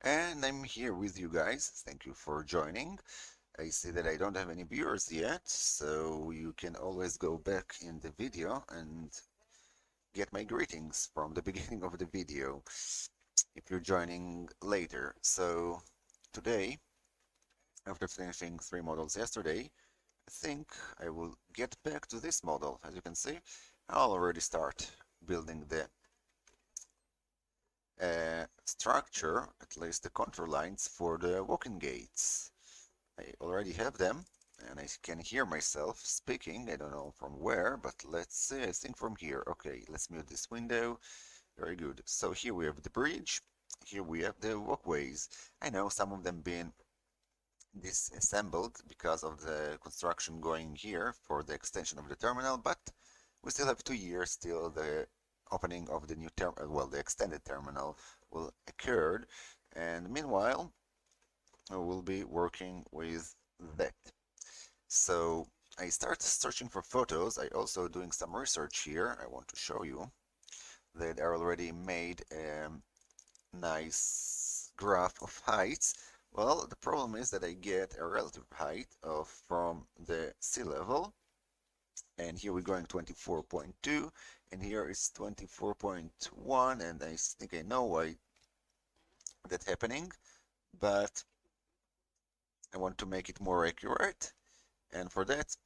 And I'm here with you guys. Thank you for joining. I see that I don't have any viewers yet, so you can always go back in the video and get my greetings from the beginning of the video if you're joining later. So today, after finishing 3 models yesterday, I think I will get back to this model. As you can see, I'll already start building the structure, at least the contour lines for the walking gates. I already have them, and I can hear myself speaking. I don't know from where, but let's see. I think from here. Okay, let's mute this window. Very good. So here we have the bridge. Here we have the walkways. I know some of them been disassembled because of the construction going here for the extension of the terminal, but we still have 2 years till the opening of the new terminal, well, the extended terminal will occur, and meanwhile we'll be working with that. So I start searching for photos. I also doing some research here. I want to show you that I already made a nice graph of heights. Well, the problem is that I get a relative height of from the sea level, and here we're going 24.2, and here is 24.1, and I think I know why that's happening, but I want to make it more accurate, and for that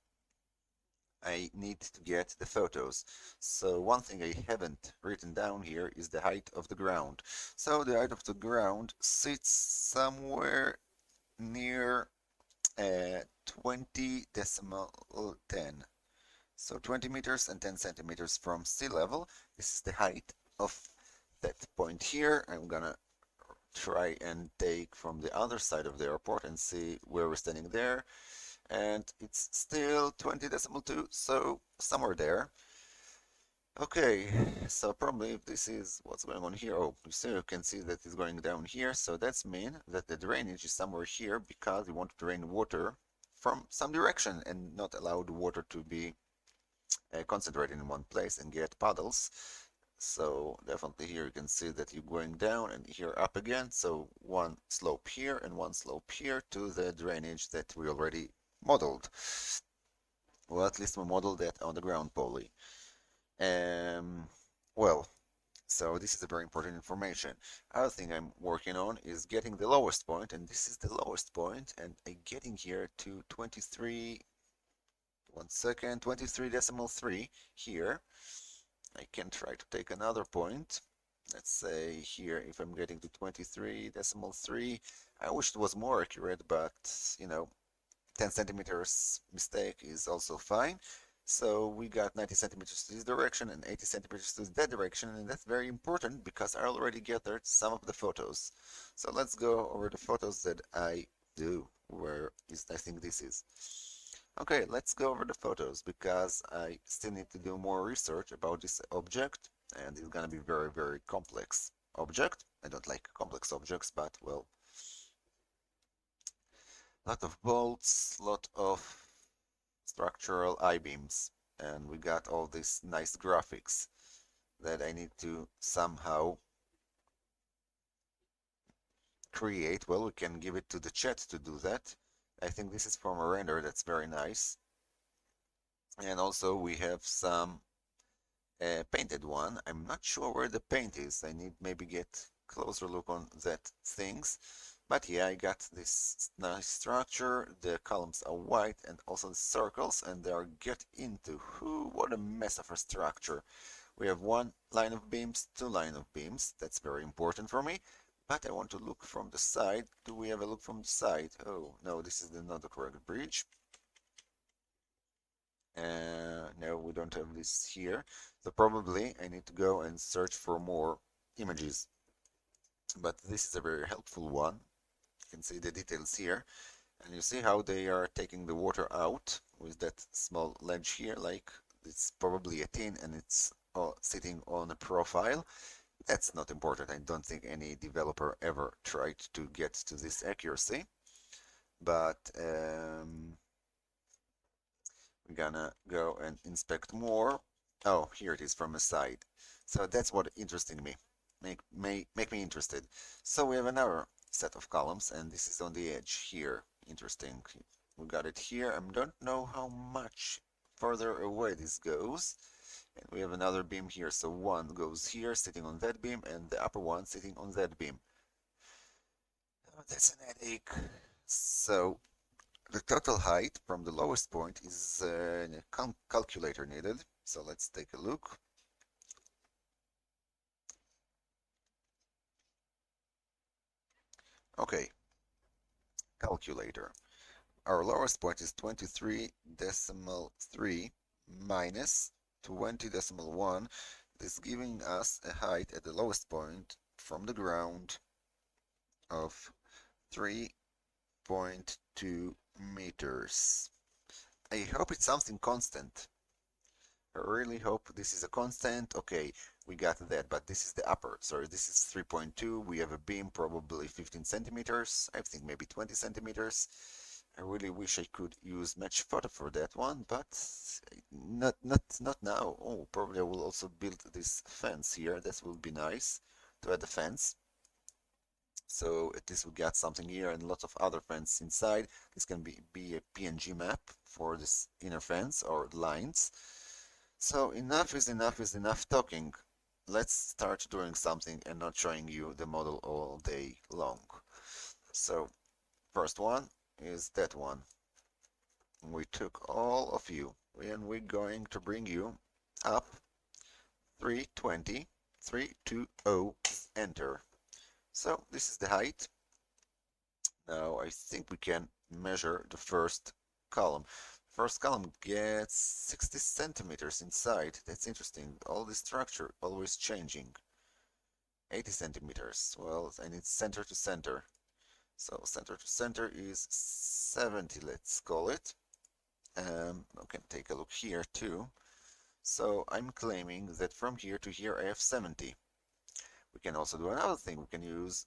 I need to get the photos. So one thing I haven't written down here is the height of the ground. So the height of the ground sits somewhere near 20 decimal 10. So 20 meters and 10 centimeters from sea level. This is the height of that point here. I'm gonna try and take from the other side of the airport and see where we're standing there. And it's still 20 decimal 2, so somewhere there. Okay, so probably if this is what's going on here, oh, you can see that it's going down here, so that's mean that the drainage is somewhere here because we want to drain water from some direction and not allow the water to be concentrated in one place and get puddles. So definitely here you can see that you're going down and here up again, so one slope here and one slope here to the drainage that we already modeled. Well, at least we modeled that on the ground poly. Well, so this is a very important information. Other thing I'm working on is getting the lowest point, and this is the lowest point, and I'm getting here to 23, 1 second, 23 decimal 3 here. I can try to take another point. Let's say here, if I'm getting to 23 decimal 3, I wish it was more accurate, but you know, 10 centimeters mistake is also fine. So we got 90 centimeters to this direction and 80 centimeters to that direction, and that's very important because I already gathered some of the photos. So let's go over the photos that I do. Where is, I think this is. Okay, let's go over the photos because I still need to do more research about this object, and it's gonna be very, very complex object. I don't like complex objects, but well, lot of bolts, lot of structural I-beams, and we got all these nice graphics that I need to somehow create. Well, we can give it to the chat to do that. I think this is from a render that's very nice. And also we have some painted one. I'm not sure where the paint is. I need maybe get closer look on that things. But yeah, I got this nice structure. The columns are white and also the circles, and they are get into. What a mess of a structure. We have one line of beams, two line of beams. That's very important for me. But I want to look from the side. Do we have a look from the side? Oh, no, this is not the correct bridge. No, we don't have this here. So probably I need to go and search for more images. But this is a very helpful one. You can see the details here. And you see how they are taking the water out with that small ledge here, like it's probably a tin and it's sitting on a profile. That's not important. I don't think any developer ever tried to get to this accuracy. But we're gonna go and inspect more. Oh, here it is from the side. So that's what interesting me. make me interested. So we have another set of columns, and this is on the edge here. Interesting. We got it here. I don't know how much further away this goes. And we have another beam here. So one goes here, sitting on that beam, and the upper one sitting on that beam. Oh, that's an headache. So the total height from the lowest point is a calculator needed. So let's take a look. Okay, calculator. Our lowest point is 23.3 minus 20.1. This is giving us a height at the lowest point from the ground of 3.2 meters. I hope it's something constant. I really hope this is a constant. Okay, we got that, but this is the upper. Sorry, this is 3.2. We have a beam, probably 15 centimeters. I think maybe 20 centimeters. I really wish I could use match photo for that one, but not now. Oh, probably I will also build this fence here. That will be nice to add a fence. So at least we got something here and lots of other fence inside. This can be a PNG map for this inner fence or lines. So enough is enough talking. Let's start doing something and not showing you the model all day long. So first one is that one. We took all of you and we're going to bring you up 320, 320, enter. So this is the height. Now I think we can measure the first column. First column gets 60 centimeters inside. That's interesting. All the structure always changing. 80 centimeters. Well, I need center to center. So center to center is 70, let's call it. We can take a look here too. So I'm claiming that from here to here I have 70. We can also do another thing. We can use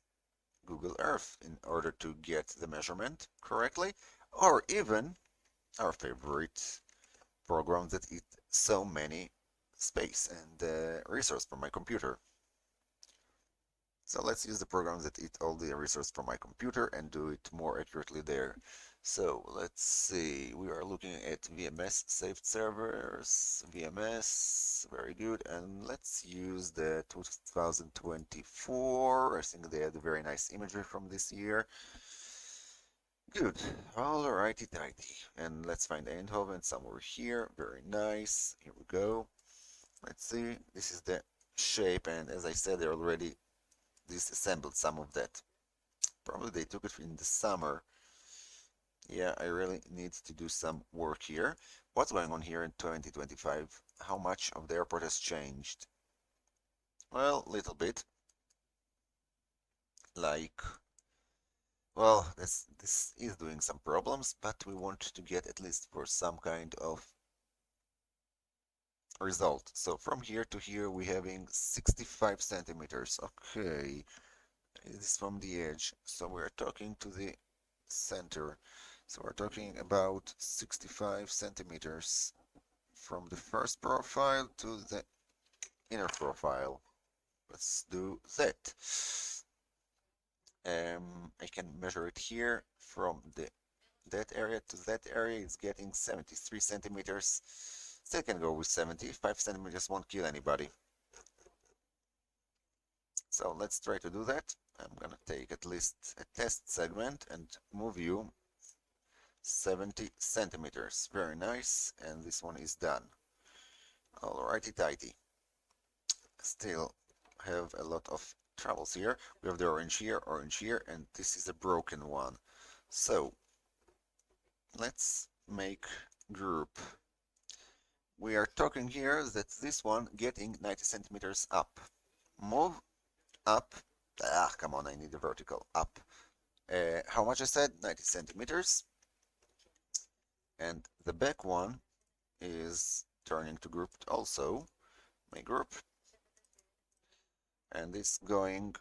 Google Earth in order to get the measurement correctly, or even our favorite program that eat so many space and resource from my computer. So let's use the programs that eat all the resource from my computer and do it more accurately there. So let's see, we are looking at VMS saved servers, VMS, very good, and let's use the 2024. I think they had a very nice imagery from this year. Good, alrighty tighty, and let's find Eindhoven somewhere here, very nice, here we go. Let's see, this is the shape, and as I said, they already disassembled some of that. Probably they took it in the summer. Yeah, I really need to do some work here. What's going on here in 2025? How much of the airport has changed? Well, little bit. Like, well, this is doing some problems, but we want to get at least for some kind of result. So from here to here we're having 65 centimeters. Okay, this is from the edge. So we're talking to the center. So we're talking about 65 centimeters from the first profile to the inner profile. Let's do that. I can measure it here from that area to that area. It's getting 73 centimeters. Still can go with 70. 5 centimeters won't kill anybody. So let's try to do that. I'm gonna take at least a test segment and move you 70 centimeters. Very nice. And this one is done. Alrighty tighty. Still have a lot of troubles here. We have the orange here, and this is a broken one. So let's make group. We are talking here that this one getting 90 centimeters up. Move up. Ah, come on, I need a vertical up. How much I said? 90 centimeters. And the back one is turning to group also. My group. And it's going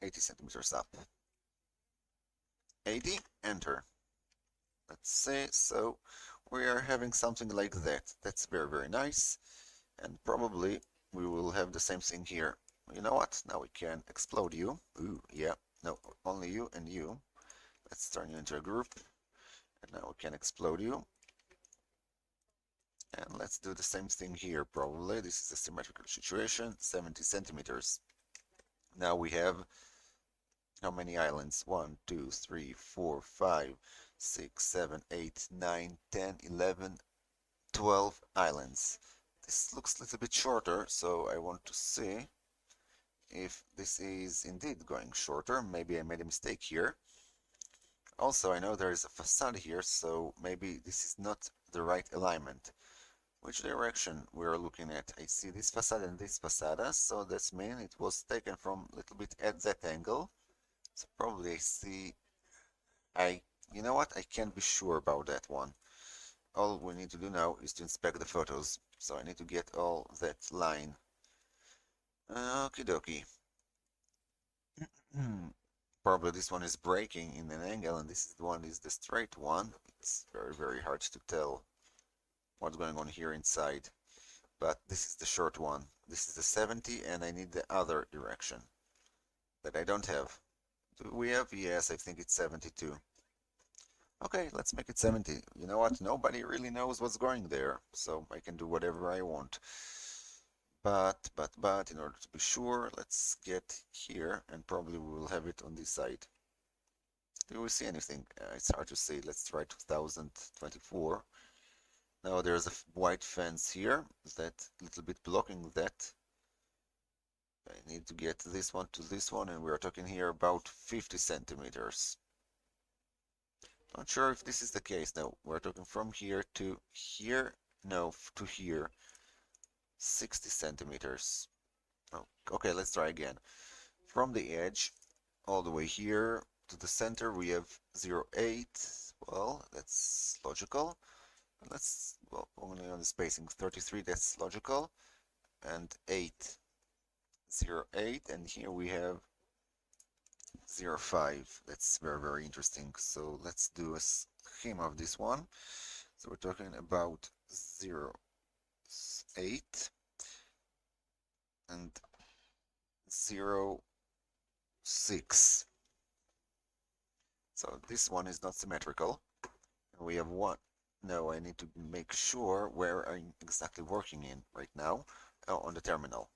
80 centimeters up. 80, enter. Let's see, so we are having something like that. That's very, very nice. And probably we will have the same thing here. you know what? Now we can explode you. Ooh, yeah. No, only you and you. Let's turn you into a group. And now we can explode you. And let's do the same thing here, probably. This is a symmetrical situation, 70 centimeters. Now we have how many islands? 1, 2, 3, 4, 5, 6, 7, 8, 9, 10, 11, 12 islands. This looks a little bit shorter, so I want to see if this is indeed going shorter. Maybe I made a mistake here. Also, I know there is a facade here, so maybe this is not the right alignment. Which direction we're looking at? I see this facade and this facade, so that means it was taken from a little bit at that angle. So probably I see, you know what? I can't be sure about that one. All we need to do now is to inspect the photos. So I need to get all that line. Okie dokie. Probably this one is breaking in an angle and this one is the straight one. It's very, very hard to tell what's going on here inside. But this is the short one. This is the 70 and I need the other direction that I don't have. Do we have? Yes, I think it's 72. Okay, let's make it 70. You know what? Nobody really knows what's going there, so I can do whatever I want. But, in order to be sure, let's get here, and probably we will have it on this side. Do we see anything? It's hard to say. Let's try 2024. Now there's a white fence here, that little bit blocking that. I need to get this one to this one, and we're talking here about 50 centimeters. Not sure if this is the case. No, we're talking from here to here. No, to here. 60 centimeters. Oh, okay, let's try again. From the edge all the way here to the center we have 0.8. Well, that's logical. Let's, well, only on the spacing 33, that's logical. And 8, 0.8, and here we have 0.5. That's very, very interesting. So let's do a scheme of this one. So we're talking about 0.8 and 0.6. So this one is not symmetrical. We have one. No, I need to make sure where I'm exactly working in right now on the terminal.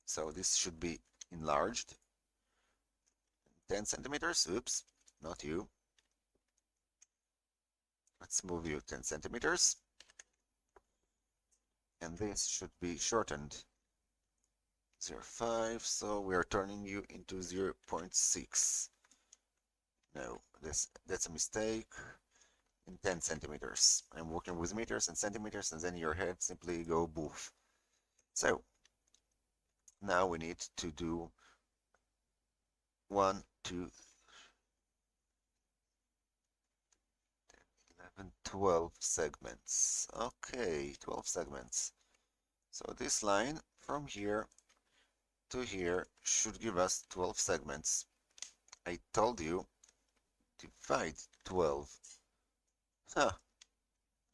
So this should be enlarged. 10 centimeters. Oops, not you. Let's move you 10 centimeters. And this should be shortened. 0.5, so we are turning you into 0.6. No, that's a mistake. In 10 centimeters. I'm working with meters and centimeters, and then your head simply go boof. So now we need to do 1, 2, 11, 12 segments. Okay, 12 segments. So this line from here to here should give us 12 segments. I told you divide 12. Huh.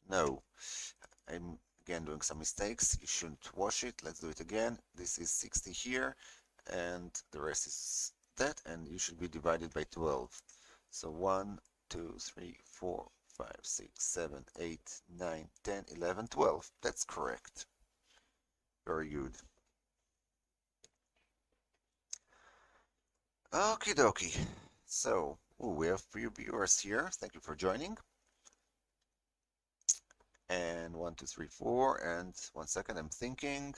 No. I'm again doing some mistakes. You shouldn't wash it. Let's do it again. This is 60 here, and the rest is that, and you should be divided by 12. So 1, 2, 3, 4, 5, 6, 7, 8, 9, 10, 11, 12. That's correct. Very good. Okie dokie. So, we have few viewers here. Thank you for joining. And 1, 2, 3, 4, and 1 second, I'm thinking.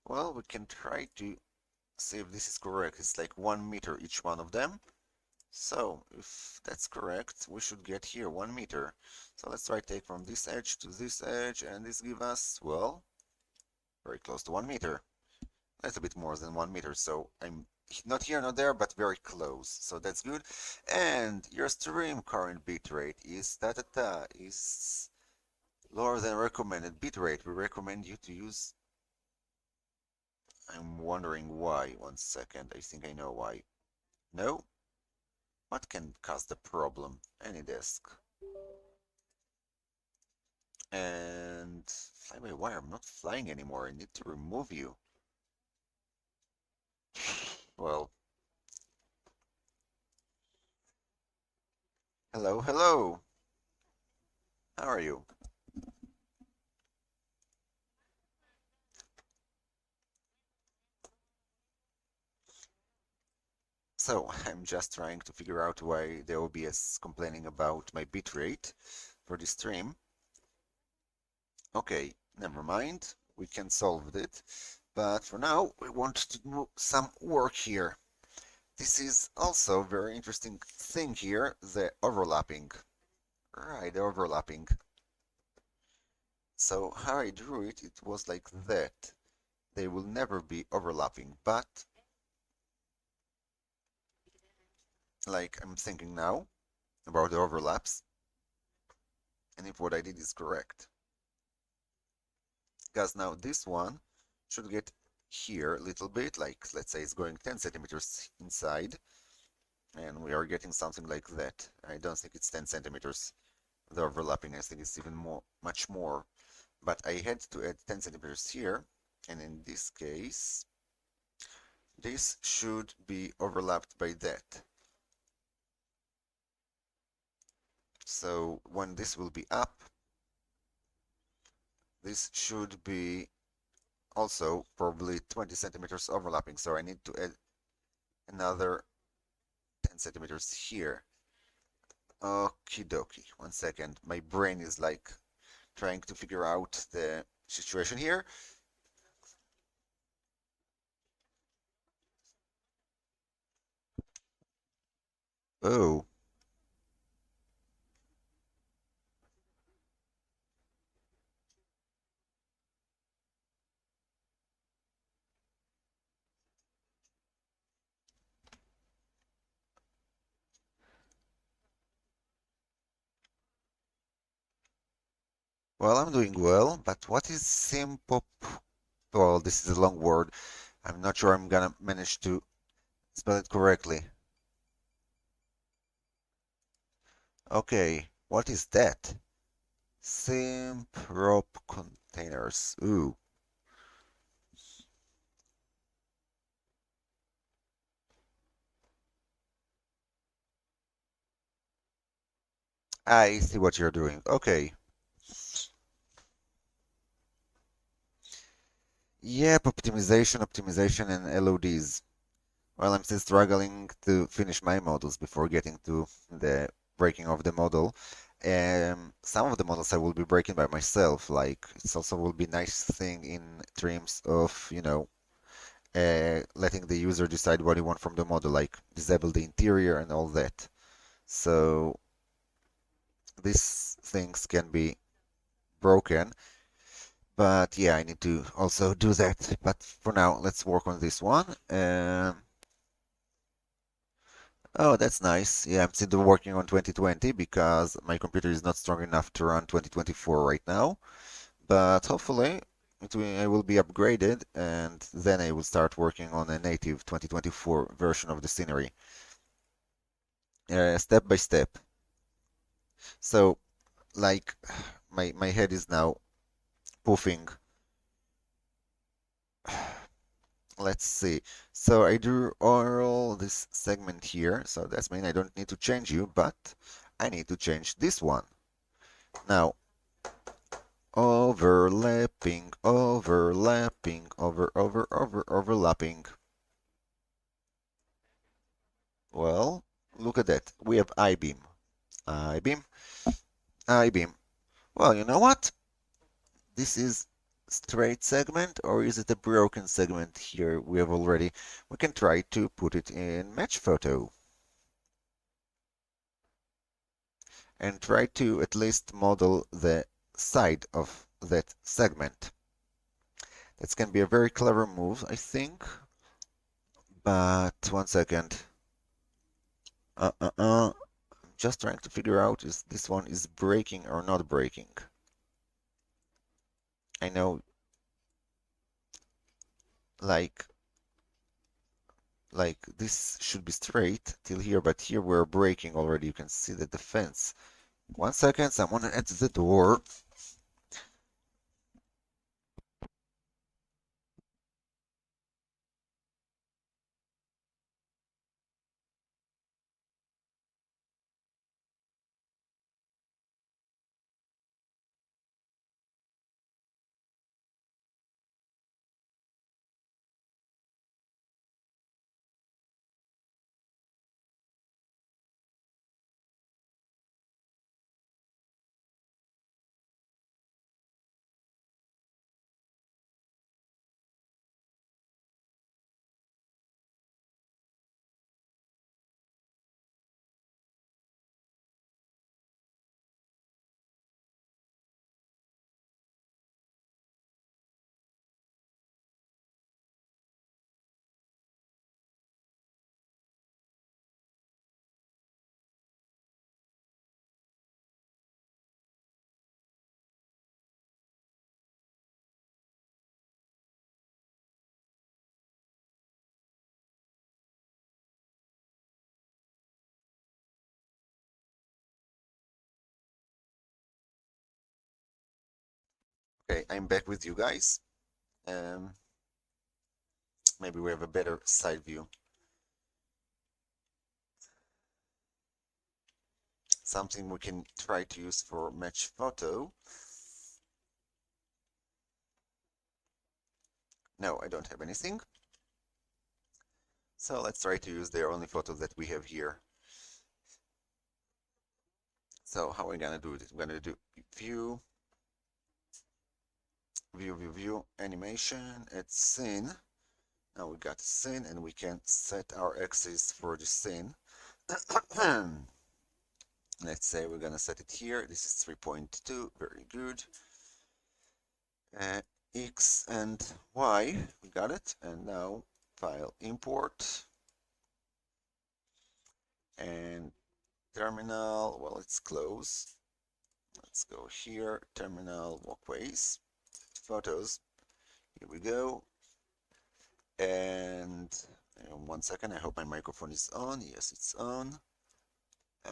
Well, we can try to see if this is correct. It's like 1 meter each one of them. So if that's correct, we should get here 1 meter. So let's try to take from this edge to this edge, and this give us, well, very close to 1 meter. That's a bit more than 1 meter, so I'm not here, not there, but very close. So that's good. And your stream current bitrate is is lower than recommended bitrate. We recommend you to use. I'm wondering why. 1 second. I think I know why. No? What can cause the problem? Any disk. And fly by wire. I'm not flying anymore. I need to remove you. Well, hello, hello. How are you? So, I'm just trying to figure out why the OBS is complaining about my bitrate for this stream. Okay, never mind. We can solve it. But for now, we want to do some work here. This is also a very interesting thing here, the overlapping. Right, the overlapping. So how I drew it, it was like that. They will never be overlapping, but like I'm thinking now about the overlaps, and if what I did is correct. Because now this one should get here a little bit, like let's say it's going 10 centimeters inside, and we are getting something like that. I don't think it's 10 centimeters. The overlapping, I think it's even more, much more. But I had to add 10 centimeters here, and in this case, this should be overlapped by that. So when this will be up, this should be also probably 20 centimeters overlapping. So I need to add another 10 centimeters here. Okie dokie. 1 second. My brain is like trying to figure out the situation here. Oh, well, I'm doing well, but what is simple? Well, this is a long word. I'm not sure I'm gonna manage to spell it correctly. Okay, what is that? Simprop containers. Ooh. I see what you're doing. Okay. Yep, optimization, and LODs. Well, I'm still struggling to finish my models before getting to the breaking of the model. Some of the models I will be breaking by myself. Like, it's also will be nice thing in terms of, letting the user decide what you want from the model, like disable the interior and all that. So these things can be broken, but yeah, I need to also do that. But for now, let's work on this one. Oh, that's nice. Yeah, I'm still working on 2020 because my computer is not strong enough to run 2024 right now. But hopefully, I will be upgraded, and then I will start working on a native 2024 version of the scenery, step by step. So, like, my head is now poofing. Let's see. So I drew all this segment here, so that's mean I don't need to change you, but I need to change this one. Now, overlapping, overlapping. Well, look at that. We have I-beam, I-beam, I-beam. Well, you know what? This is straight segment, or is it a broken segment here we have already? We can try to put it in match photo and try to at least model the side of that segment. That can be a very clever move, I think. But 1 second. I'm just trying to figure out if this one is breaking or not breaking. I know, like, this should be straight till here, but here we're breaking already. You can see the defense. 1 second, someone at the door. Okay, I'm back with you guys. Maybe we have a better side view. Something we can try to use for match photo. No, I don't have anything. So let's try to use the only photo that we have here. So how are we gonna do it? I'm gonna do view, animation, add scene. Now we got a scene and we can set our axis for the scene. Let's say we're gonna set it here. This is 3.2, very good. X and Y, we got it. And now file import and terminal, well, it's close. Let's go here, terminal, walkways, photos. Here we go. And 1 second, I hope my microphone is on. Yes, it's on.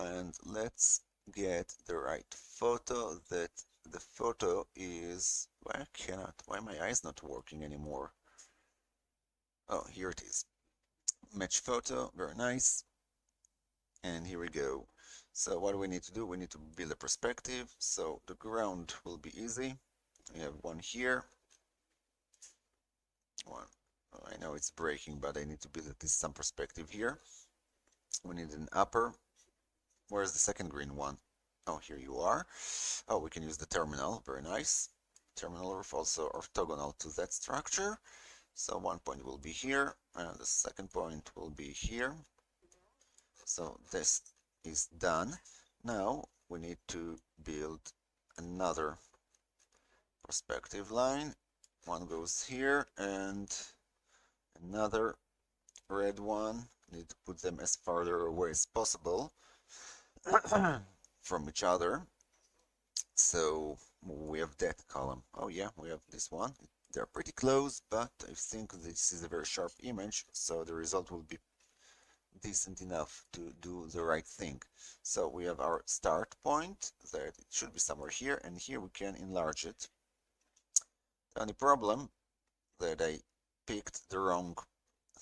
And let's get the right photo. That the photo is, why my eyes not working anymore? Oh, here it is. Match photo, very nice. And here we go. So what do we need to do? We need to build a perspective. So the ground will be easy. We have one here. One. Oh, I know it's breaking, but I need to build at least some perspective here. We need an upper. Where's the second green one? Oh, here you are. Oh, we can use the terminal. Very nice. Terminal roof also orthogonal to that structure. So one point will be here, and the second point will be here. So this is done. Now we need to build another perspective line. One goes here and another red one. Need to put them as farther away as possible from each other. So we have that column. Oh yeah, we have this one. They're pretty close, but I think this is a very sharp image, so the result will be decent enough to do the right thing. So we have our start point, that it should be somewhere here, and here we can enlarge it. The only problem that I picked the wrong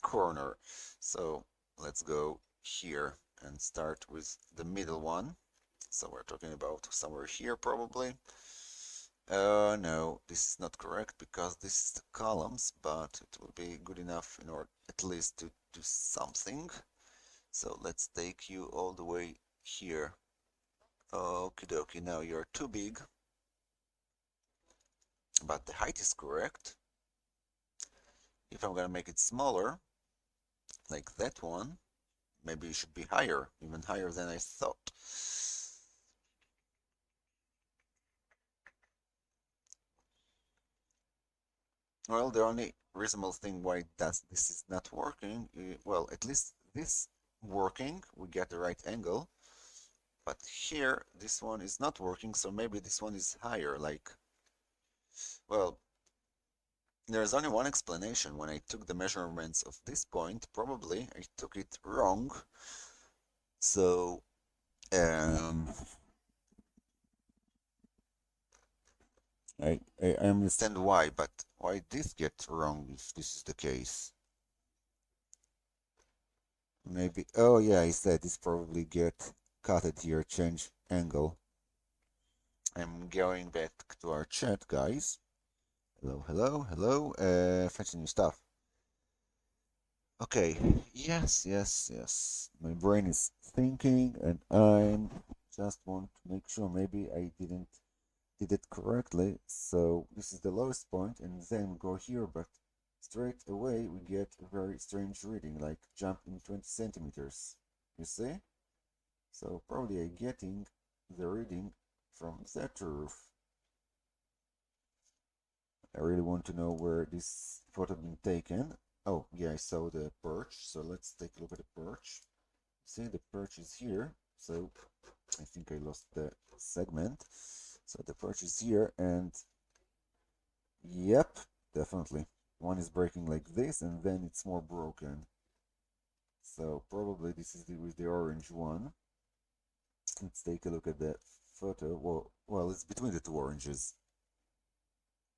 corner. So let's go here and start with the middle one. So we're talking about somewhere here probably. No, this is not correct because this is the columns, but it will be good enough in order at least to do something. So let's take you all the way here. Okie dokie, now you're too big, but the height is correct. If I'm gonna make it smaller, like that one, maybe it should be higher, even higher than I thought. Well, the only reasonable thing why this is not working, well, at least this working, we get the right angle, but here this one is not working, so maybe this one is higher, like, well, there's only one explanation. When I took the measurements of this point, probably I took it wrong. So, I understand why, but why this get wrong if this is the case? Maybe, oh yeah, I said this probably get cut at here, change angle. I'm going back to our chat, guys. Hello, hello, hello. Fetching new stuff. Okay, yes. My brain is thinking, and I just want to make sure maybe I did it correctly. So this is the lowest point, and then go here, but straight away we get a very strange reading, like jump in 20 centimeters. You see? So probably I'm getting the reading from that roof. I really want to know where this photo been taken. Oh, yeah, I saw the perch. So let's take a look at the perch. See, the perch is here. So I think I lost the segment. So the perch is here, and yep, definitely. One is breaking like this, and then it's more broken. So probably this is with the orange one. Let's take a look at that photo. Well, it's between the two oranges.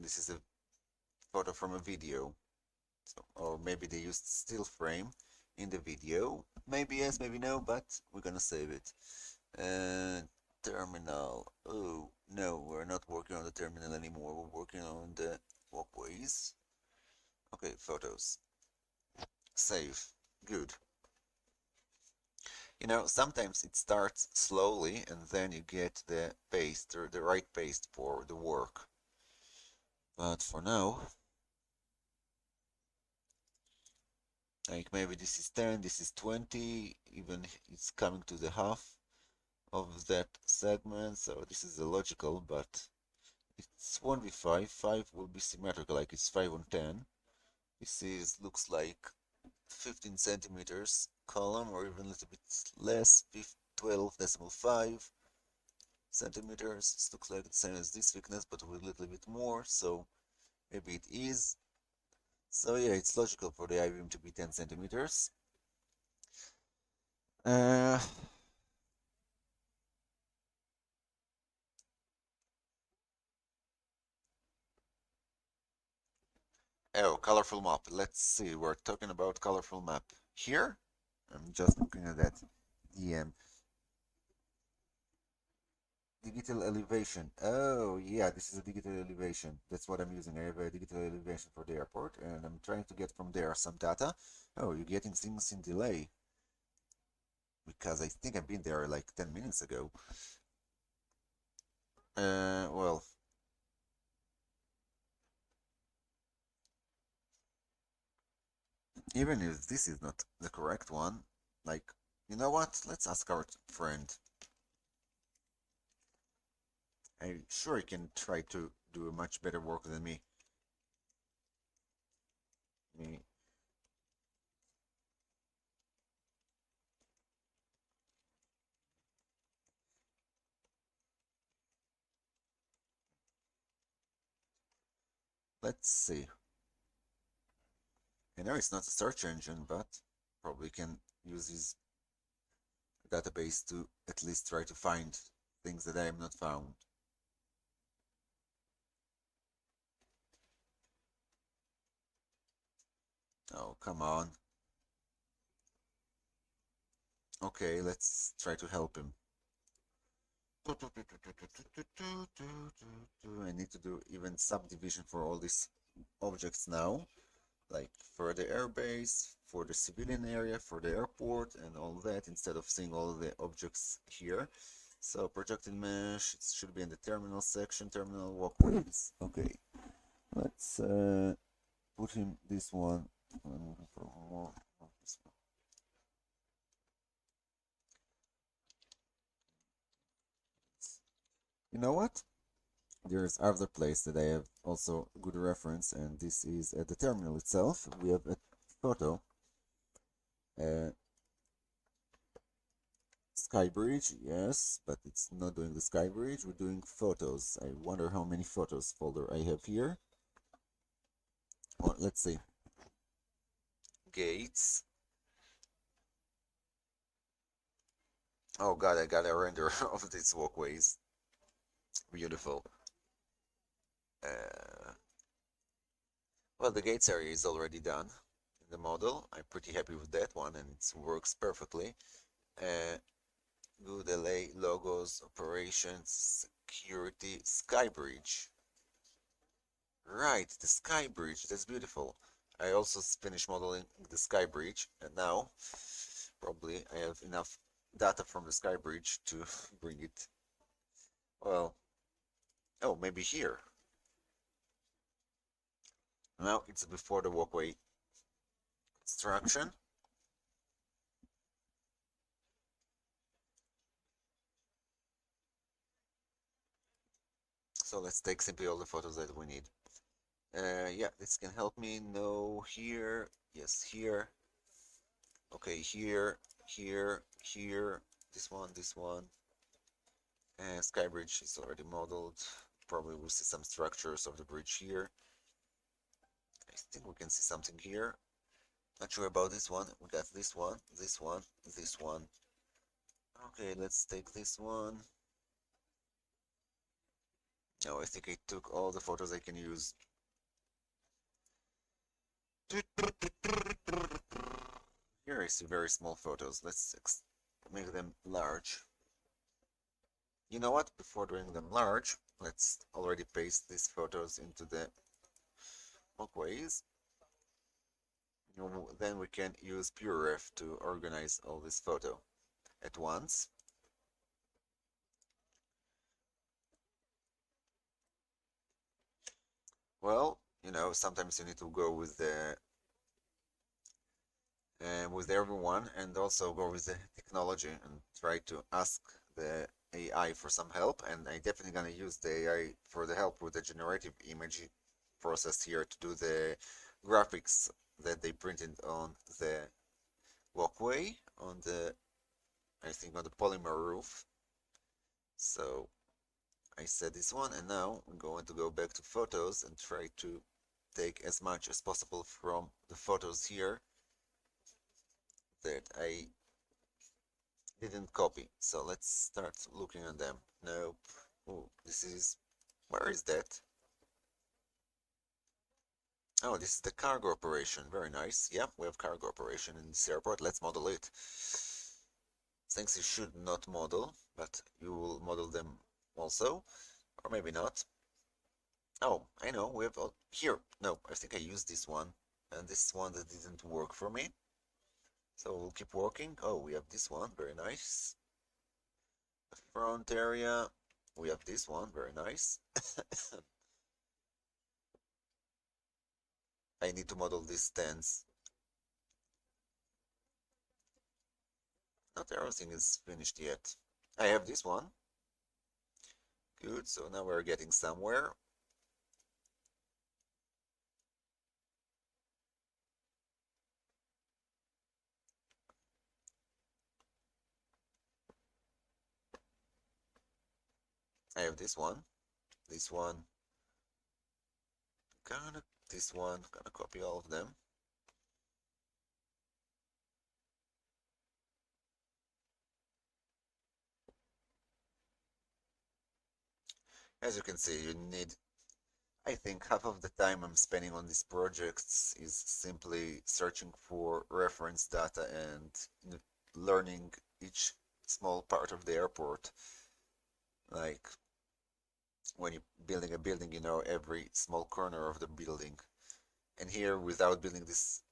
This is a photo from a video. So, or maybe they used still frame in the video. Maybe yes, maybe no, but we're gonna save it. Terminal. Oh, no, we're not working on the terminal anymore. We're working on the walkways. Okay, photos. Save. Good. You know, sometimes it starts slowly and then you get the paste or the right paste for the work. But for now, like maybe this is 10, this is 20, even it's coming to the half of that segment, so this is illogical, but it's 1v5, 5 will be symmetrical, like it's 5 on 10. This is looks like 15 centimeters column, or even a little bit less, 12.5 centimeters. It looks like the same as this thickness, but with a little bit more, so maybe it is. So yeah, it's logical for the I-beam to be 10 centimeters. Uh, oh, colorful map. Let's see, we're talking about colorful map. Here, I'm just looking at that. DM. Digital elevation. Oh, yeah, this is a digital elevation. That's what I'm using. I have a digital elevation for the airport, and I'm trying to get from there some data. Oh, you're getting things in delay. Because I think I've been there like 10 minutes ago. Well, even if this is not the correct one, like, you know what? Let's ask our friend. I'm sure he can try to do a much better work than me. Me. Let's see. I know it's not a search engine, but probably can use his database to at least try to find things that I have not found. Oh, come on. Okay, let's try to help him. I need to do even subdivision for all these objects now, like for the airbase, for the civilian area, for the airport, and all that, instead of seeing all the objects here. So projected mesh, it should be in the terminal section, terminal walkways. Okay, let's put him this one. For more of this one. You know what? There's other place that I have also good reference, and this is at the terminal itself. We have a photo. Sky bridge, yes, but it's not doing the sky bridge. We're doing photos. I wonder how many photos folder I have here. Well, let's see. Gates. Oh god, I got a render of these walkways. Beautiful. Well, the gates area is already done in the model. I'm pretty happy with that one, and it works perfectly. Good LA logos, operations, security, sky bridge. Right, the sky bridge. That's beautiful. I also finished modeling the sky bridge, and now probably I have enough data from the sky bridge to bring it. Well, oh, maybe here. Now it's before the walkway construction. So let's take simply all the photos that we need. Yeah, this can help me know here. Yes, here. Okay, here, here, here. This one. And Skybridge is already modeled. Probably we'll see some structures of the bridge here. I think we can see something here. Not sure about this one. We got this one, this one, this one. Okay, let's take this one. No, I think I took all the photos I can use. Here I see very small photos. Let's make them large. You know what? Before doing them large, let's already paste these photos into the walkways. Then we can use PureRef to organize all this photo at once. Well, sometimes you need to go with everyone and also go with the technology and try to ask the AI for some help. And I definitely gonna use the AI for the help with the generative image process here to do the graphics that they printed on the walkway on the, I think, on the polymer roof. So I set this one, and now I'm going to go back to photos and try to take as much as possible from the photos here that I didn't copy. So let's start looking at them. Nope. Oh, where is that? Oh, this is the cargo operation. Very nice. Yeah, we have cargo operation in this airport. Let's model it. Things you should not model, but you will model them also, or maybe not. Oh, I know, we have here. No, I think I used this one, and this one that didn't work for me. So we'll keep working. Oh, we have this one, very nice. The front area, we have this one, very nice. I need to model these stands. Not everything is finished yet. I have this one. Good, so now we're getting somewhere. I have this one, this one, gonna copy all of them. As you can see, you need, I think half of the time I'm spending on these projects is simply searching for reference data and learning each small part of the airport. Like when you're building a building, you know every small corner of the building. And here, without building this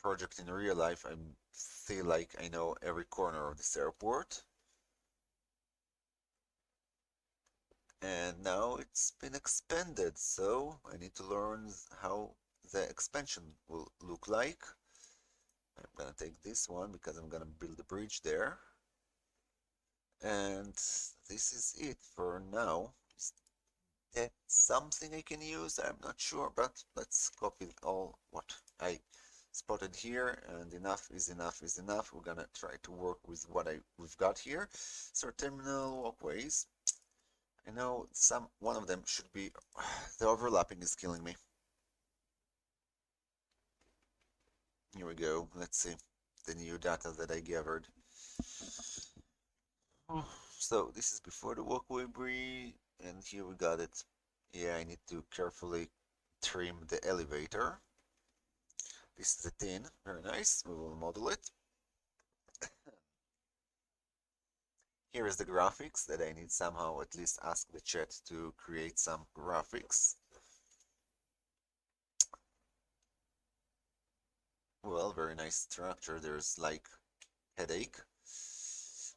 project in real life, I feel like I know every corner of this airport. And now it's been expanded, so I need to learn how the expansion will look like. I'm gonna take this one because I'm gonna build a bridge there. And this is it for now. Is that something I can use? I'm not sure, but let's copy all what I spotted here, and enough is enough is enough. We're gonna try to work with what we've got here. So terminal walkways. I know one of them should be, the overlapping is killing me. Here we go. Let's see the new data that I gathered. So this is before the walkway bridge, and here we got it. Yeah, I need to carefully trim the elevator. This is the tin, very nice. We will model it. Here is the graphics that I need somehow at least ask the chat to create some graphics. Well, very nice structure. There's like headache.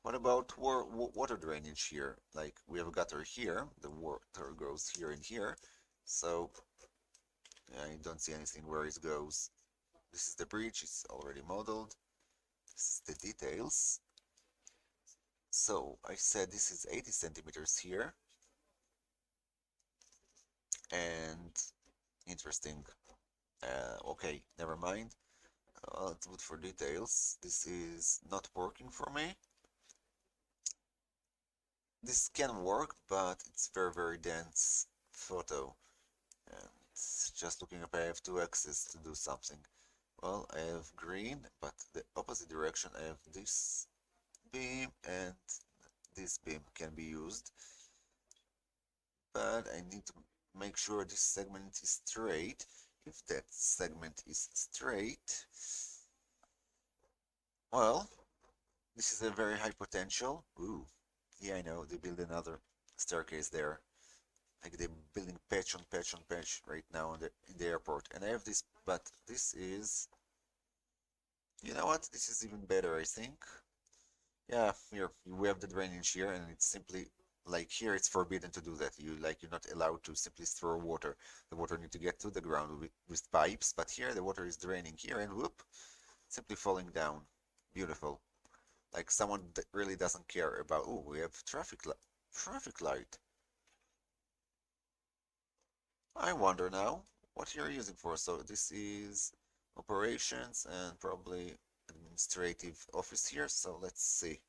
What about water drainage here? Like we have a gutter here, the water goes here and here. So I don't see anything where it goes. This is the bridge, it's already modeled. This is the details. So I said this is 80 centimeters here. And interesting. Okay, never mind. Let's look for details. This is not working for me. This can work, but it's very dense photo. And just looking if I have two axes to do something. Well, I have green, but the opposite direction I have this beam and this beam can be used. but I need to make sure this segment is straight. If that segment is straight, well, this is a very high potential. Ooh, yeah, I know, they build another staircase there. Like they're building patch on patch on patch right now in the airport. And I have this, but this is, you know what? This is even better, I think. Yeah, here we have the drainage here, and it's simply like here it's forbidden to do that. You're not allowed to simply throw water. The water need to get to the ground with pipes, but here the water is draining here, and whoop, simply falling down. Beautiful. Like someone that really doesn't care about. Oh, we have traffic light. I wonder now what you're using for. So this is operations and probably administrative office here. So let's see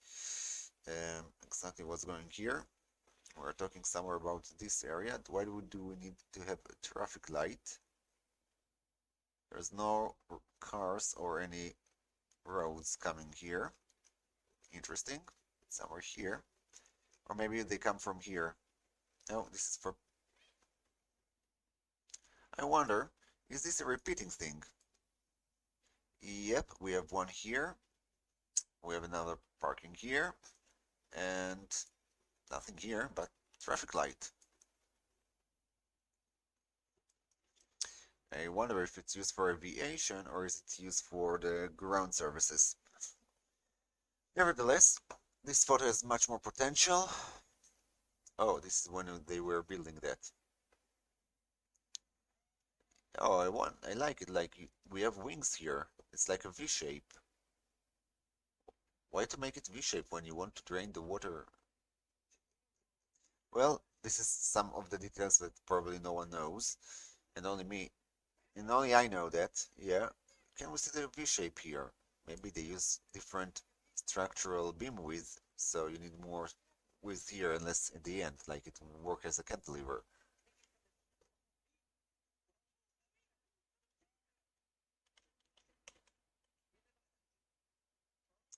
exactly what's going here. We're talking somewhere about this area. Why do we need to have a traffic light? There's no cars or any roads coming here. Interesting. Somewhere here. Or maybe they come from here. No, this is for... I wonder, is this a repeating thing? Yep, we have one here. We have another parking here. And nothing here but traffic light. I wonder if it's used for aviation or is it used for the ground services. Nevertheless, this photo has much more potential. Oh, this is when they were building that. Oh, I like it. Like we have wings here. It's like a V shape. Why to make it V shape when you want to drain the water? Well, this is some of the details that probably no one knows, and only me, and only I know that. Yeah, can we see the V shape here? Maybe they use different structural beam width, so you need more width here and less in the end, like it will work as a cantilever.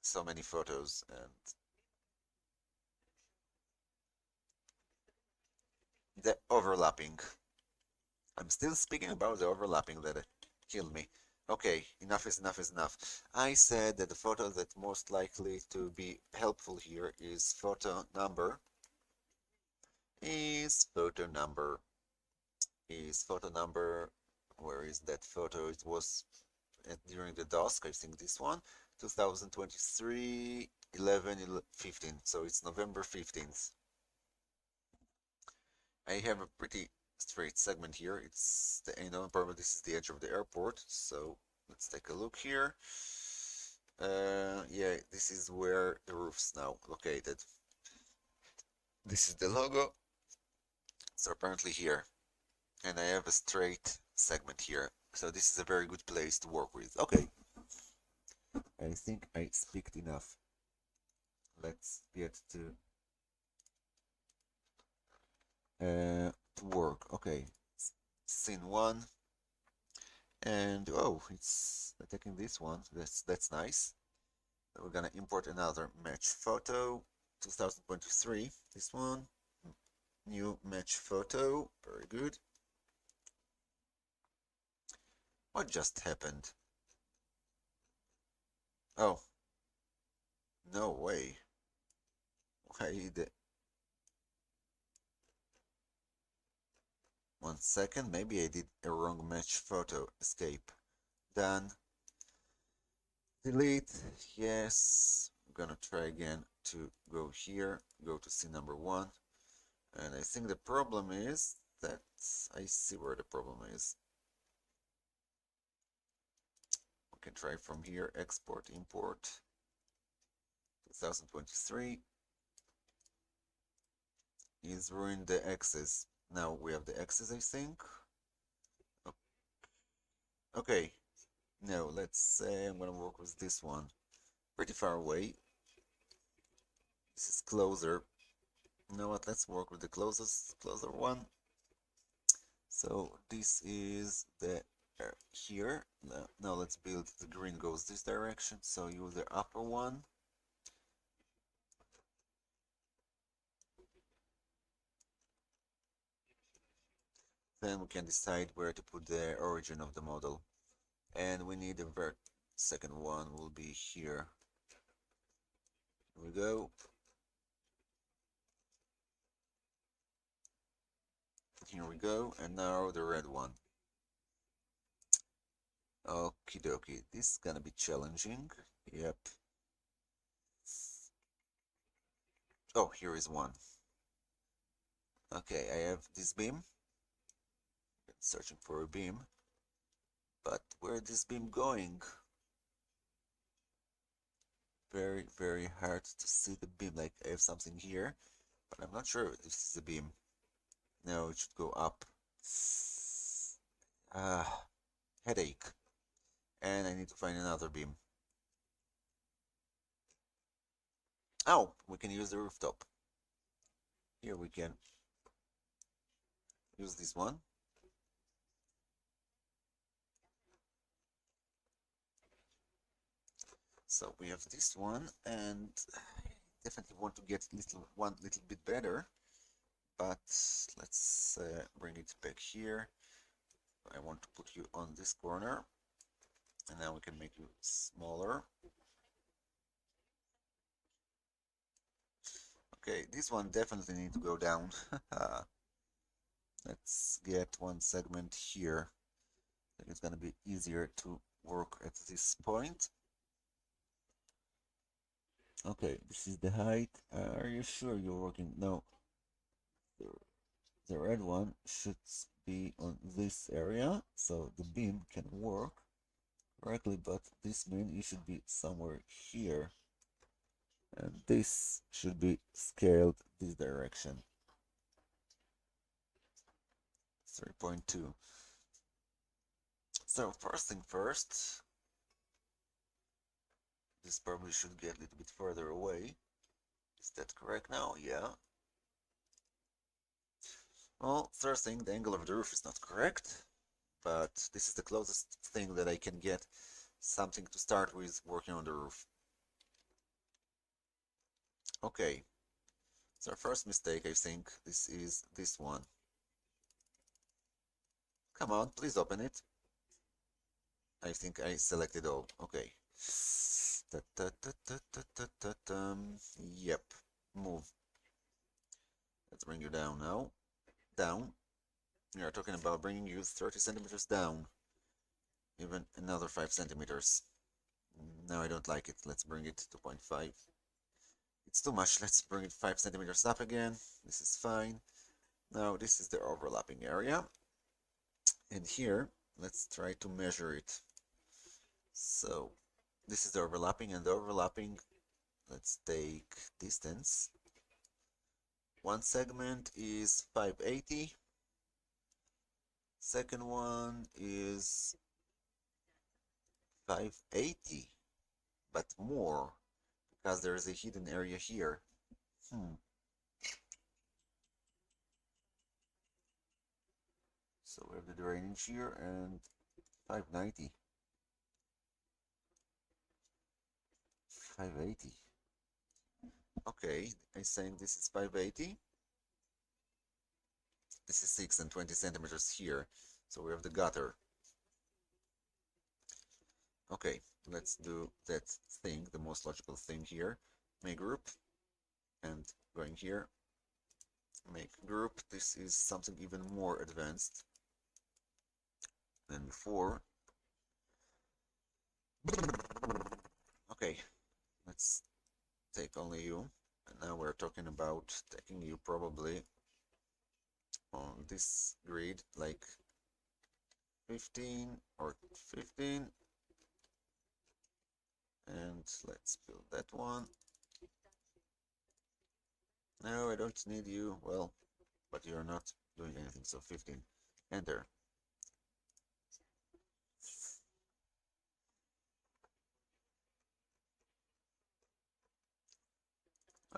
So many photos and the overlapping. I'm still speaking about the overlapping that killed me. Okay, enough is enough is enough. I said that the photo that most likely to be helpful here is photo number. Is photo number. Is photo number. Where is that photo? It was during the dusk, I think this one. 2023, 11, 15. So it's November 15th. I have a pretty straight segment here. It's the probably this is the edge of the airport. So let's take a look here. Yeah, this is where the roof's now located. This is the logo. So apparently here, and I have a straight segment here. So this is a very good place to work with. Okay, I think I speak enough. Let's get to work. Okay, scene one. And oh, it's attacking this one. That's nice. We're gonna import another match photo, 2023. This one, new match photo. Very good. What just happened? Oh, no way. Why the... 1 second. Maybe I did a wrong match photo. Escape. Done. Delete. Yes. I'm gonna try again to go here. Go to scene number 1. And I think the problem is that I see where the problem is. We can try from here. Export, import. 2023. Is ruined the axis. Now we have the axis, I think. Okay. No, let's say I'm gonna work with this one. Pretty far away. This is closer. You know what? Let's work with the closer one. So this is the here. Now let's build the green goes this direction. So use the upper one. Then we can decide where to put the origin of the model. And we need a second one will be here. Here we go. Here we go, and now the red one. Okie dokie, this is gonna be challenging. Yep. Oh, here is one. Okay, I have this beam. Searching for a beam. But where is this beam going? Very, very hard to see the beam. Like, I have something here, but I'm not sure if this is a beam. No, it should go up. Headache. And I need to find another beam. Oh, we can use the rooftop. Here we can use this one. So we have this one, and I definitely want to get one little bit better, but let's bring it back here. I want to put you on this corner, and now we can make you smaller. Okay, this one definitely needs to go down. Let's get one segment here. I think it's gonna be easier to work at this point. Okay, this is the height. Are you sure you're working? No. The red one should be on this area, so the beam can work correctly, but this means it should be somewhere here. And this should be scaled this direction. 3.2. So first thing first, this probably should get a little bit further away. Is that correct now? Yeah. Well, first thing, the angle of the roof is not correct, but this is the closest thing that I can get something to start with working on the roof. Okay, so our first mistake, I think, this is this one. Come on, please open it. I think I selected all. Okay. Yep. Move. Let's bring you down now. Down. We are talking about bringing you 30 centimeters down. Even another 5 centimeters. No, I don't like it. Let's bring it to 2.5. It's too much. Let's bring it 5 centimeters up again. This is fine. Now this is the overlapping area. And here, let's try to measure it. So this is the overlapping, and the overlapping, let's take distance. One segment is 580. Second one is 580, but more, because there is a hidden area here. So we have the drainage here, and 590. 580. Okay, I'm saying this is 580. This is 6 and 20 centimeters here. So we have the gutter. Okay, let's do that thing, the most logical thing here. Make group, and going here, make group. This is something even more advanced than before. Okay, let's take only you. And now we're talking about taking you probably on this grid, like 15 or 15. And let's build that one. No, I don't need you. Well, but you're not doing anything, so 15. Enter.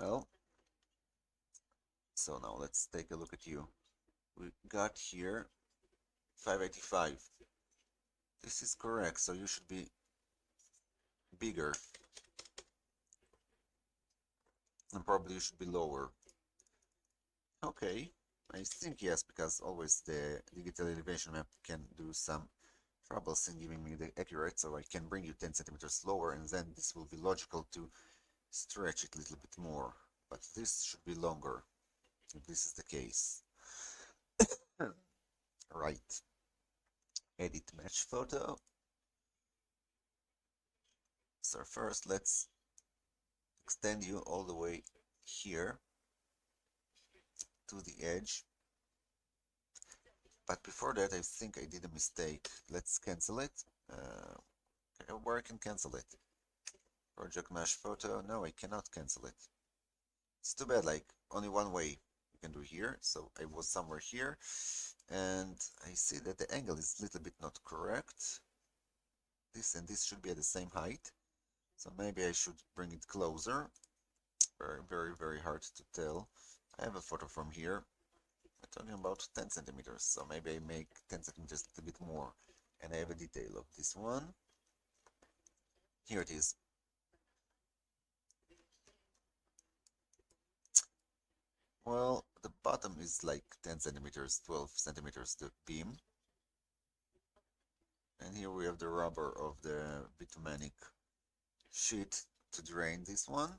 Well, so now let's take a look at you. We got here 585. This is correct, so you should be bigger. And probably you should be lower. Okay, I think yes, because always the digital elevation map can do some troubles in giving me the accurate, so I can bring you 10 centimeters lower, and then this will be logical to stretch it a little bit more. But this should be longer, if this is the case. Right. Edit match photo. So first let's extend you all the way here to the edge. But before that, I think I did a mistake. Let's cancel it. Where I can cancel it? Project mesh photo. No, I cannot cancel it. It's too bad, like only one way you can do here. So I was somewhere here, and I see that the angle is a little bit not correct. This and this should be at the same height. So maybe I should bring it closer. Very, very, very hard to tell. I have a photo from here. I'm talking about 10 centimeters, so maybe I make 10 centimeters a little bit more. And I have a detail of this one. Here it is. Well, the bottom is like 10 centimeters, 12 centimeters, the beam. And here we have the rubber of the bitumenic sheet to drain this one.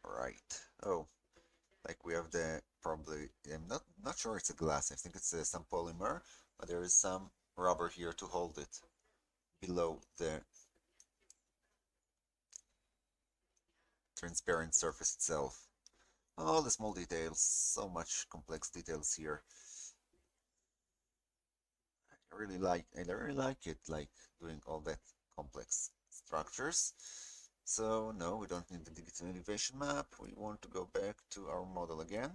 Right. Oh, like we have the probably I'm not sure it's a glass. I think it's some polymer, but there is some rubber here to hold it below the transparent surface itself. All the small details, so much complex details here. I really like it, like doing all that complex structures. So no, we don't need the digital elevation map. We want to go back to our model again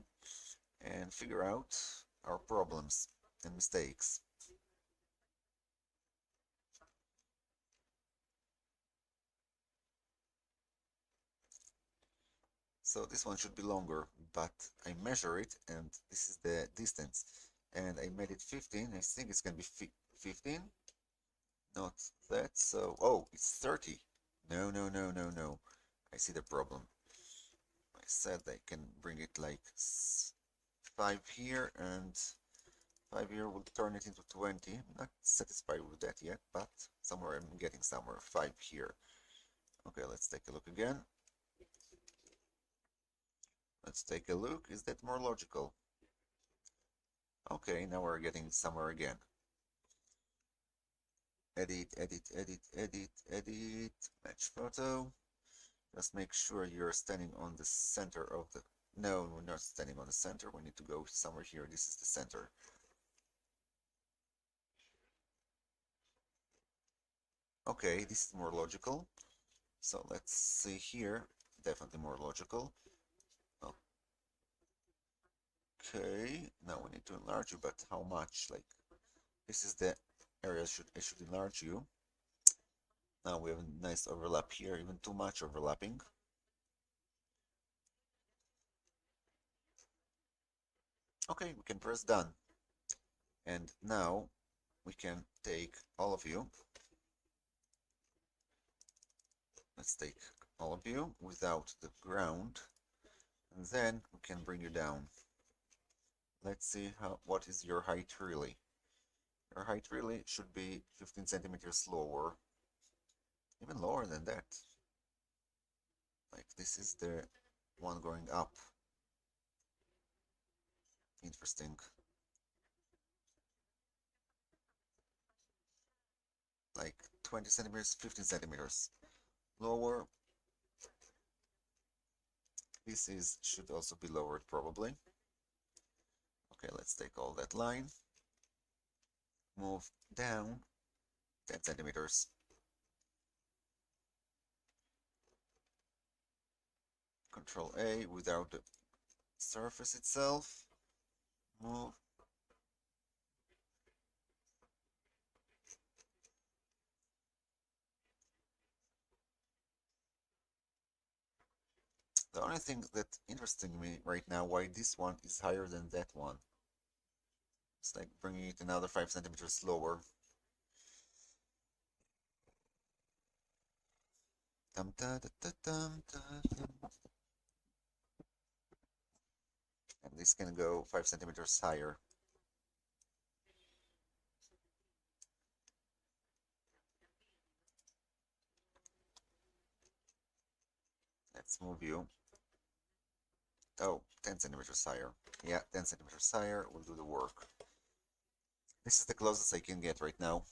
and figure out our problems and mistakes. So this one should be longer, but I measure it and this is the distance. And I made it 15. I think it's going to be 15. Not that, so... Oh, it's 30. No, no, no, no, no. I see the problem. I said I can bring it like 5 here and 5 here will turn it into 20. I'm not satisfied with that yet, but somewhere I'm getting somewhere. 5 here. Okay, let's take a look again. Let's take a look. Is that more logical? Okay, now we're getting somewhere again. Edit, edit, edit, edit, edit. Match photo. Just make sure you're standing on the center of the... No, we're not standing on the center. We need to go somewhere here. This is the center. Okay, this is more logical. So let's see here. Definitely more logical. Okay, now we need to enlarge you, but how much? Like, this is the area I should enlarge you. Now we have a nice overlap here, even too much overlapping. Okay, we can press done. And now we can take all of you. Let's take all of you without the ground. And then we can bring you down. Let's see what is your height really. Your height really should be 15 centimeters lower. Even lower than that. Like this is the one going up. Interesting. Like 20 centimeters, 15 centimeters lower. This should also be lowered probably. Okay, let's take all that line. Move down 10 centimeters. Control A without the surface itself. Move. The only thing that interesting me right now, why this one is higher than that one. It's like bringing it another 5 centimeters lower. Dum, da, da, da, dum, da, dum. And this can go 5 centimeters higher. Let's move you. Oh, 10 centimeters higher. Yeah, 10 centimeters higher will do the work. This is the closest I can get right now.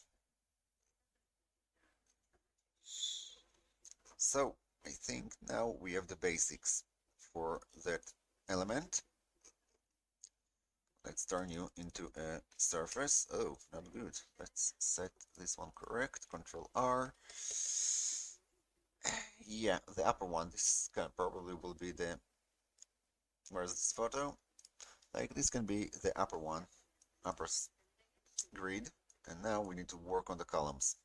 So, I think now we have the basics for that element. Let's turn you into a surface. Oh, not good. Let's set this one correct. Control R. Yeah, the upper one. This probably will be the... Where's this photo? Like, this can be the upper one. Upper grid. And now we need to work on the columns.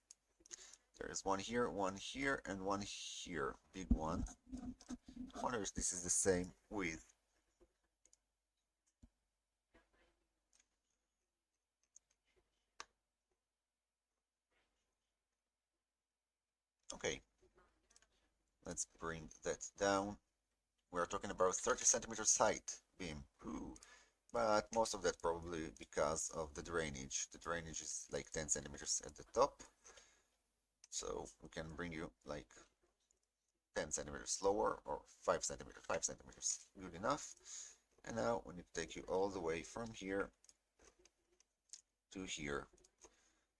There's one here, and one here. Big one. I wonder if this is the same width. Okay. Let's bring that down. We're talking about 30 centimeters height beam. Ooh. But most of that probably because of the drainage. The drainage is like 10 centimeters at the top. So we can bring you like 10 centimeters lower or 5 centimeters. 5 centimeters. Good enough. And now we need to take you all the way from here to here.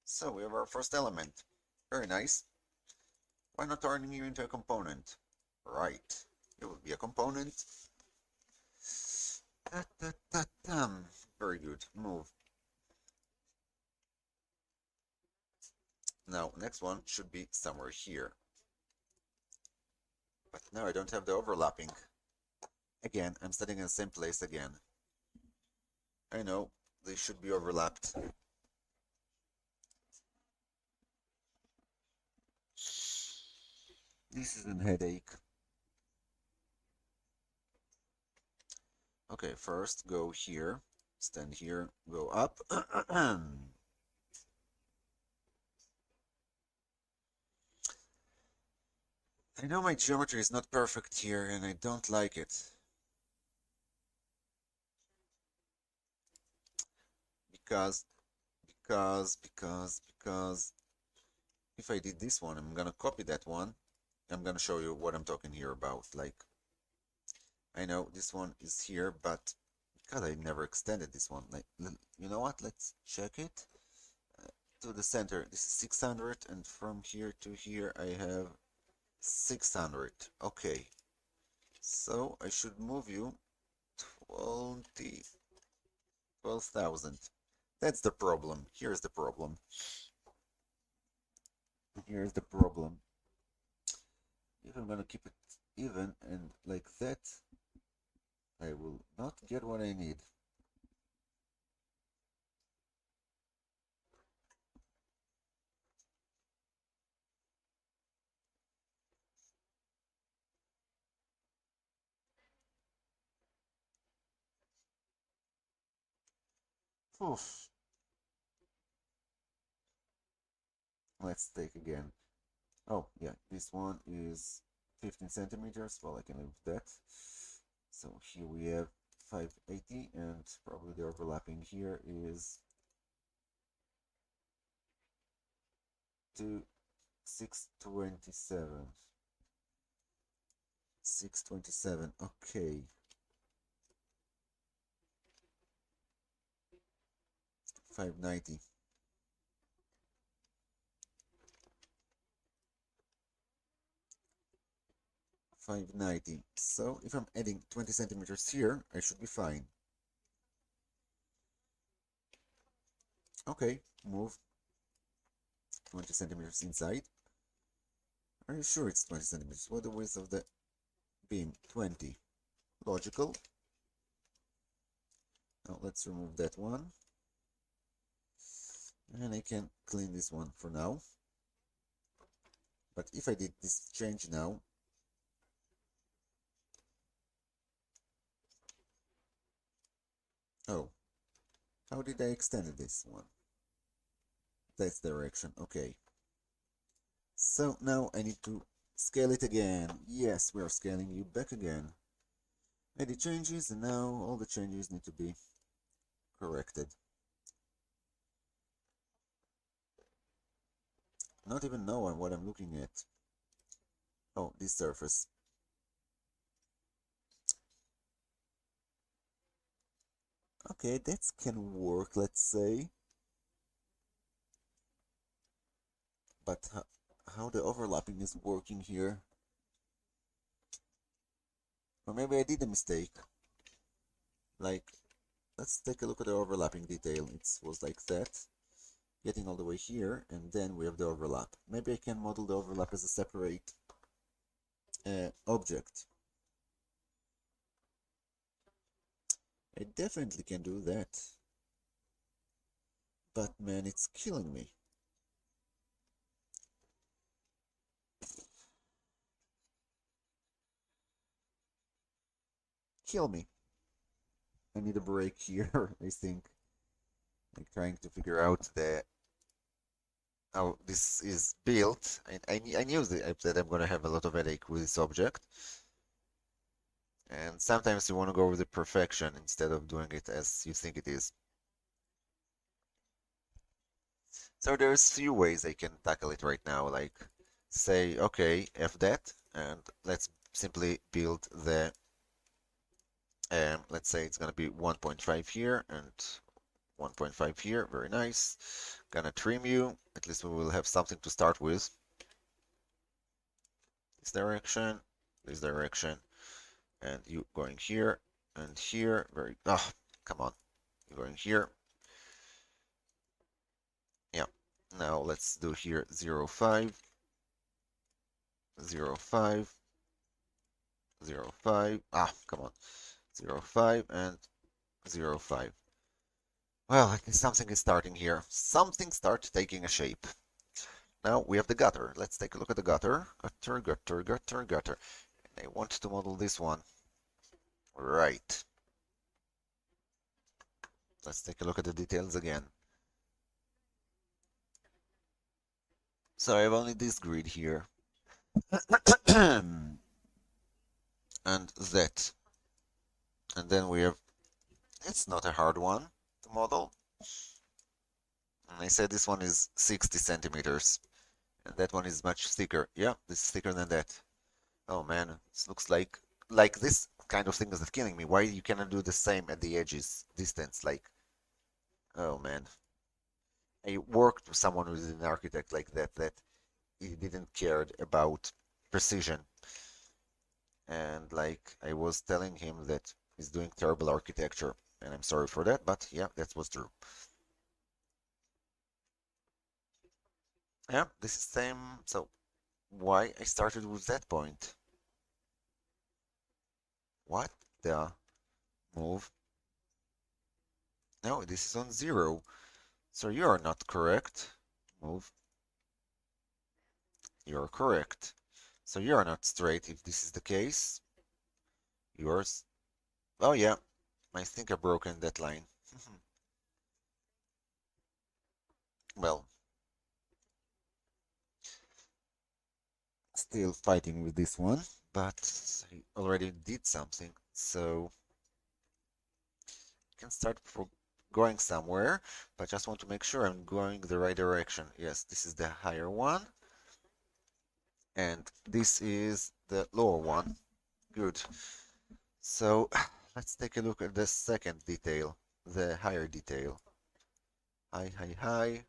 So we have our first element. Very nice. Why not turning you into a component? Right. It will be a component. Very good. Move. Now, next one should be somewhere here. But now I don't have the overlapping. Again, I'm standing in the same place again. I know, they should be overlapped. This is a headache. Okay, first go here, stand here, go up. I know my geometry is not perfect here and I don't like it. Because if I did this one, I'm gonna copy that one. I'm gonna show you what I'm talking here about. Like, I know this one is here, but because I never extended this one, like, you know what? Let's check it. To the center, this is 600, and from here to here, I have 600. Okay, so I should move you 12,000. That's the problem. Here's the problem. Here's the problem. If I'm gonna keep it even and like that, I will not get what I need. Oof. Let's take again. Oh, yeah, this one is 15 centimeters. Well, I can live with that. So here we have 580, and probably the overlapping here is 627. 627, okay. 590. 590. So if I'm adding 20 centimeters here, I should be fine. Okay, move 20 centimeters inside. Are you sure it's 20 centimeters? What the width of the beam? 20. Logical. Now let's remove that one. And I can clean this one for now. But if I did this change now, oh, How did I extend this one? That's direction, okay. So now I need to scale it again. Yes, we are scaling you back again. Edit changes, and now all the changes need to be corrected. Not even know what I'm looking at. Oh, this surface. Okay, that can work, let's say. But how the overlapping is working here? Or maybe I did a mistake. Like, let's take a look at the overlapping detail. It was like that, getting all the way here, and then we have the overlap. Maybe I can model the overlap as a separate object. I definitely can do that. But man, it's killing me. Kill me. I need a break here, I think. Like trying to figure out how this is built. I knew that I'm gonna have a lot of headache with this object. And sometimes you want to go with the perfection instead of doing it as you think it is. So there's few ways I can tackle it right now, like say, okay, F that, and let's simply build the, let's say it's gonna be 1.5 here and 1.5 here, very nice. Gonna trim you, at least we will have something to start with. This direction, and you going here and here, come on, you're going here. Yeah, now let's do here 0, 5, 0, 5, 0, 5, come on, 0, 5, and 0, 5. Well, I think something is starting here. Something starts taking a shape. Now we have the gutter. Let's take a look at the gutter. Gutter, gutter, gutter, gutter. And I want to model this one. Right. Let's take a look at the details again. So I have only this grid here. And that. And then we have, it's not a hard one to model. And I said this one is 60 centimeters. And that one is much thicker. Yeah, this is thicker than that. Oh man, this looks like this kind of thing is killing me. Why you cannot do the same at the edges, distance, like, oh man. I worked with someone who is an architect like that he didn't care about precision. And like I was telling him that he's doing terrible architecture. And I'm sorry for that, but yeah, that was true. Yeah, this is same. So why I started with that point? What the move? No, this is on 0. So you are not correct. Move. You're correct. So you are not straight if this is the case. Yours. Oh yeah, I think I broken that line. Well, still fighting with this one, but I already did something, so I can start for going somewhere, but just want to make sure I'm going the right direction. Yes, this is the higher one, and this is the lower one. Good. So let's take a look at the second detail, the higher detail. High, high, high.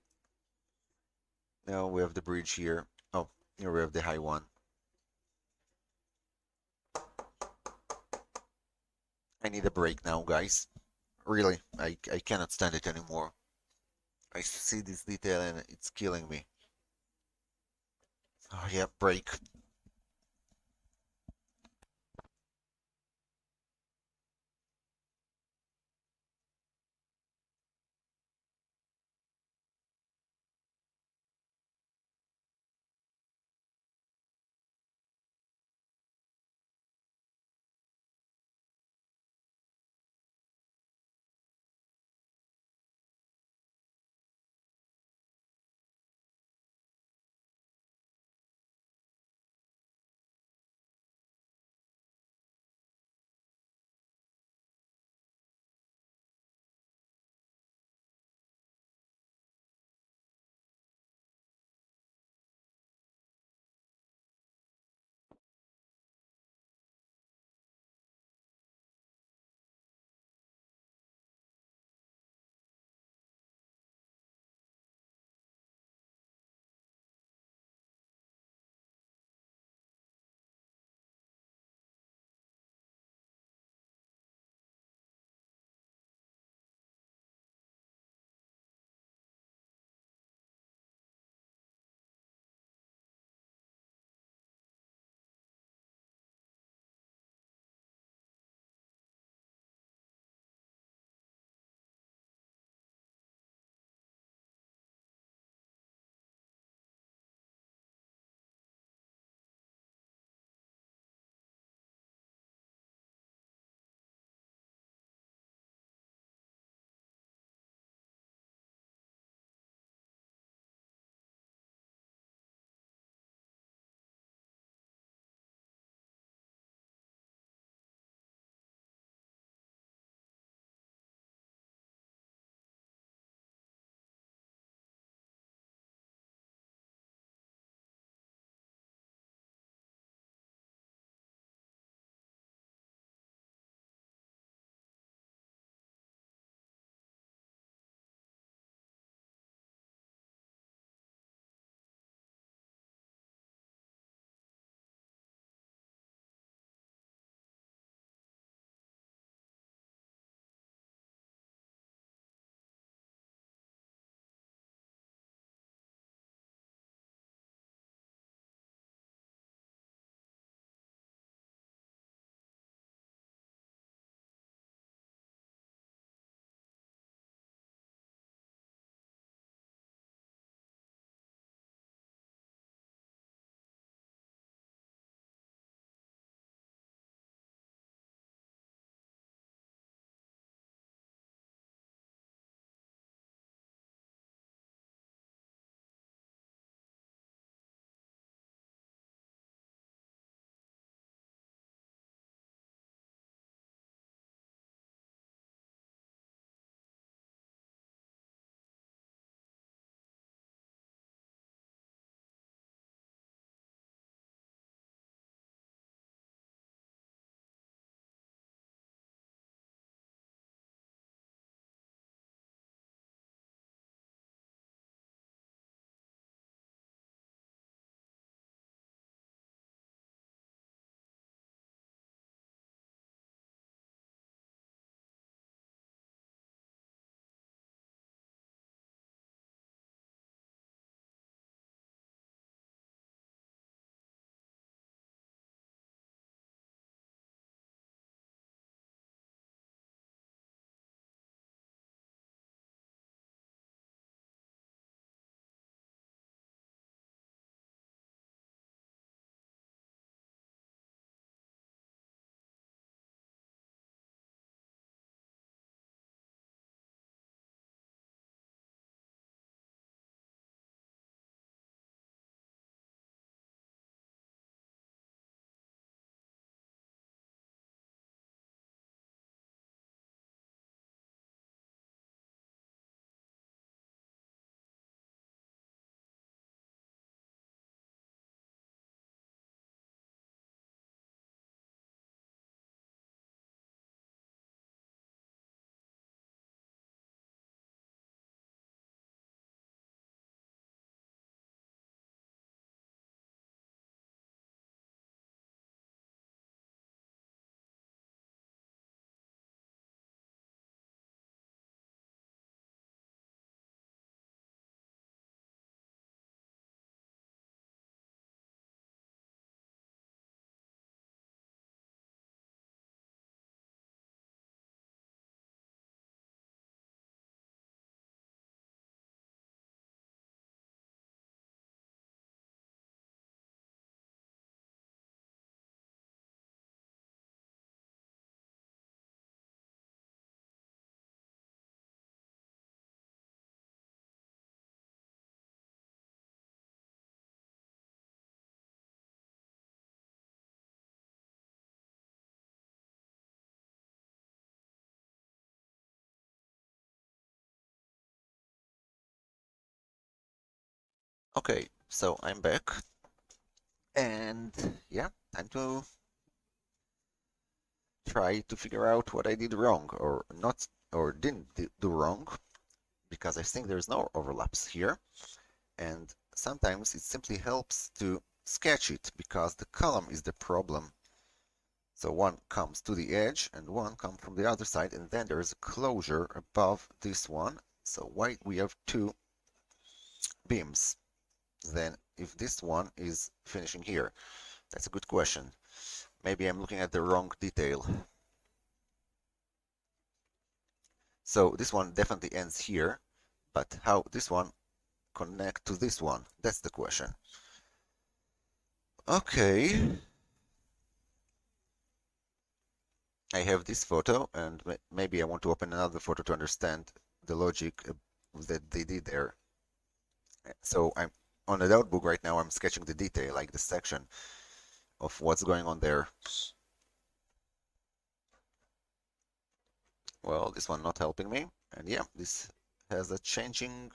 Now we have the bridge here. Oh, here we have the high one. I need a break now, guys. Really, I cannot stand it anymore. I see this detail and it's killing me. Oh yeah, break. Okay, so I'm back, and yeah, time to try to figure out what I did wrong or not, or didn't do wrong, because I think there's no overlaps here, and sometimes it simply helps to sketch it because the column is the problem. So one comes to the edge and one comes from the other side, and then there is a closure above this one. So why we have two beams? Then if this one is finishing here, that's a good question. Maybe I'm looking at the wrong detail. So this one definitely ends here, but how this one connect to this one? That's the question. Okay, I have this photo, and maybe I want to open another photo to understand the logic that they did there. So I'm on the notebook right now. I'm sketching the detail, like the section of what's going on there. Well, this one not helping me, and yeah, this has a changing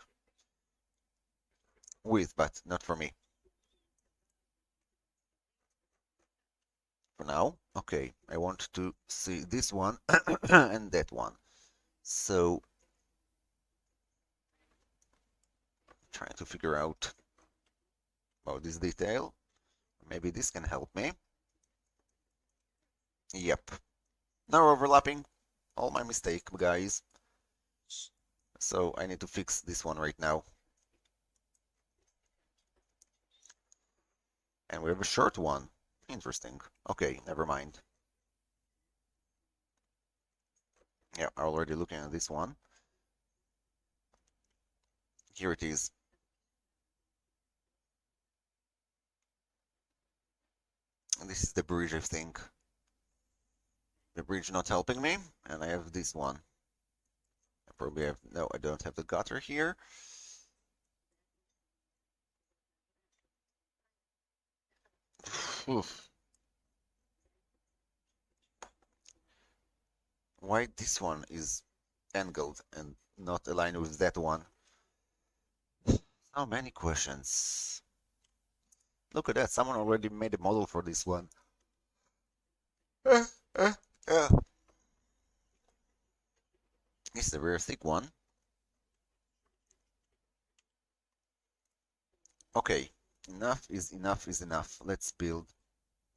width, but not for me. For now, okay, I want to see this one and that one. So, trying to figure out about this detail. Maybe this can help me. Yep. No overlapping. All my mistake, guys. So I need to fix this one right now. And we have a short one. Interesting. Okay, never mind. Yeah, I'm already looking at this one. Here it is. And this is the bridge, I think. The bridge not helping me, and I have this one. I probably have, no, I don't have the gutter here. Oof. Why this one is angled and not aligned with that one? So many questions. Look at that, someone already made a model for this one. Uh, uh, uh. This is a very thick one. Okay, enough is enough is enough. Let's build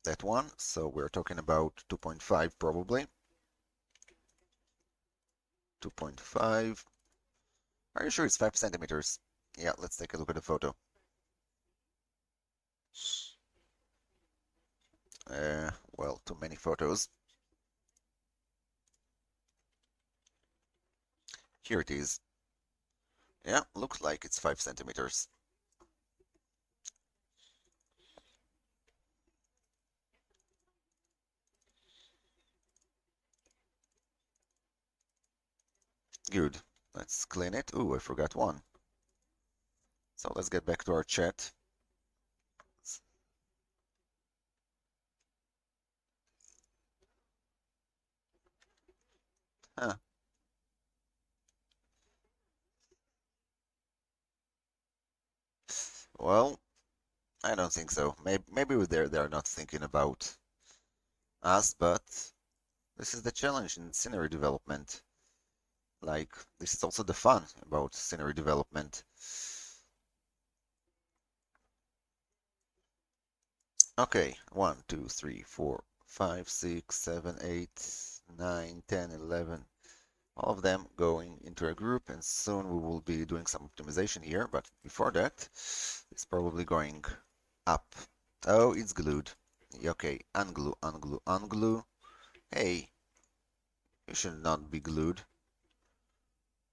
that one. So we're talking about 2.5 probably. 2.5. Are you sure it's 5 centimeters? Yeah, let's take a look at the photo. Well, too many photos. Here it is. Yeah, looks like it's 5 centimeters. Good. Let's clean it. Ooh, I forgot one. So let's get back to our chat. Huh. Well, I don't think so. Maybe they're not thinking about us, but this is the challenge in scenery development. Like, this is also the fun about scenery development. Okay, 1, 2, 3, 4, 5, 6, 7, 8, 9, 10, 11. All of them going into a group, and soon we will be doing some optimization here, but before that, it's probably going up. Oh, it's glued. Okay, unglue, unglue, unglue. Hey, you should not be glued.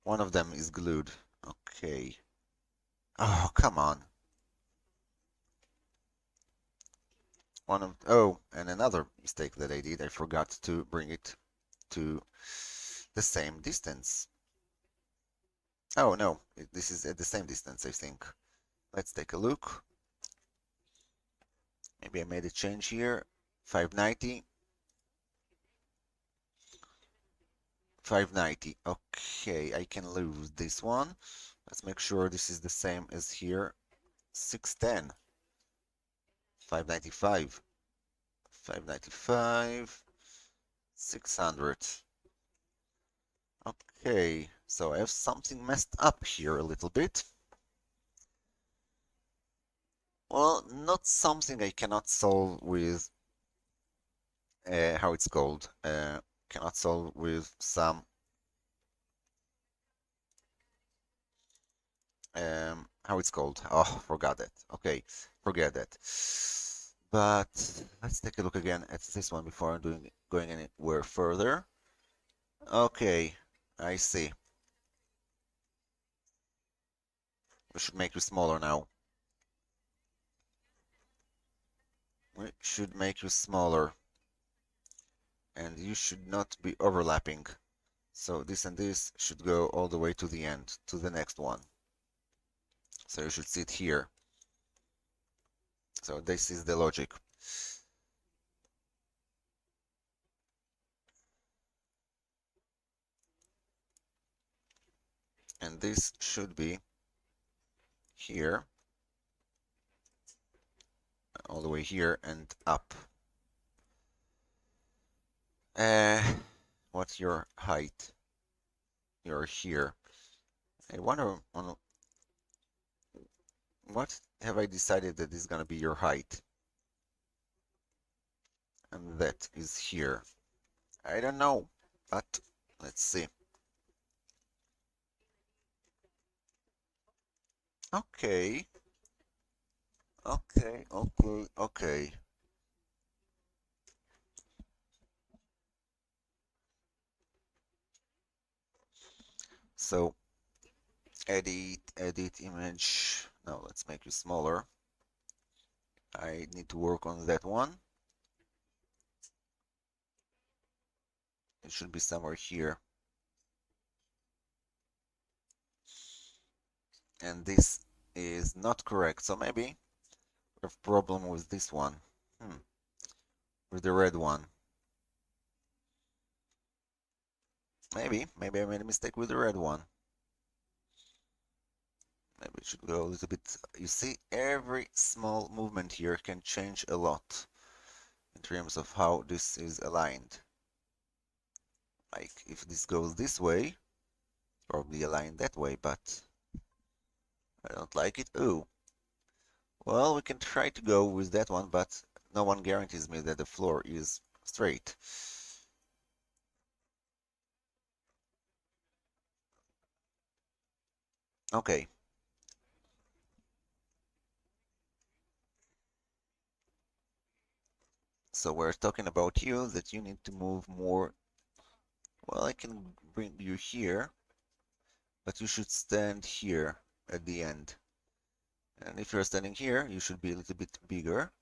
One of them is glued. Okay. Oh, come on. Oh, and another mistake that I did, I forgot to bring it to the same distance. Oh no, this is at the same distance, I think. Let's take a look. Maybe I made a change here. 590. 590. Okay, I can lose this one. Let's make sure this is the same as here. 610, 595, 595, 600. Okay, so I have something messed up here a little bit. Well, not something I cannot solve with, how it's called, cannot solve with some, how it's called. Oh, forgot that. Okay, forget that. But let's take a look again at this one before I'm going anywhere further. Okay, I see. We should make you smaller now. We should make you smaller. And you should not be overlapping. So this and this should go all the way to the end, to the next one. So you should sit here. So this is the logic. And this should be here, all the way here and up. Uh, what's your height? You're here. I wonder on what have I decided that is gonna be your height? And that is here. I don't know, but let's see. Okay. Okay, okay, okay. So edit image. Now let's make you smaller. I need to work on that one. It should be somewhere here. And this is not correct. So maybe we have a problem with this one. With the red one. Maybe I made a mistake with the red one. Maybe it should go a little bit. You see, every small movement here can change a lot in terms of how this is aligned. Like if this goes this way, probably aligned that way, but I don't like it. Ooh. Well, we can try to go with that one, but no one guarantees me that the floor is straight. Okay. So we're talking about you, that you need to move more. Well, I can bring you here, but you should stand here at the end. And if you're standing here, you should be a little bit bigger.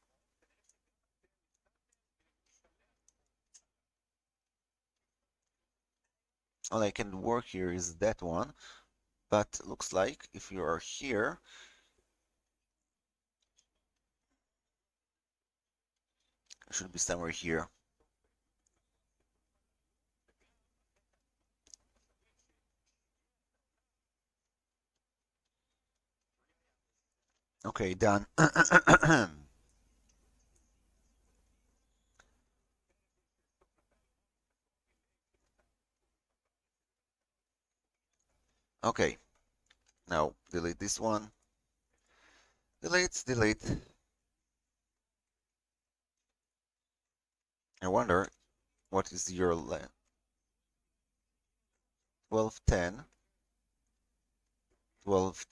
All I can work here is that one, but looks like if you are here, it should be somewhere here. Okay, done. Okay, now delete this one. Delete, delete. I wonder what is your length. 12, 10, 12,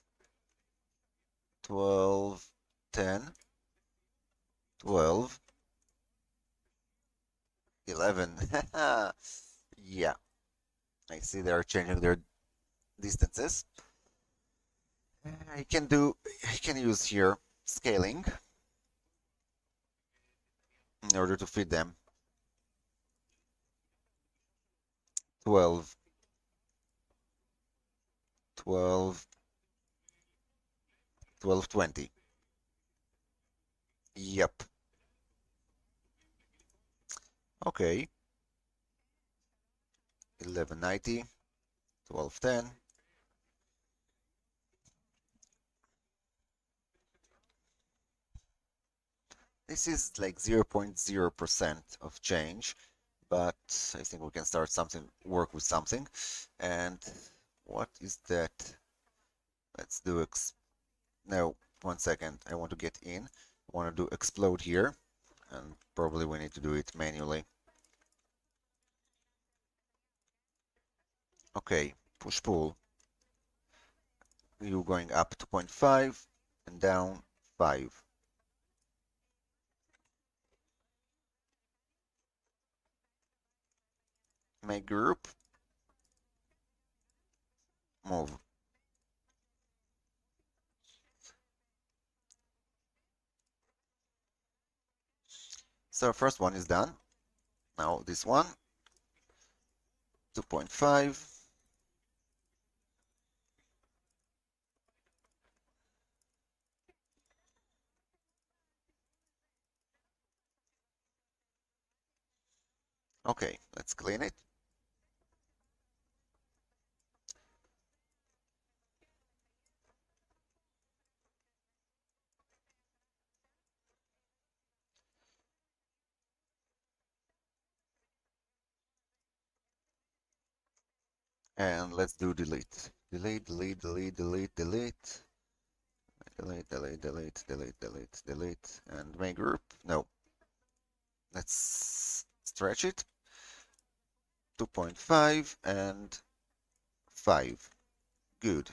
12, 10, 12, 11. Yeah, I see they're changing their distances. I can use here scaling in order to fit them. 12, 12, 12, 20. Yep. Okay. 1190, 1210. This is like 0.0% of change, but I think we can start something, work with something. And what is that? Let's do no, 1 second. I want to get in. I want to do explode here, and probably we need to do it manually. Okay, push pull. You going up 2.5 and down 5. Make group. Move. So first one is done. Now this one, 2.5. Okay, let's clean it. And let's do delete. Delete, delete, delete, delete, delete. Delete, delete, delete, delete, delete, delete. And make group. No. Let's stretch it. 2.5 and 5. Good.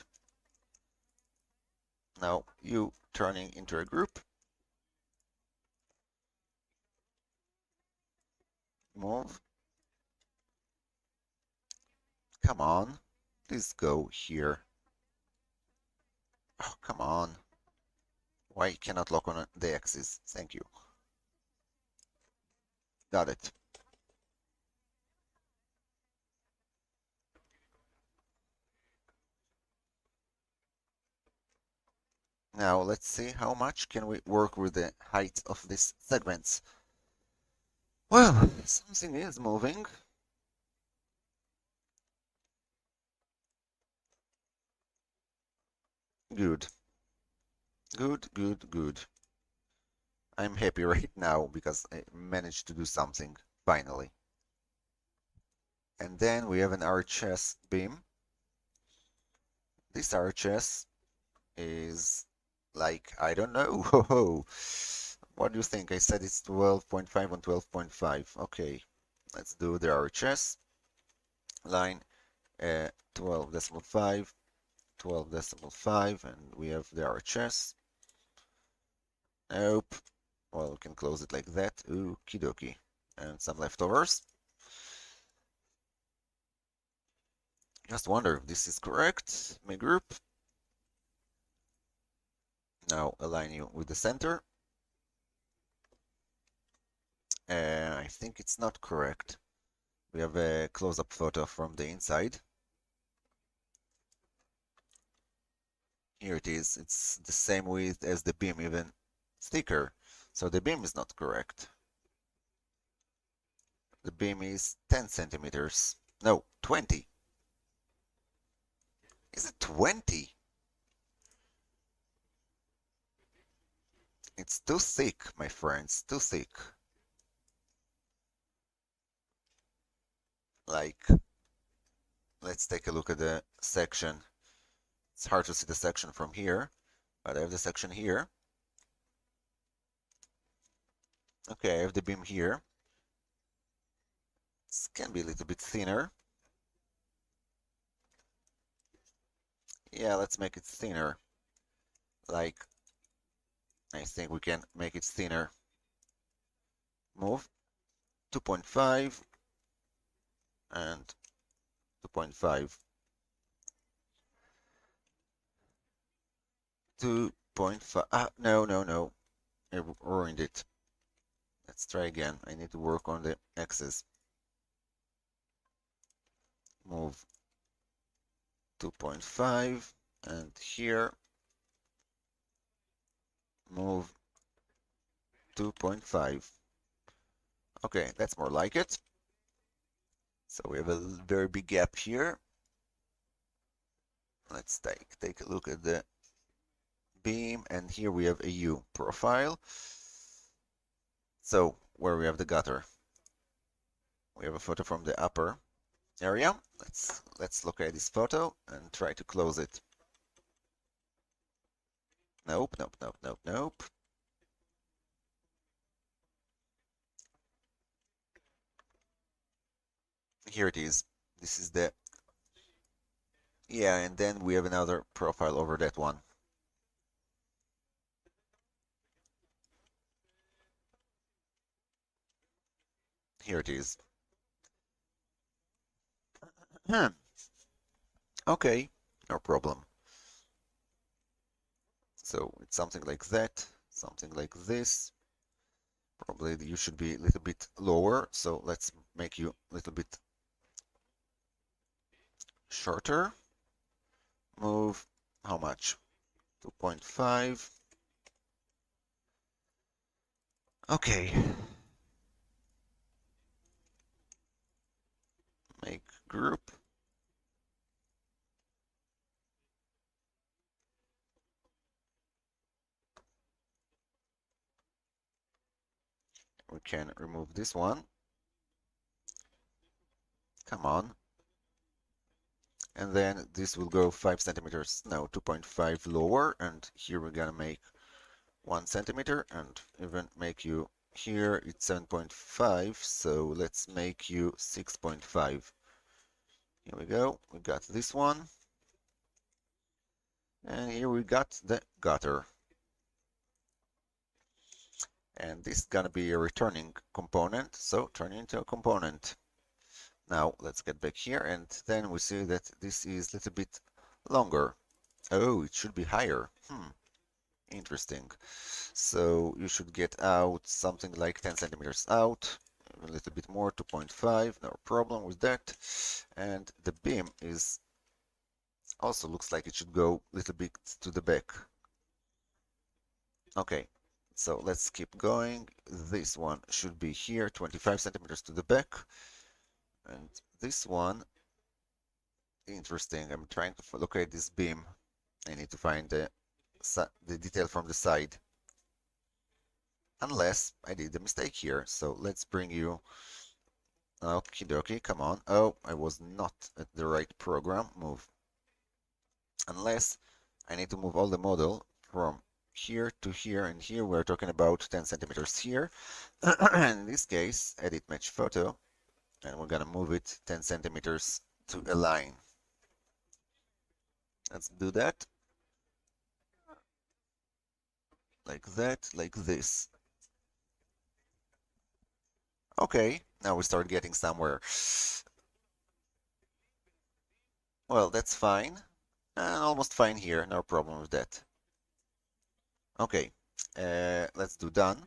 Now you turning into a group. Move. Come on. Please go here. Oh, come on. Why cannot lock on the axis? Thank you. Got it. Now let's see how much can we work with the height of these segments. Well, something is moving. Good. Good, good, good. I'm happy right now because I managed to do something, finally. And then we have an RHS beam. This RHS is like, I don't know. What do you think? I said it's 12.5 on 12.5. Okay, let's do the RHS line 12.5, 12.5, and we have the RHS. Nope. Well, we can close it like that. Okie dokie. And some leftovers. Just wonder if this is correct. My group. Now align you with the center. I think it's not correct. We have a close-up photo from the inside. Here it is. It's the same width as the beam, even thicker. So the beam is not correct. The beam is 10 centimeters. No, 20. Is it 20? It's too thick, my friends, too thick. Like, let's take a look at the section. It's hard to see the section from here, but I have the section here. Okay, I have the beam here. This can be a little bit thinner. Yeah, let's make it thinner. Like, I think we can make it thinner. Move 2.5 and 2.5. 2.5. Ah, no, no, no. I ruined it. Let's try again. I need to work on the axis. Move 2.5 and here move 2.5. Okay, that's more like it. So we have a very big gap here. Let's take a look at the beam, and here we have a U profile. So where we have the gutter, we have a photo from the upper area. Let's look at this photo and try to close it. Nope, nope, nope, nope, nope. Here it is. This is the, yeah, and then we have another profile over that one. Here it is. Okay, no problem. So it's something like that, something like this. Probably you should be a little bit lower, so let's make you a little bit shorter. Move, how much? 2.5. Okay. Make group. We can remove this one. Come on. And then this will go 5 centimeters, no, 2.5 lower, and here we're gonna make 1 centimeter, and even make you here it's 7.5, so let's make you 6.5. Here we go, we got this one, and here we got the gutter. And this is gonna be a returning component, so turn it into a component. Now let's get back here, and then we see that this is a little bit longer. Oh, it should be higher. Interesting. So you should get out something like 10 centimeters out, a little bit more, 2.5, no problem with that. And the beam is also looks like it should go a little bit to the back. Okay, so let's keep going. This one should be here, 25 centimeters to the back. And this one, interesting. I'm trying to locate this beam. I need to find the detail from the side. Unless I did a mistake here. So let's bring you. Okie dokie, come on. Oh, I was not at the right program. Move. Unless I need to move all the model from here to here, and here we're talking about 10 centimeters here. In this case, edit match photo, and we're gonna move it 10 centimeters to align. Let's do that. Like that, like this. Okay, now we start getting somewhere. Well, that's fine. Almost fine here, no problem with that. Okay, let's do done.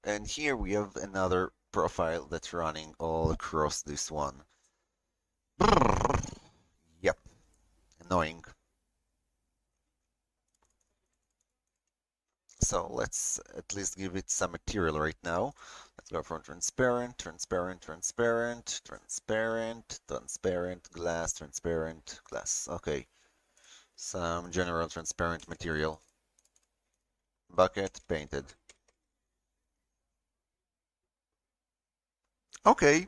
And here we have another profile that's running all across this one. Yep, annoying. So let's at least give it some material right now. Let's go from transparent, transparent, transparent, transparent, transparent, glass, transparent, glass. Okay, some general transparent material. Bucket, painted. Okay.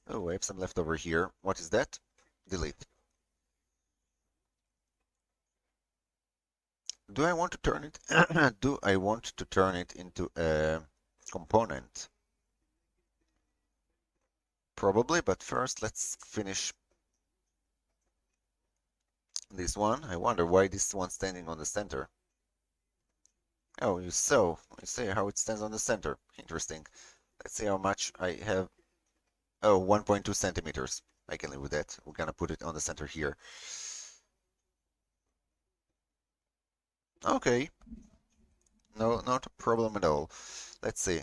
Oh, I have some left over here. What is that? Delete. Do I want to turn it? Do I want to turn it into a component? Probably, but first let's finish this one. I wonder why this one's standing on the center. Oh, you see how it stands on the center. Interesting. Let's see how much I have. Oh, 1.2 centimeters. I can live with that. We're gonna put it on the center here. Okay. No, not a problem at all. Let's see.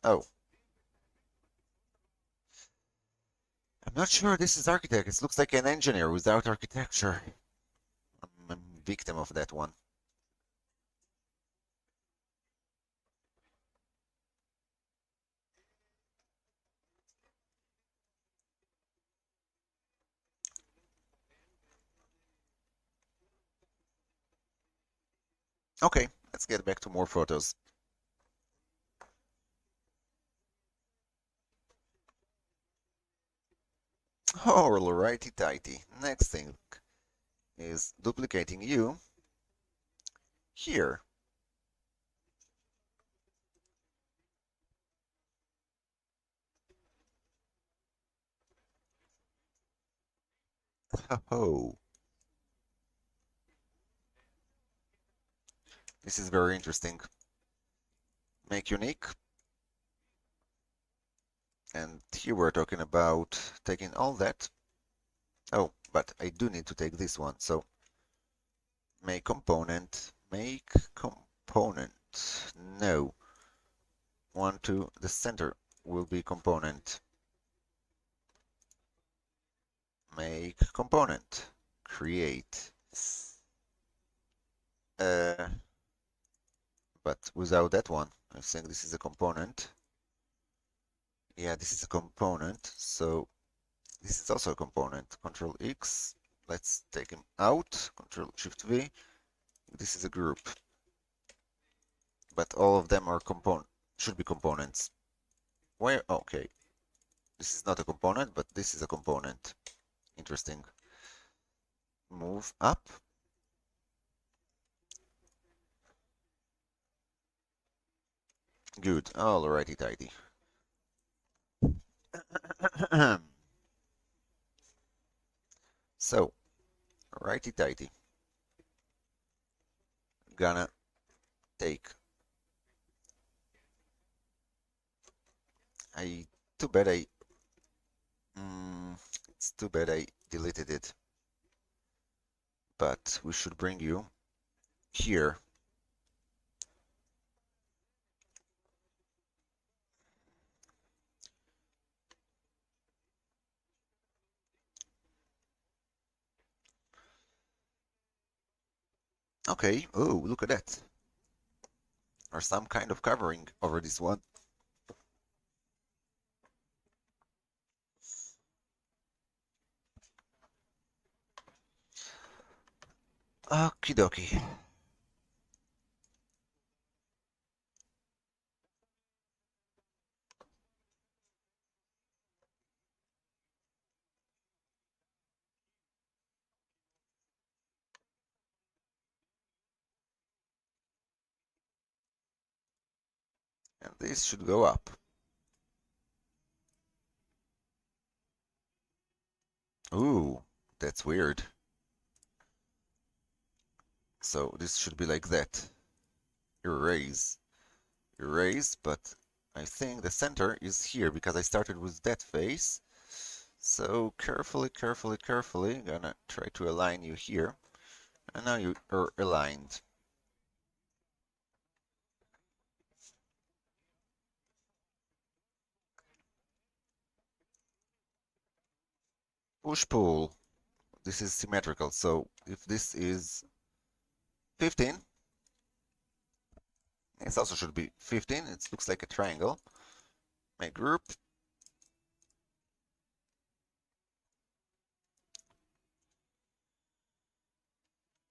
Oh, I'm not sure this is architect. It looks like an engineer without architecture. I'm a victim of that one. Okay, let's get back to more photos. Alrighty tighty. Next thing is duplicating you here. Oh, this is very interesting. Make unique. And here we're talking about taking all that. Oh, but I do need to take this one. So make component. No. One to the center will be component. Make component. Create. But without that one, I think this is a component. Yeah, this is a component. So this is also a component. Control X. Let's take him out. Control Shift V. This is a group. But all of them are should be components. Where? Okay. This is not a component, but this is a component. Interesting. Move up. Good. Alrighty, tidy. So, righty tighty. Gonna take. I too bad I. It's too bad I deleted it. But we should bring you here. Okay. Oh, look at that. Or some kind of covering over this one. Okie dokie. And this should go up. Ooh, that's weird. So this should be like that. Erase. Erase, but I think the center is here because I started with that face. So carefully, carefully, carefully, gonna try to align you here. And now you are aligned. Push-pull. This is symmetrical, so if this is 15, it also should be 15. It looks like a triangle. Make group.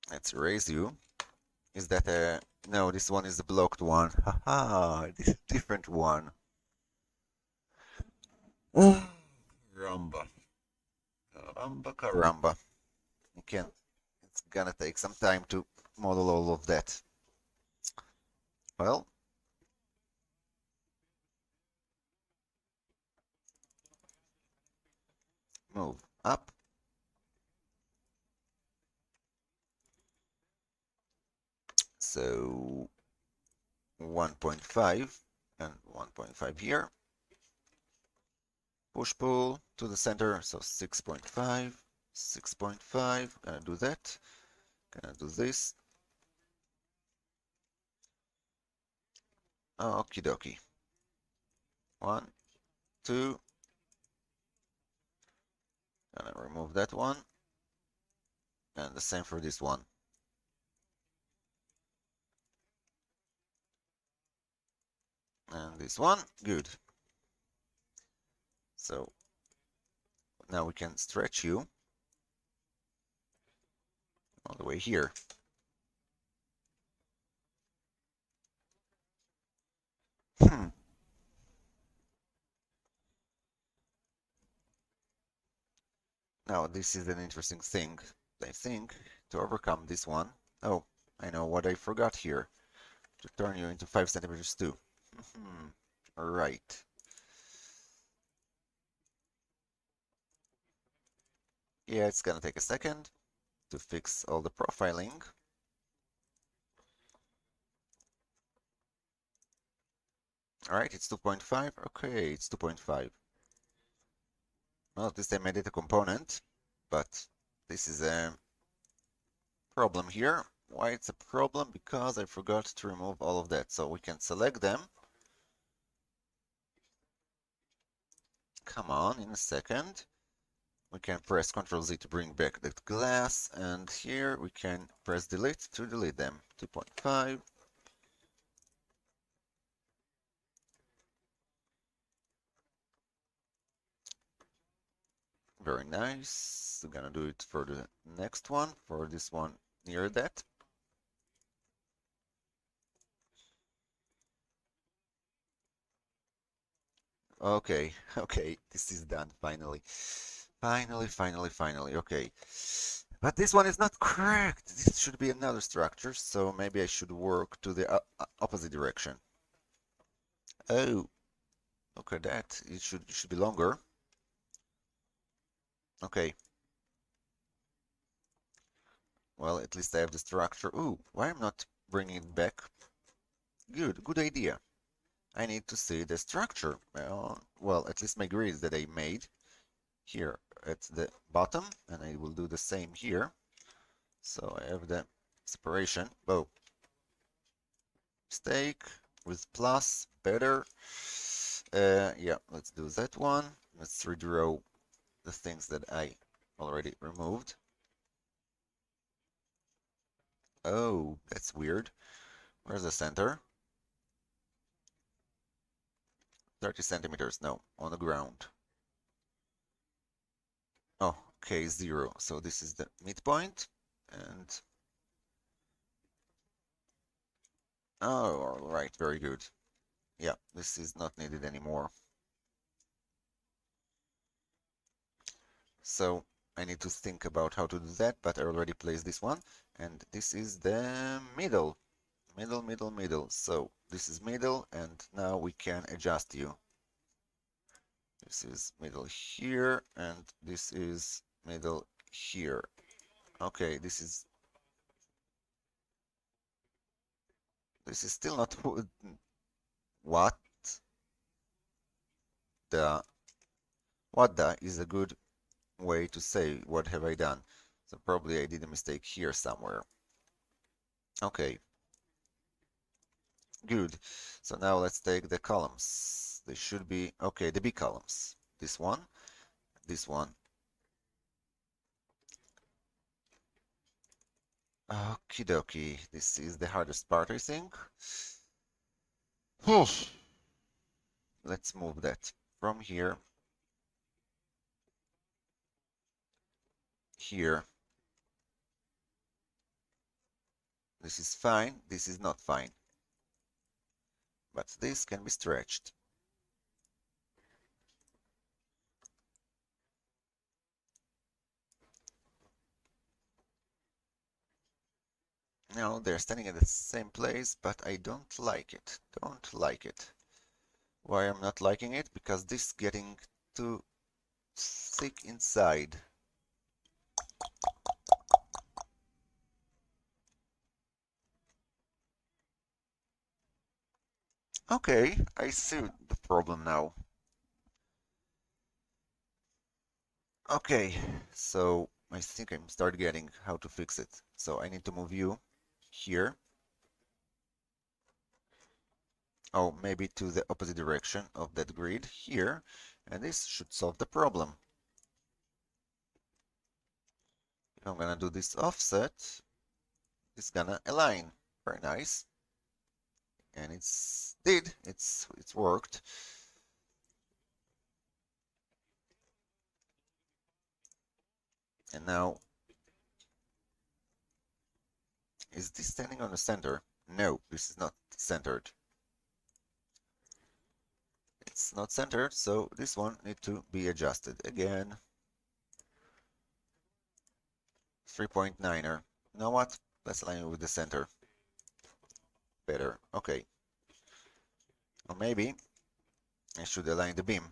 Let's erase you. Is that a... No, this one is the blocked one. Haha, this is a different one. Caramba. Caramba, caramba. It's gonna take some time to model all of that. Well, move up. So 1.5 and 1.5 here. Push pull to the center, so 6.5, 6.5. Gonna do that. Gonna do this. Okie dokie. 1, 2. Gonna remove that one. And the same for this one. And this one. Good. So now we can stretch you all the way here. Now this is an interesting thing. I think to overcome this one. Oh, I know what I forgot here. To turn you into 5 centimeters too. Alright. Yeah, it's gonna take a second to fix all the profiling. Alright, it's 2.5. Okay, it's 2.5. Well, at least I made it a component, but this is a problem here. Why it's a problem? Because I forgot to remove all of that. So we can select them. Come on, in a second. We can press Ctrl Z to bring back that glass, and here we can press delete to delete them. 2.5. Very nice. We're gonna do it for the next one, for this one near that. Okay, okay, this is done finally. Finally. Okay. But this one is not correct. This should be another structure, so maybe I should work to the opposite direction. Oh, look at that. It should be longer. Okay. Well, at least I have the structure. Ooh, why I'm not bringing it back? Good idea. I need to see the structure. Well, at least my grid that I made here at the bottom, and I will do the same here. So I have the separation. Oh, mistake with plus, better. Yeah, let's do that one. Let's redraw the things that I already removed. Oh, that's weird. Where's the center? 30 centimeters. No, on the ground. Oh, okay, 0. So this is the midpoint. And oh, all right, very good. Yeah, this is not needed anymore. So I need to think about how to do that, but I already placed this one. And this is the middle. Middle. So this is middle, and now we can adjust you. This is middle here, and this is middle here. Okay, this is still not what the is a good way to say what have I done. So probably I did a mistake here somewhere. Okay, good. So now let's take the columns. They should be okay, the B columns. This one, this one. Okie dokie. This is the hardest part, I think. Let's move that from here, here. This is fine. This is not fine. But this can be stretched. Now they're standing at the same place, but I don't like it. Don't like it. Why I'm not liking it? Because this is getting too thick inside. Okay, I see the problem now. Okay, so I think I'm start getting how to fix it. So I need to move you here. Oh, maybe to the opposite direction of that grid here, and this should solve the problem. If I'm gonna do this offset, it's gonna align. Very nice. And it's worked. And now, is this standing on the center? No, this is not centered. It's not centered, so this one needs to be adjusted again. 3.9er. You know what? Let's align it with the center. Better. Okay. Or maybe I should align the beam.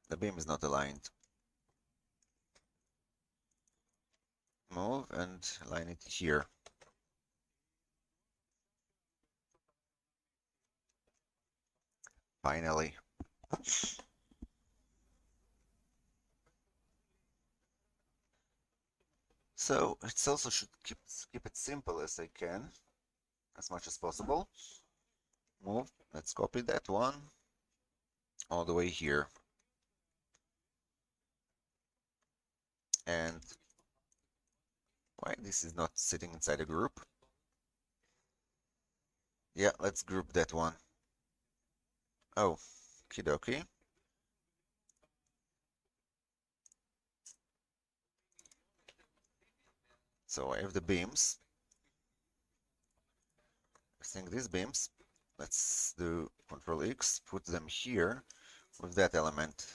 The beam is not aligned. Move and align it here. Finally. So it's also should keep it simple as I can, as much as possible. Move. Let's copy that one all the way here. And why this is not sitting inside a group? Yeah, let's group that one. Oh, okie So I have the beams. I think these beams, let's do Control X, put them here with that element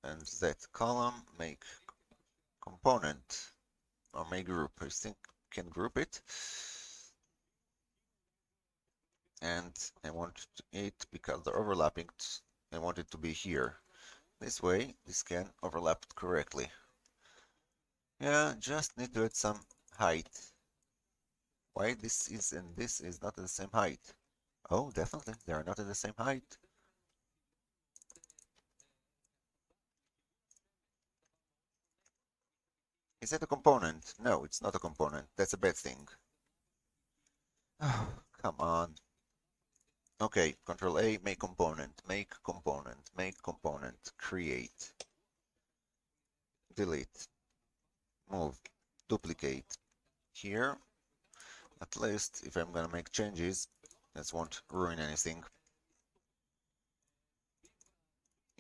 and that column, make component or make group. I think can group it. And I want it, because they're overlapping, I want it to be here. This way, this can overlap correctly. Yeah, just need to add some height. Why this is and this is not at the same height? Oh, definitely, they are not at the same height. Is that a component? No, it's not a component. That's a bad thing. Oh, come on. Okay, Control A, make component, create, delete, move, duplicate. Here, at least if I'm gonna make changes, this won't ruin anything.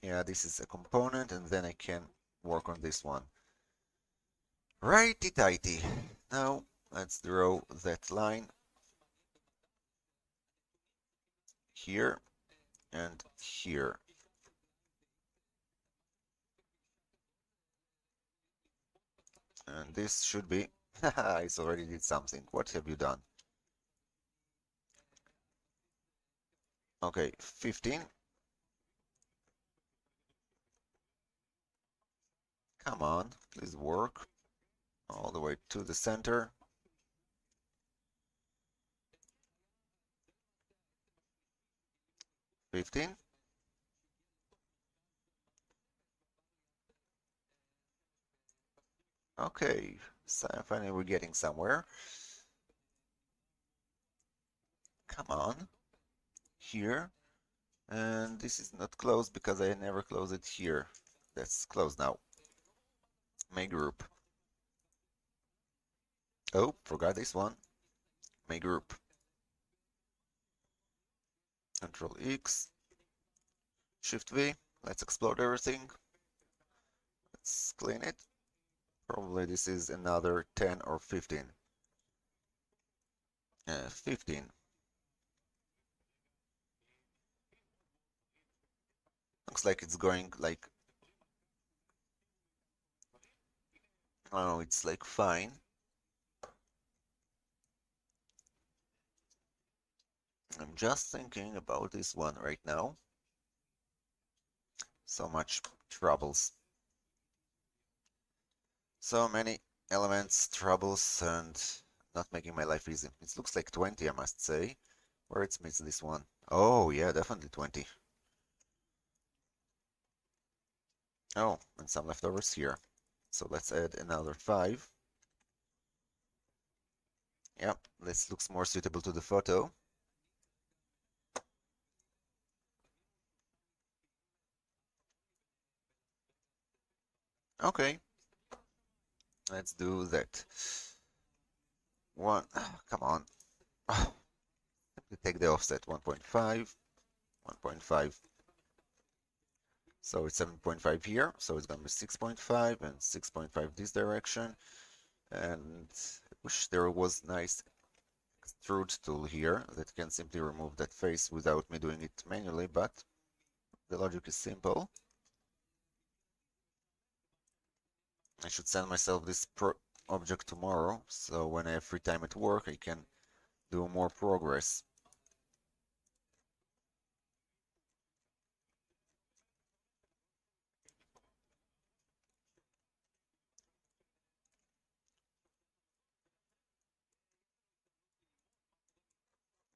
Yeah, this is a component, and then I can work on this one. Righty-tighty. Now, let's draw that line here and here. And this should be... Haha, it's already did something. What have you done? Okay, 15. Come on, please work. All the way to the center. 15. Okay, so finally we're getting somewhere. Come on. Here. And this is not closed because I never close it here. That's closed now. Make group. Oh, forgot this one. Make group. Control X. Shift V. Let's explode everything. Let's clean it. Probably this is another 10 or 15. 15. Looks like it's going like... Oh, it's like fine. I'm just thinking about this one right now. So much troubles. So many elements, troubles, and not making my life easy. It looks like 20, I must say. Where it's missed this one. Oh, yeah, definitely 20. Oh, and some leftovers here. So let's add another 5. Yep, this looks more suitable to the photo. Okay, let's do that. One, come on. Simply take the offset 1.5, 1.5. So it's 7.5 here, so it's gonna be 6.5 and 6.5 this direction. And I wish there was nice extrude tool here that can simply remove that face without me doing it manually, but the logic is simple. I should send myself this object tomorrow, so when I have free time at work, I can do more progress.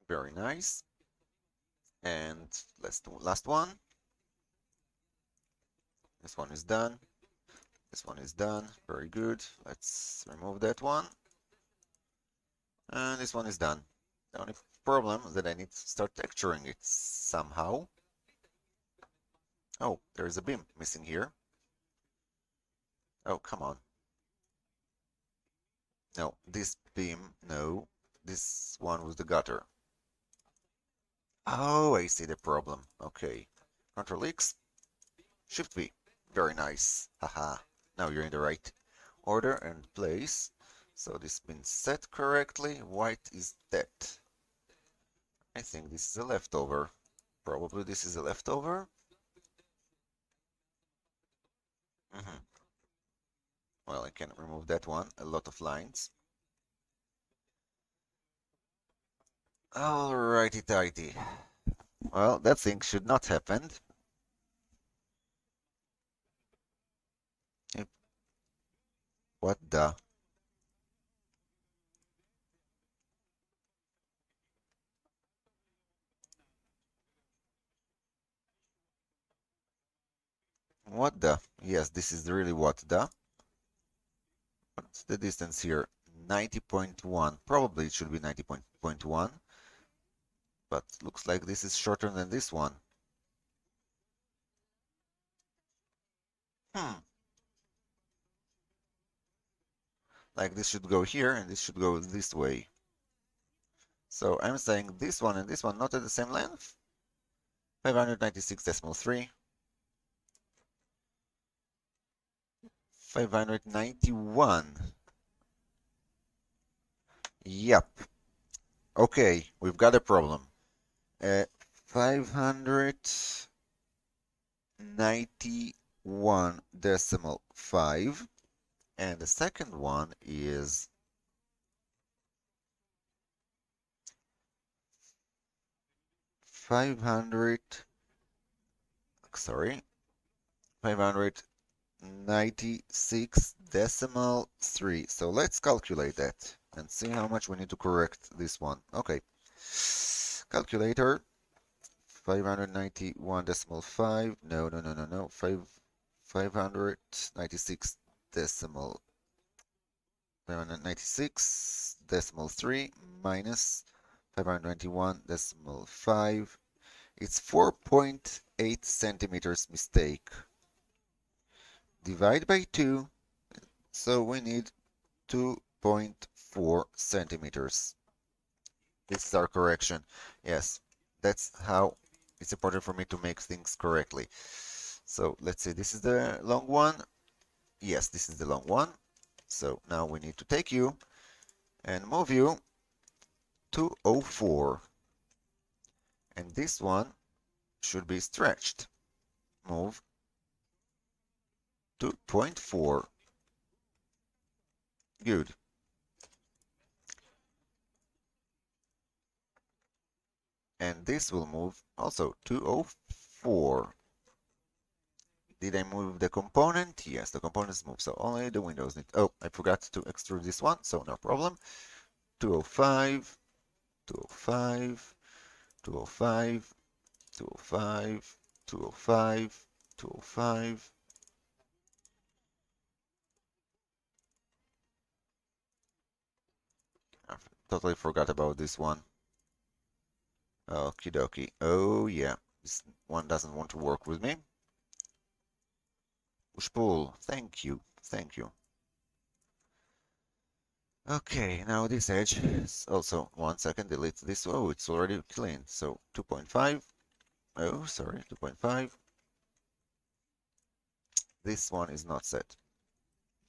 Very nice. And let's do last one. This one is done. This one is done. Very good. Let's remove that one. And this one is done. The only problem is that I need to start texturing it somehow. Oh, there is a beam missing here. Oh, come on. No, this beam, no. This one was the gutter. Oh, I see the problem. Okay. Control X, Shift V. Very nice. Haha. Now you're in the right order and place. So this has been set correctly. White is that. I think this is a leftover. Probably this is a leftover. Well, I can remove that one. A lot of lines. Alrighty tighty. Well, that thing should not happen. What the? What the? Yes, this is really what the. What's the distance here? 90.1. Probably it should be 90.1. But looks like this is shorter than this one. Hmm. Like this should go here and this should go this way. So I'm saying this one and this one not at the same length. 596.3. 591. Yep. Okay, we've got a problem. 591.5, and the second one is 500, sorry, 596.3. So let's calculate that and see how much we need to correct this one. Okay, calculator. 591.5. No. 596 decimal 596.3 minus 591.5. It's 4.8 centimeters mistake. Divide by 2, so we need 2.4 centimeters. This is our correction. Yes, that's how it's important for me to make things correctly. So let's say this is the long one. Yes, this is the long one. So now we need to take you and move you to 0.4. And this one should be stretched. Move to 0.4. Good. And this will move also to 0.4. Did I move the component? Yes, the components move, so only the windows need. Oh, I forgot to extrude this one, so no problem. 205, 205, 205, 205, 205, 205. I totally forgot about this one. Okie dokie. Oh yeah, this one doesn't want to work with me. Push pull. Thank you. Thank you. Okay, now this edge is also 1 second. Delete this. Oh, it's already clean. So 2.5. Oh, sorry, 2.5. This one is not set.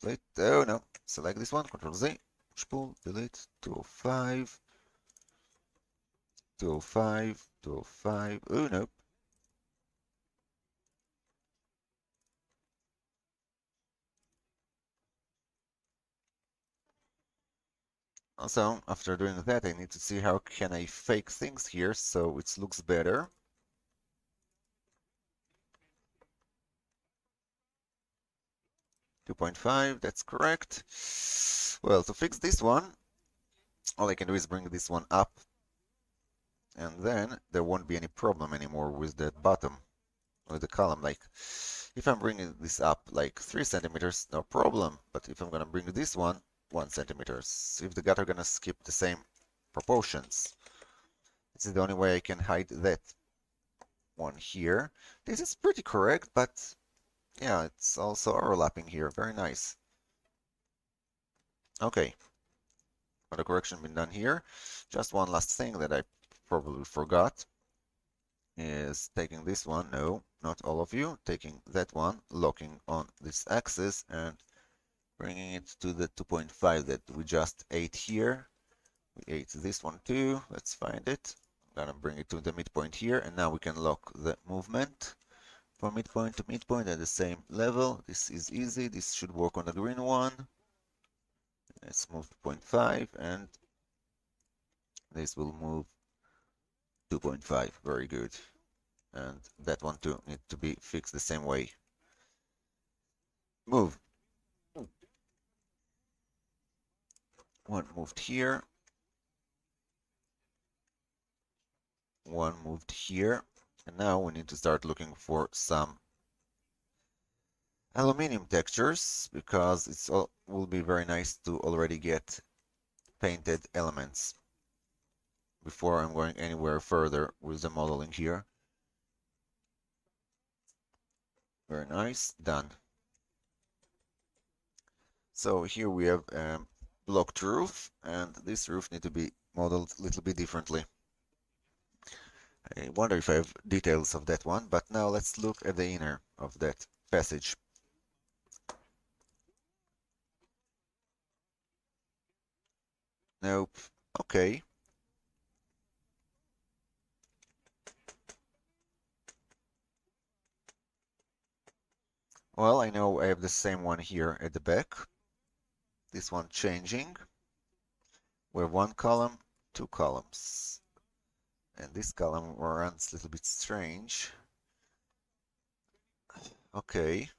Delete. Oh no. Select this one. Control Z. Push pull. Delete. 205. 205. 205. Oh no. Also, after doing that, I need to see how can I fake things here so it looks better. .5, that's correct. Well, to fix this one, all I can do is bring this one up, and then there won't be any problem anymore with the bottom, with the column. Like, if I'm bringing this up like 3 centimeters, no problem. But if I'm gonna bring this one 1 centimeters, if the gutter gonna skip the same proportions, this is the only way I can hide that one here. This is pretty correct, but yeah, it's also overlapping here. Very nice. Okay, the correction been done here. Just one last thing that I probably forgot is taking this one, no, not all of you, taking that one, locking on this axis and bringing it to the 2.5 that we just ate here. We ate this one too, let's find it. I'm gonna bring it to the midpoint here, and now we can lock the movement from midpoint to midpoint at the same level. This is easy, this should work on the green one. Let's move to 0.5, and this will move 2.5, very good. And that one too needs to be fixed the same way. Move. One moved here. One moved here. And now we need to start looking for some aluminum textures, because it will be very nice to already get painted elements before I'm going anywhere further with the modeling here. Very nice, done. So here we have a blocked roof, and this roof needs to be modeled a little bit differently. I wonder if I have details of that one, but now let's look at the inner of that passage. Nope. Okay. Well, I know I have the same one here at the back. This one changing. We have one column, two columns. And this column runs a little bit strange. Okay.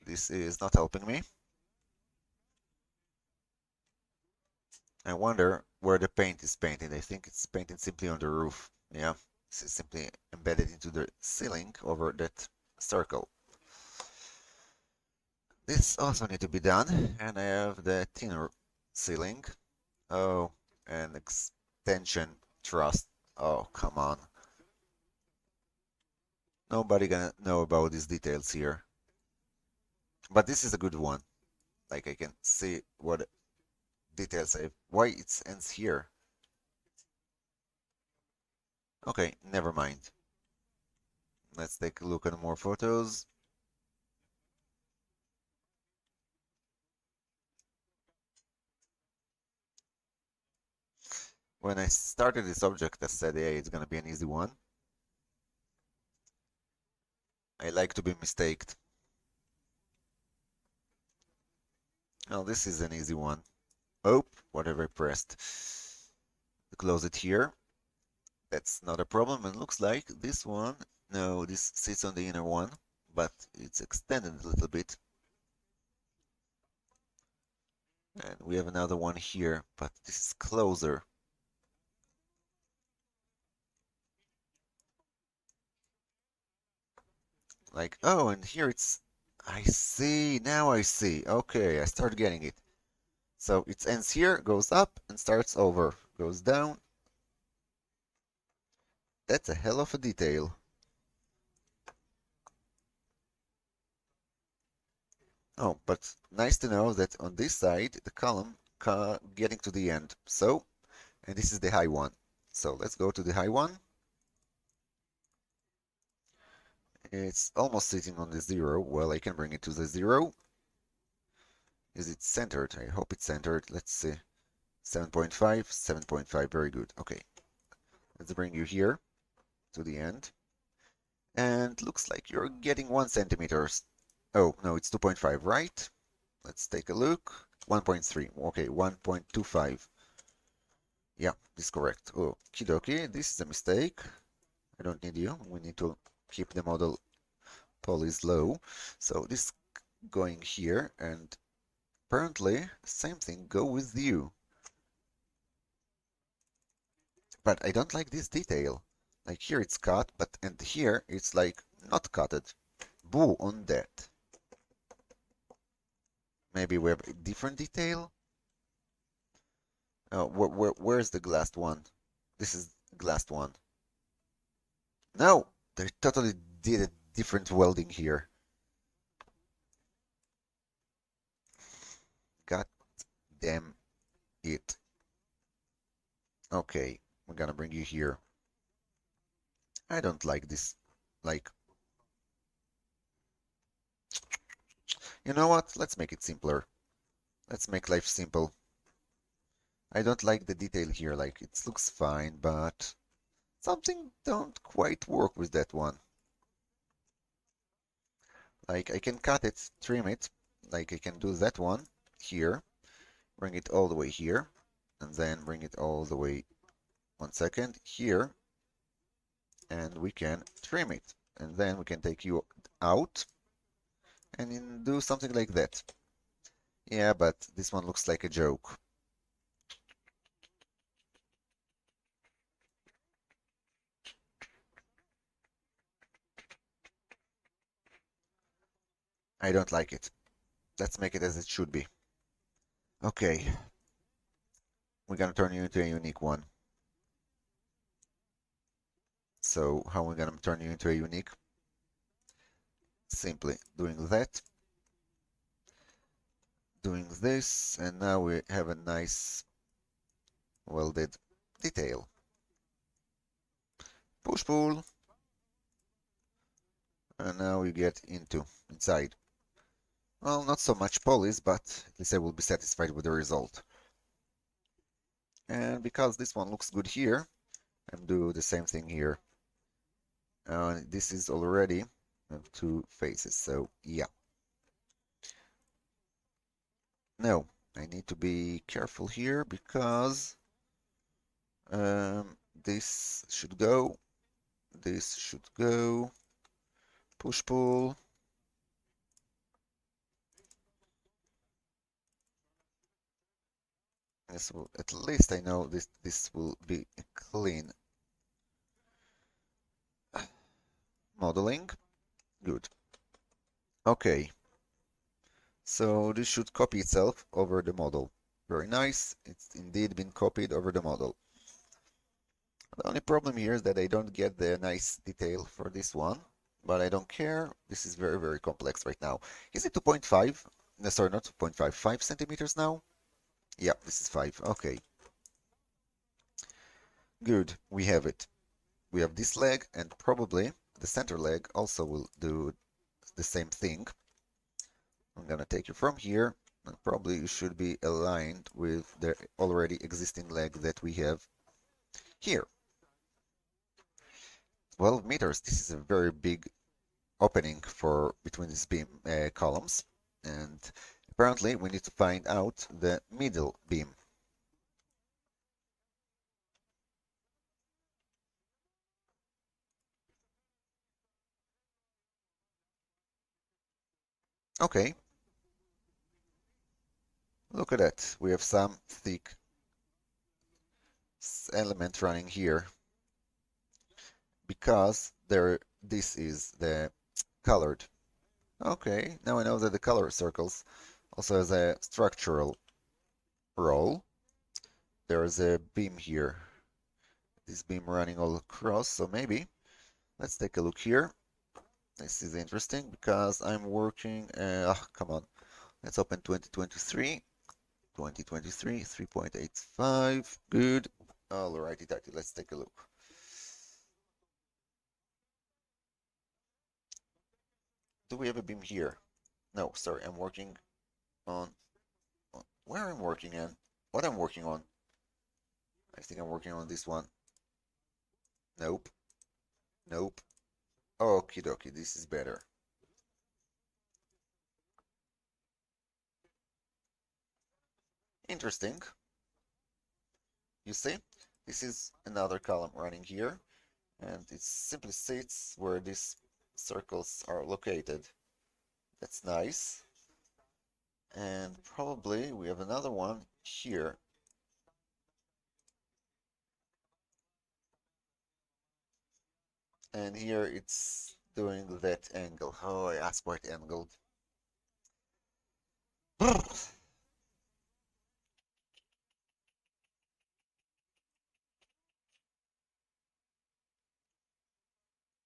This is not helping me. I wonder where the paint is painted. I think it's painted simply on the roof. Yeah, this is simply embedded into the ceiling over that circle. This also need to be done, and I have the thinner ceiling. Oh, and extension truss. Oh, come on. Nobody gonna know about these details here. But this is a good one. Like, I can see what details I have. Why it ends here? Okay, never mind. Let's take a look at more photos. When I started this object, I said, yeah, it's gonna be an easy one. I like to be mistaken. Oh, this is an easy one. Oh, whatever I pressed. Close it here. That's not a problem. And looks like this one, no, this sits on the inner one, but it's extended a little bit. And we have another one here, but this is closer. Like, oh, and here it's, I see, now I see. Okay, I start getting it. So it ends here, goes up, and starts over. Goes down. That's a hell of a detail. Oh, but nice to know that on this side, the column getting to the end. So, and this is the high one. So let's go to the high one. It's almost sitting on the 0. Well, I can bring it to the 0. Is it centered? I hope it's centered. Let's see. 7.5, 7.5. Very good. Okay. Let's bring you here to the end. And looks like you're getting 1 centimeter. Oh, no, it's 2.5, right? Let's take a look. 1.3. Okay, 1.25. Yeah, this is correct. Oh, okie dokie, this is a mistake. I don't need you. We need to keep the model polys low. So this going here, and apparently same thing go with you. But I don't like this detail. Like here it's cut, but and here it's like not cutted. Boo on that. Maybe we have a different detail. Where's the glassed one? This is glassed one. No, they totally did a different welding here. God damn it. Okay, we're gonna bring you here. I don't like this. Like, you know what? Let's make it simpler. Let's make life simple. I don't like the detail here. Like, it looks fine, but something don't quite work with that one. Like, I can cut it, trim it. Like, I can do that one here, bring it all the way here, and then bring it all the way, 1 second, here, and we can trim it. And then we can take you out and do something like that. Yeah, but this one looks like a joke. I don't like it. Let's make it as it should be. Okay, we're gonna turn you into a unique one. So how we're gonna turn you into a unique? Simply doing that, doing this, and now we have a nice welded detail. Push pull, and now we get inside. Well, not so much polish, but at least I will be satisfied with the result. And because this one looks good here, I'm do the same thing here. This is already two faces, so yeah. No, I need to be careful here because this should go, this should go, push pull. This will, at least I know this will be a clean modeling. Good. Okay. So this should copy itself over the model. Very nice. It's indeed been copied over the model. The only problem here is that I don't get the nice detail for this one, but I don't care. This is very, very complex right now. Is it 2.5? No, sorry, not 2.5, 5 centimeters now? Yeah, this is 5. Okay, good. We have it. We have this leg, and probably the center leg also will do the same thing. I'm gonna take you from here, and probably you should be aligned with the already existing leg that we have here. 12 meters. This is a very big opening for between these beam columns, and apparently we need to find out the middle beam. Okay, look at that. We have some thick element running here because this is the colored. Okay, now I know that the color circles also has a structural role. There is a beam here. This beam running all across, so maybe let's take a look here. This is interesting because I'm working. Come on, let's open 2023. 2023, 3.85. Good. Alrighty, let's take a look. Do we have a beam here? No, sorry, I'm working on where I'm working on. What I'm working on. I think I'm working on this one. Nope. Nope. Okie dokie, this is better. Interesting. You see? this is another column running here, and it simply sits where these circles are located. That's nice. And probably we have another one here. And here it's doing that angle. Oh, I asked why it angled.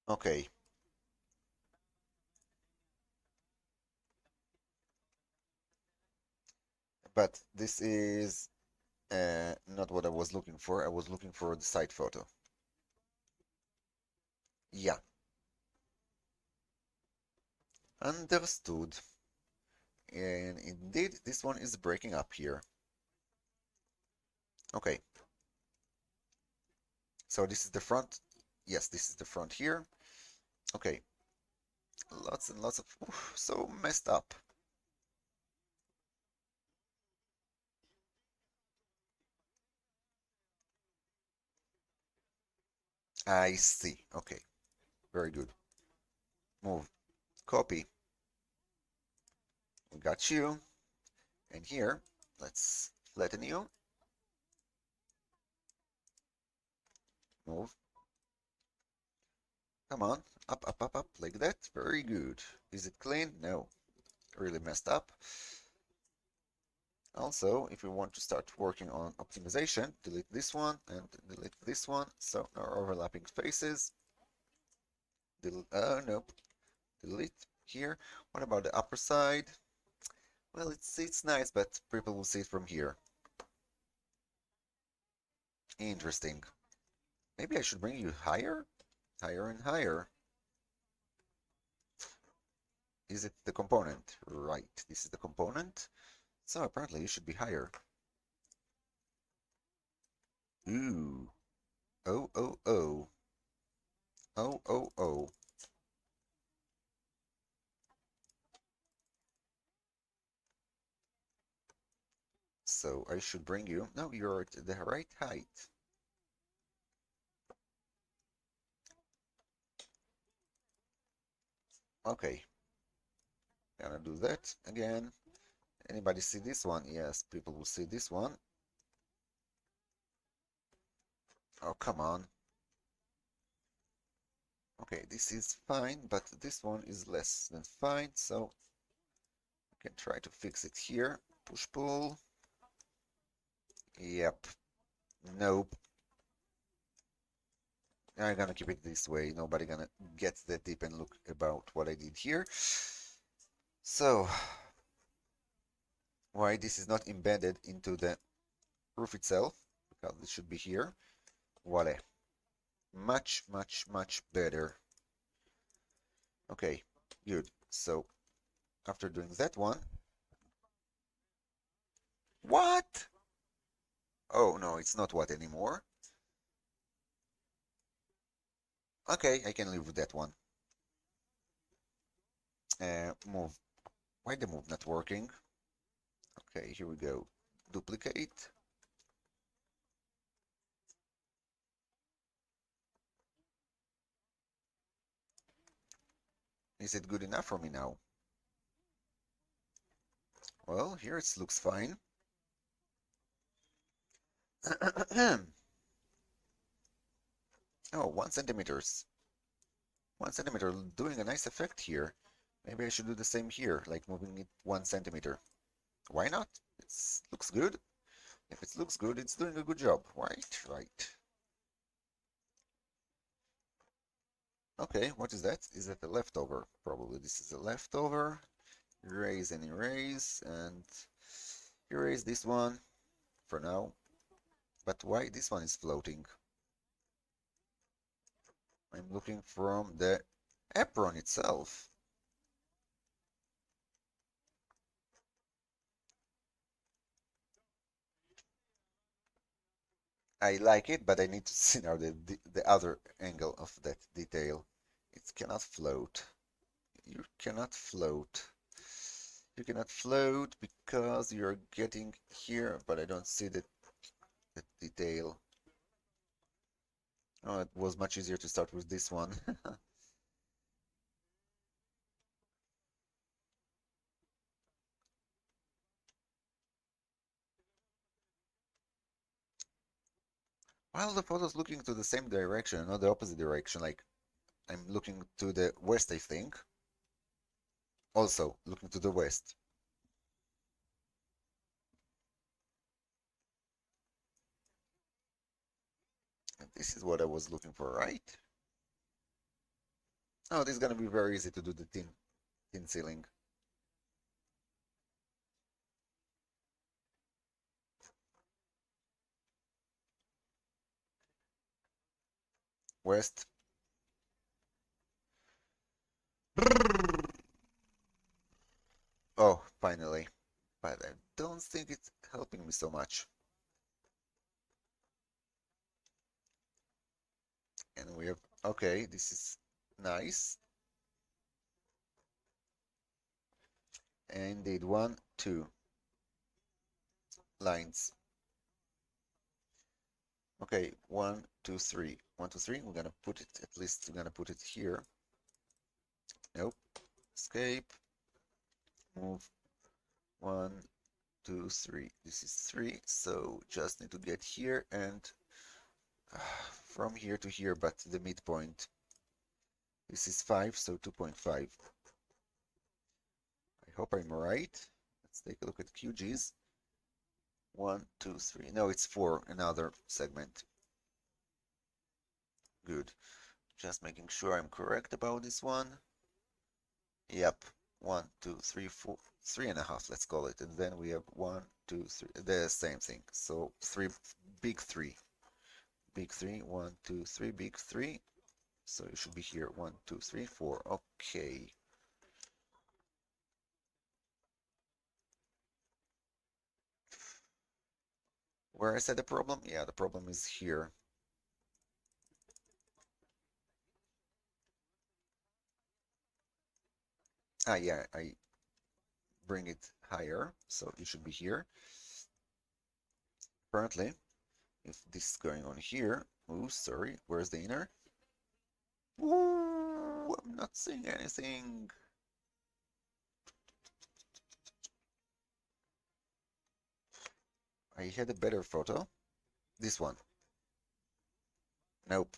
Okay. But this is not what I was looking for. I was looking for the side photo. Yeah, understood. And indeed, this one is breaking up here. Okay, so this is the front. Yes, this is the front here. Okay, lots and lots of, oof, so messed up. I see. Okay, very good. Move, copy. We got you. And here, let's flatten you. Move. Come on, up, up, up, up, like that. Very good. Is it clean? No, really messed up. Also, if we want to start working on optimization, delete this one and delete this one. So no overlapping faces. Nope. Delete here. What about the upper side? Well, it's nice, but people will see it from here. Interesting. Maybe I should bring you higher? Higher and higher. Is it the component? Right, this is the component. So apparently you should be higher. Ooh. Oh, oh, oh. Oh, oh, oh. So I should bring you. No, you're at the right height. Okay. Gonna do that again. Anybody see this one? Yes, people will see this one. Oh, come on. Okay, this is fine, but this one is less than fine, so I can try to fix it here. Push pull. Yep. Nope. I'm gonna keep it this way. Nobody gonna get that deep and look about what I did here. So, why this is not embedded into the roof itself? Because it should be here. Voila. Much, much, much better. Okay, good. So, after doing that one, what? Oh no, it's not what anymore. Okay, I can live with that one. Move. Why the move not working? Okay, here we go. Duplicate. Is it good enough for me now? Well, here it looks fine. Oh, 1 centimeters. 1 centimeter doing a nice effect here. Maybe I should do the same here, like moving it 1 centimeter. Why not? It looks good. If it looks good, it's doing a good job. Right, right. Okay, what is that? Is that a leftover? Probably this is a leftover. Erase and erase, and erase this one for now. But why this one is floating? I'm looking from the apron itself. I like it, but I need to see now the other angle of that detail. It cannot float. You cannot float. You cannot float because you're getting here, but I don't see the detail. Oh, it was much easier to start with this one. While the photo's looking to the same direction, not the opposite direction, like I'm looking to the west, I think. Also looking to the west. And this is what I was looking for, right? Oh, this is gonna be very easy to do the thin ceiling. West. Oh, finally. But I don't think it's helping me so much. And we have, okay, this is nice. And indeed, one, two lines. Okay, one, two, three. One, two, three. We're gonna put it, at least we're gonna put it here. Nope. Escape. Move. One, two, three. This is three, so just need to get here and from here to here, but the midpoint. This is 5, so 2.5. I hope I'm right. Let's take a look at QGs. 1, 2, 3. No, it's 4, another segment. Good. Just making sure I'm correct about this one. Yep. 1, 2, 3, 4, 3.5, let's call it. And then we have 1, 2, 3, the same thing. So big three. Big three, 1, 2, 3, big three. So you should be here, 1, 2, 3, 4. Okay. Where I said the problem? Yeah, the problem is here. Ah, yeah, I bring it higher, so it should be here. Apparently, if this is going on here, oh, sorry, where's the inner? Ooh, I'm not seeing anything. I had a better photo. This one. Nope.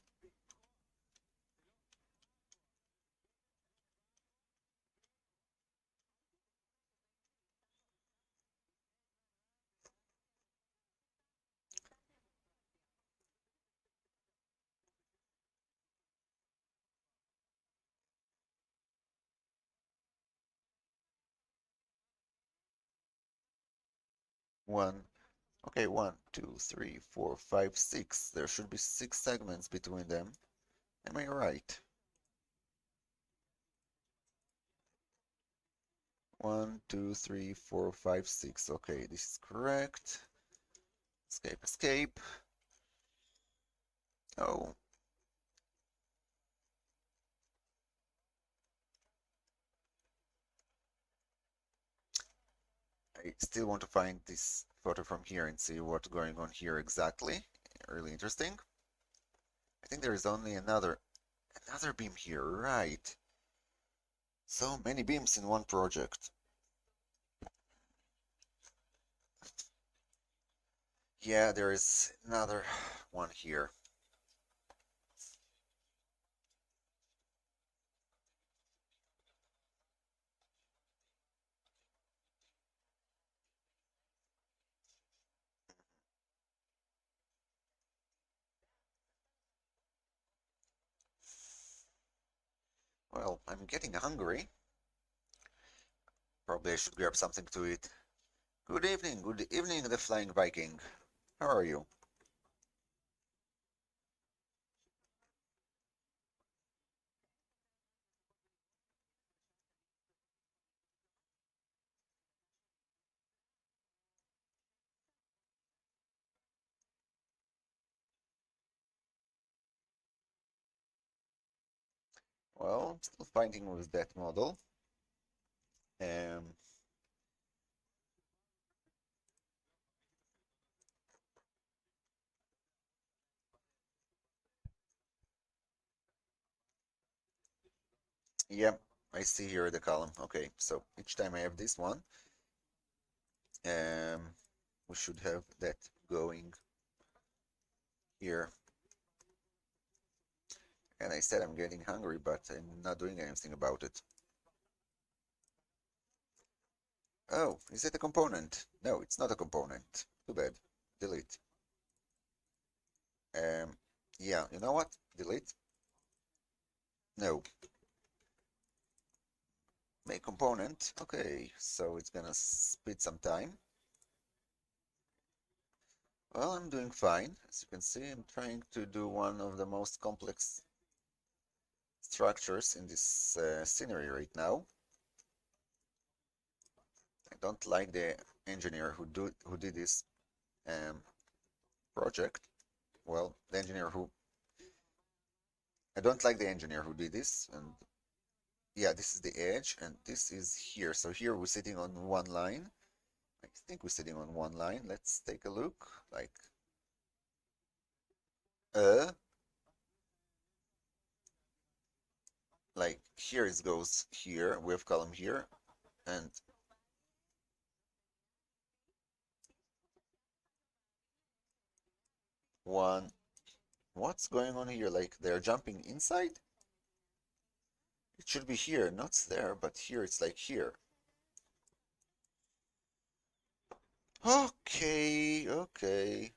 One. Okay, one, two, three, four, five, six. There should be 6 segments between them. Am I right? 1, 2, 3, 4, 5, 6. Okay, this is correct. Escape, escape. Oh, I still want to find this photo from here and see what's going on here exactly. Really interesting. I think there is only another beam here, right? So many beams in one project. Yeah, there is another one here. Well, I'm getting hungry. Probably I should grab something to eat. Good evening, the Flying Viking. How are you? Well, I'm still fighting with that model. Um, Yep, I see here the column. Okay, so each time I have this one, um, we should have that going here. And I said I'm getting hungry, but I'm not doing anything about it. Oh, is it a component? No, it's not a component. Too bad. Delete. Um, yeah, you know what? Delete. No. Make component. Okay, so it's gonna spend some time. Well, I'm doing fine. As you can see, I'm trying to do one of the most complex structures in this scenery right now. I don't like the engineer who did this um, project. Well, the engineer who I don't like the engineer who did this. And yeah, this is the edge, and this is here. So here we're sitting on one line. I think we're sitting on one line. Let's take a look. Uh, like here it goes here. We have column here, and one. What's going on here? Like they're jumping inside? It should be here, not there, but here it's like here. Okay, okay.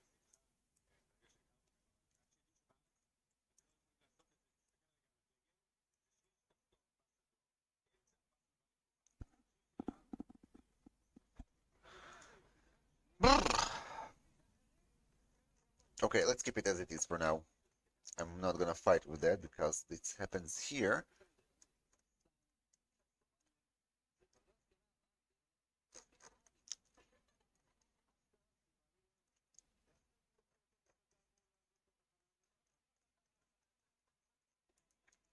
Okay, let's keep it as it is for now. I'm not gonna fight with that because this happens here.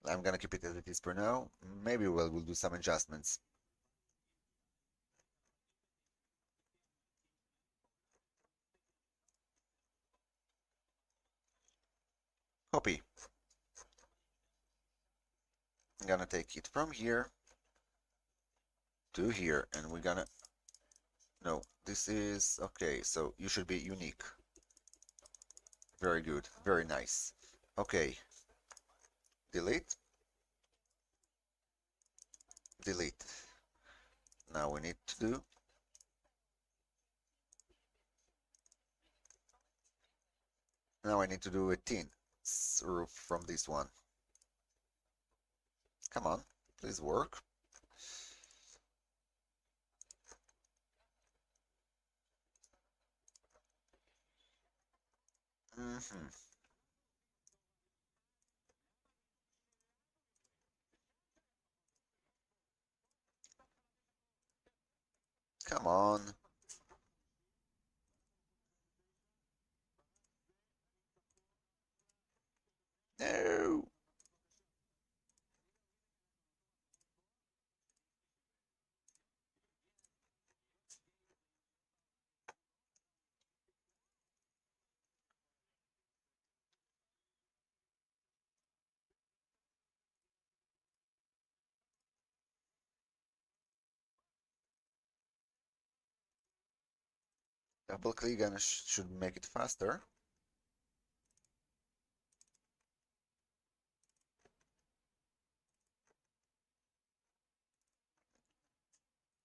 I'm gonna keep it as it is for now. Maybe we'll do some adjustments. Copy. I'm gonna take it from here to here, and we're gonna... No, this is... Okay, so you should be unique. Very good, very nice. Okay, delete, delete. Now we need to do... Now I need to do a tin roof from this one. Come on, please work. Mm-hmm. Come on. No. Double click and should make it faster.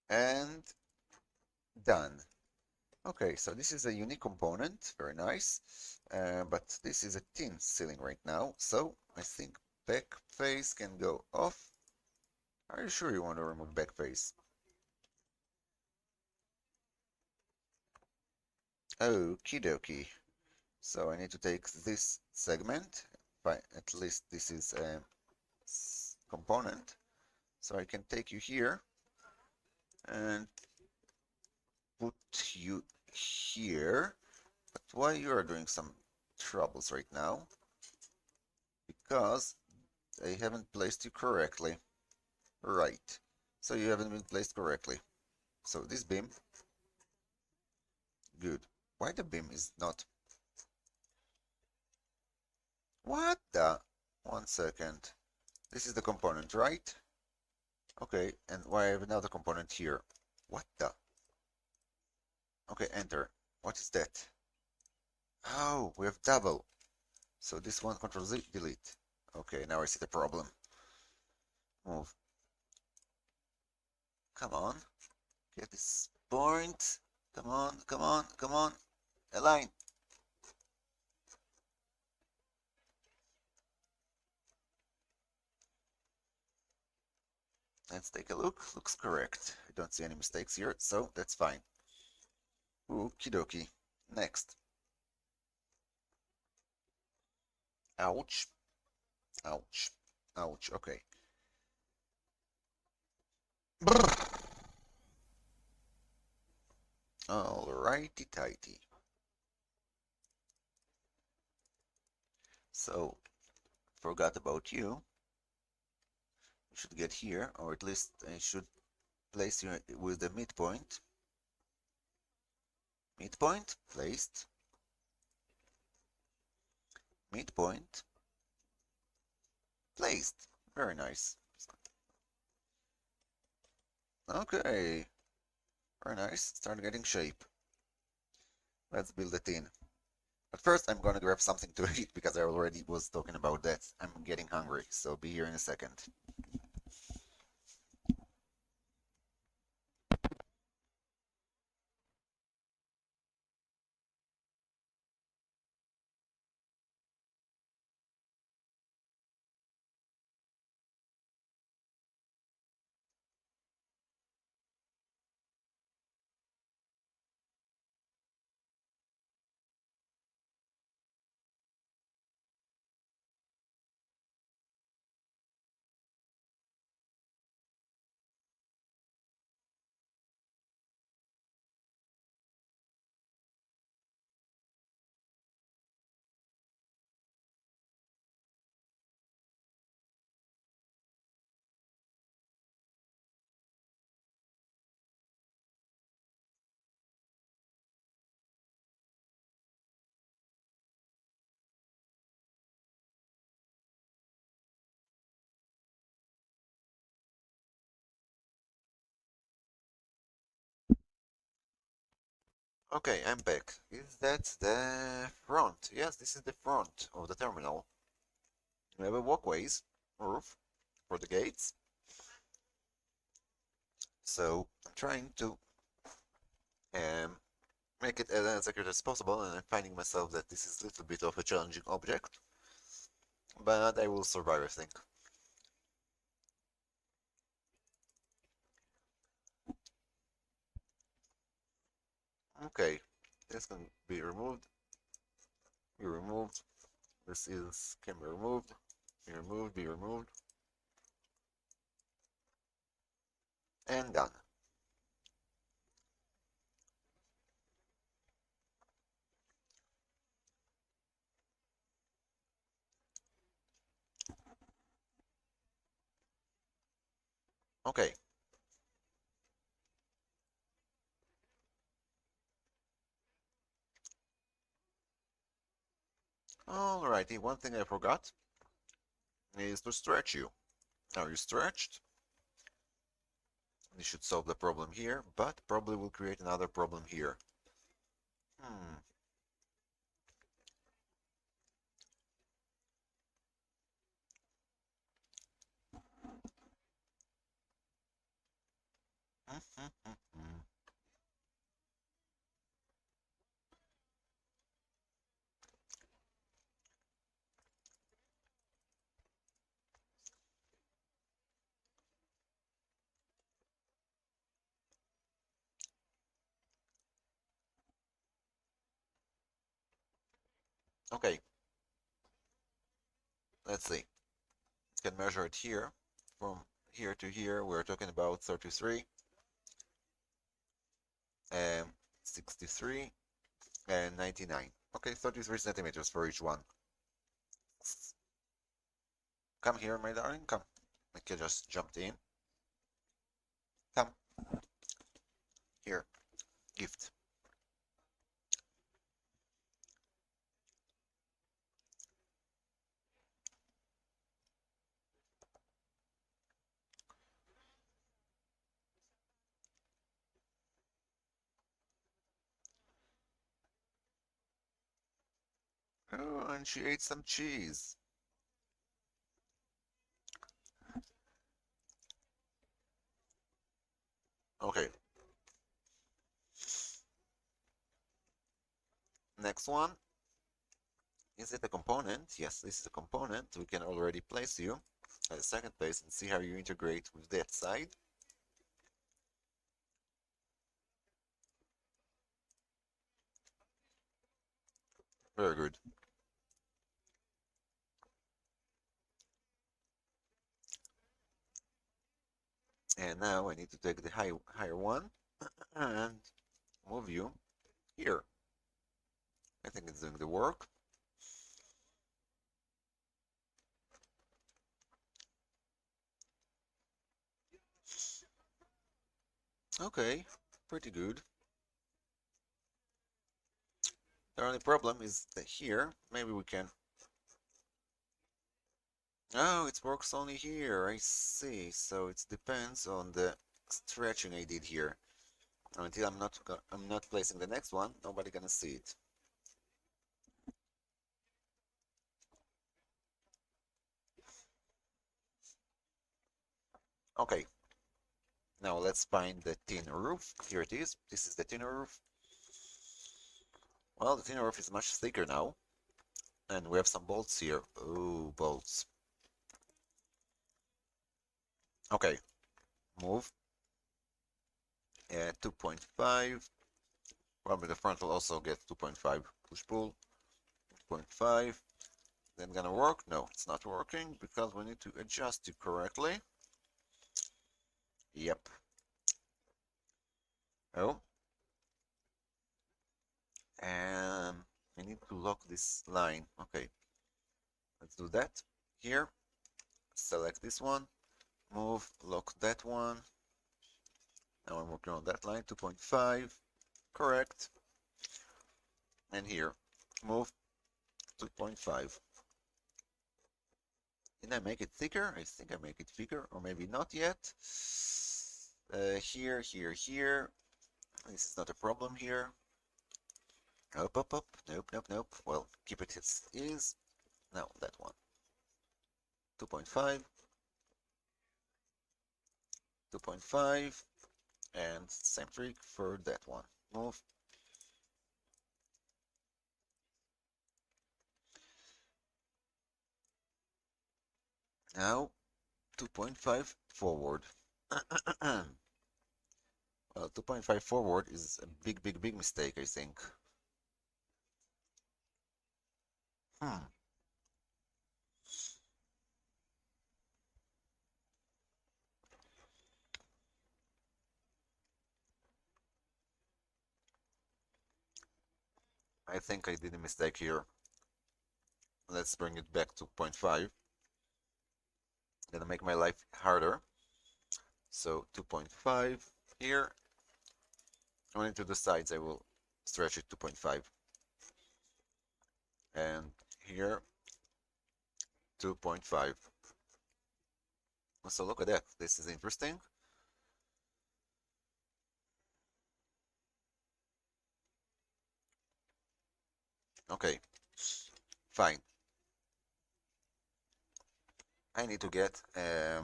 And done. Okay, so this is a unique component, very nice, but this is a thin ceiling right now, so I think back face can go off. Are you sure you want to remove back face? Okie dokie. So I need to take this segment, at least this is a component, so I can take you here and put you here. But why you are doing some troubles right now? Because I haven't placed you correctly. Right. So you haven't been placed correctly. So this beam, good. Why the beam is not... What the... 1 second. This is the component, right? Okay, and why I have another component here? What the? Okay, enter. What is that? Oh, we have double. So this one, Control Z, delete. Okay, now I see the problem. Move. Come on. Get this point. Come on, come on, come on. Align. Let's take a look. Looks correct. I don't see any mistakes here, so that's fine. Okie dokie. Next. Ouch. Ouch. Ouch. Okay. Alrighty tighty. So, forgot about you. You should get here, or at least I should place you with the midpoint. Midpoint, placed. Midpoint, placed. Very nice. Okay, very nice. Start getting shape. Let's build it in. But first, I'm gonna grab something to eat because I already was talking about that. I'm getting hungry, so be here in a second. Okay, I'm back. Is that the front? Yes, this is the front of the terminal. We have a walkways, roof, for the gates. So I'm trying to um, make it as accurate as possible, and I'm finding myself that this is a little bit of a challenging object, but I will survive, I think. Okay, this can be removed. Be removed. This is can be removed. Be removed. Be removed. And done. Okay. Alrighty, one thing I forgot is to stretch you. Now you stretched. This should solve the problem here, but probably will create another problem here. Hmm. Okay, let's see. Can measure it here. From here to here, we're talking about 33, and 63, and 99. Okay, 33 centimeters for each one. Come here, my darling, come. Okay, just jumped in. Come. Here. Gift. Oh, and she ate some cheese. Okay, next one. Is it a component? Yes, this is a component. We can already place you at the second place and see how you integrate with that side. Very good. And now I need to take the higher one and move you here. I think it's doing the work. Okay, pretty good. The only problem is that here, maybe we can... Oh, it works only here, I see. So it depends on the stretching I did here. Until I'm not placing the next one, nobody gonna see it. Okay, now let's find the tin roof. Here it is. This is the tin roof. Well, the tin roof is much thicker now. And we have some bolts here. Oh, bolts. Okay, move. 2.5. Probably the front will also get 2.5 push-pull. 2.5. Then gonna work? No, it's not working because we need to adjust it correctly. Yep. Oh. And I need to lock this line. Okay, let's do that. Here, select this one. Move, lock that one. Now I'm working on that line, 2.5. Correct. And here, move, 2.5. Did I make it thicker? I think I make it thicker, or maybe not yet. Here, here, here. This is not a problem here. Up, up, up. Nope, nope, nope. Well, keep it as is. Now that one. 2.5. 2.5. And same trick for that one. Move. Now 2.5 forward. Well, 2.5 forward is a big, big, big mistake, I think. Hmm. I think I did a mistake here. Let's bring it back to 0.5. Gonna make my life harder. So 2.5 here. Going to the sides, I will stretch it to 0.5. And here, 2.5. So look at that. This is interesting. Okay, fine. I need to get I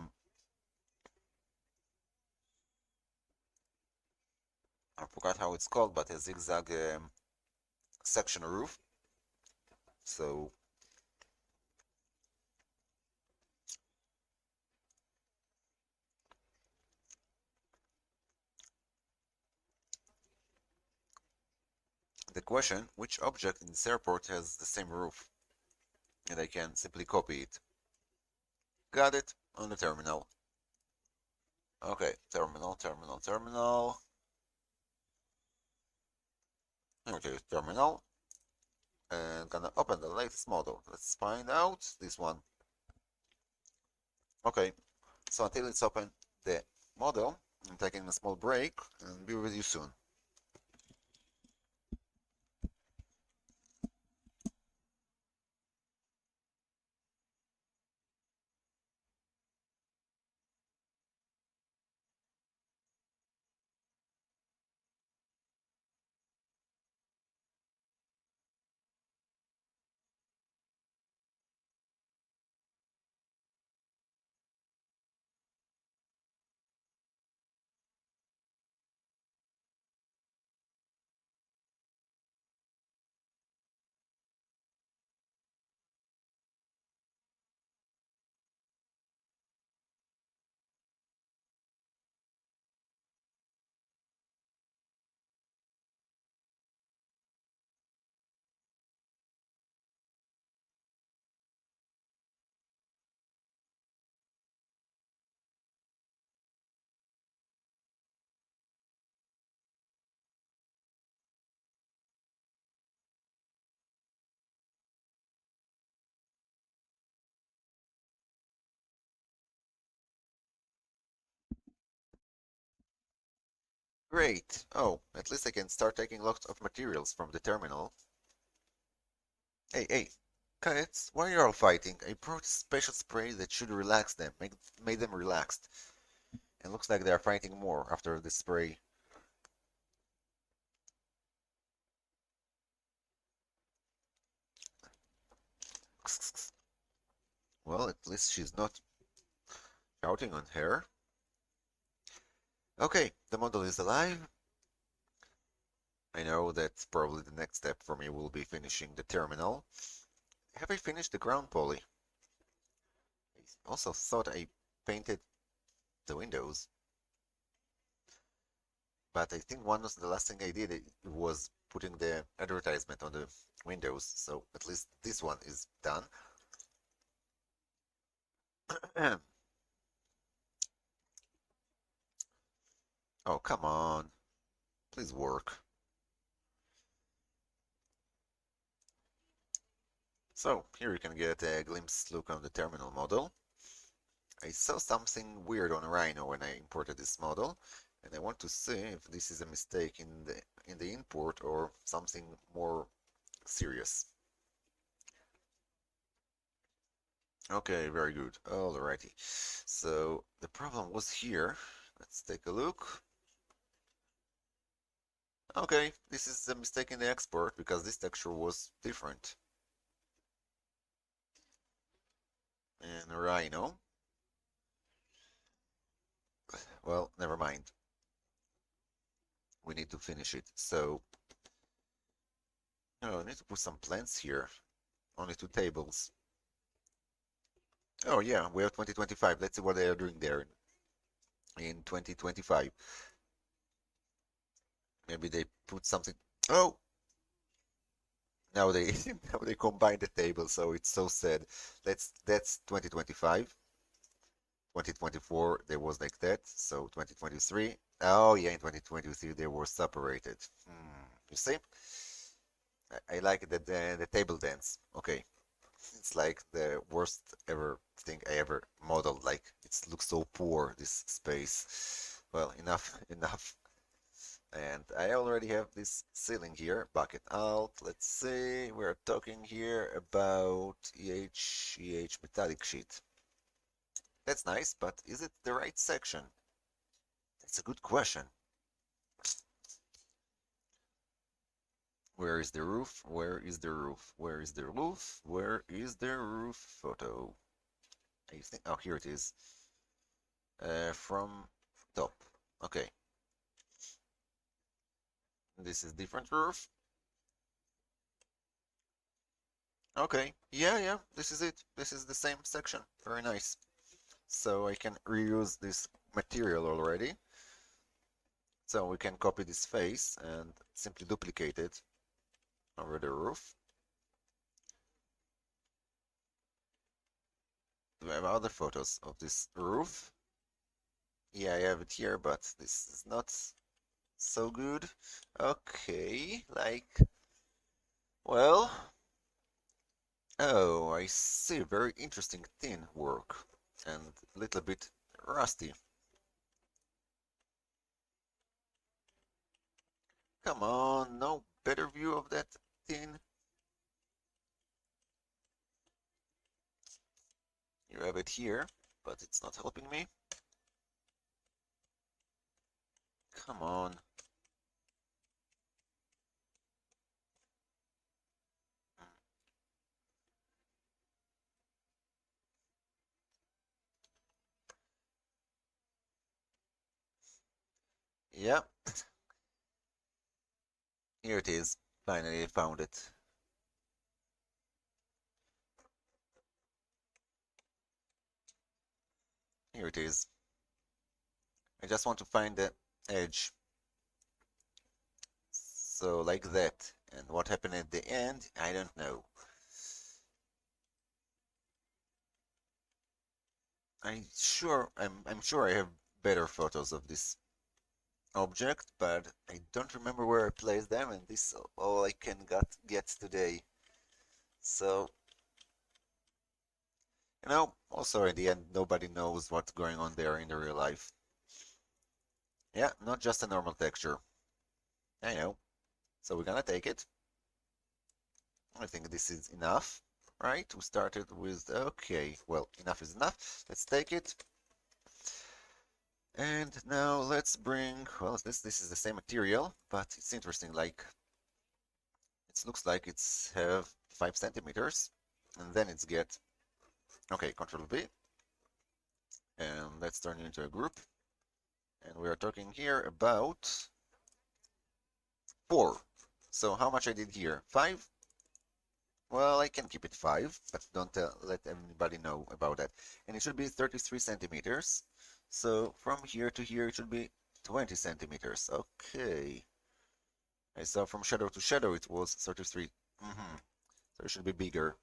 forgot how it's called, but a zigzag section roof. So the question, which object in this airport has the same roof? And I can simply copy it. Got it on the terminal. Okay, terminal, terminal, terminal. Okay, terminal. And gonna open the latest model. Let's find out this one. Okay, so until it's open the model, I'm taking a small break and be with you soon. Great. Oh, at least I can start taking lots of materials from the terminal. Hey, cats, why are you all fighting? I brought a special spray that should relax them, made them relaxed. And looks like they are fighting more after this spray. Well, at least she's not shouting on her. Okay, the model is alive. I know that probably the next step for me will be finishing the terminal. Have I finished the ground poly? I also thought I painted the windows, but I think one of the last thing I did was putting the advertisement on the windows, so at least this one is done. Oh, come on. Please work. So, here you can get a glimpse look on the terminal model. I saw something weird on Rhino when I imported this model, and I want to see if this is a mistake in the import or something more serious. Okay, very good. Alrighty. So the problem was here. Let's take a look. Okay, this is a mistake in the export because this texture was different. And Rhino. Well, never mind. We need to finish it. So, oh, I need to put some plants here. Only 2 tables. Oh yeah, we have 2025. Let's see what they are doing there in 2025. Maybe they put something. Oh, now they now they combine the table, so it's so sad. That's 2025. 2024 there was like that. So 2023. Oh yeah, in 2023 they were separated. You see? I like the table dance. Okay, it's like the worst ever thing I ever modeled. Like it looks so poor, this space. Well, enough, enough. And I already have this ceiling here, bucket out. Let's see, we're talking here about EH metallic sheet. That's nice, but is it the right section? That's a good question. Where is the roof? Where is the roof? Where is the roof? Where is the roof photo? I think, oh, here it is. From top. Okay. This is different roof. Okay. Yeah, this is it. This is the same section. Very nice. So I can reuse this material already. So we can copy this face and simply duplicate it over the roof. Do I have other photos of this roof? Yeah, I have it here, but this is not so good. Okay, like, well, oh, I see, very interesting thin work and a little bit rusty. Come on, no better view of that tin. You have it here, but it's not helping me. Come on. Yeah, here it is. Finally, I found it. Here it is. I just want to find the edge. So like that. And what happened at the end, I don't know. I'm sure I have better photos of this object, but I don't remember where I placed them, and this is all I can get today. So, also in the end, nobody knows what's going on there in the real life. Yeah, not just a normal texture. I know. So we're gonna take it. I think this is enough, right? We started with, okay, well, enough is enough. Let's take it. And now let's bring, well, this is the same material, but it's interesting, like, it looks like it's have 5 centimeters, and then it's get, okay, Control V, and let's turn it into a group. And we are talking here about 4. So how much I did here? 5? Well, I can keep it 5, but don't let anybody know about that. And it should be 33 centimeters. So from here to here, it should be 20 centimeters. Okay. I saw from shadow to shadow, it was 33. So it should be bigger.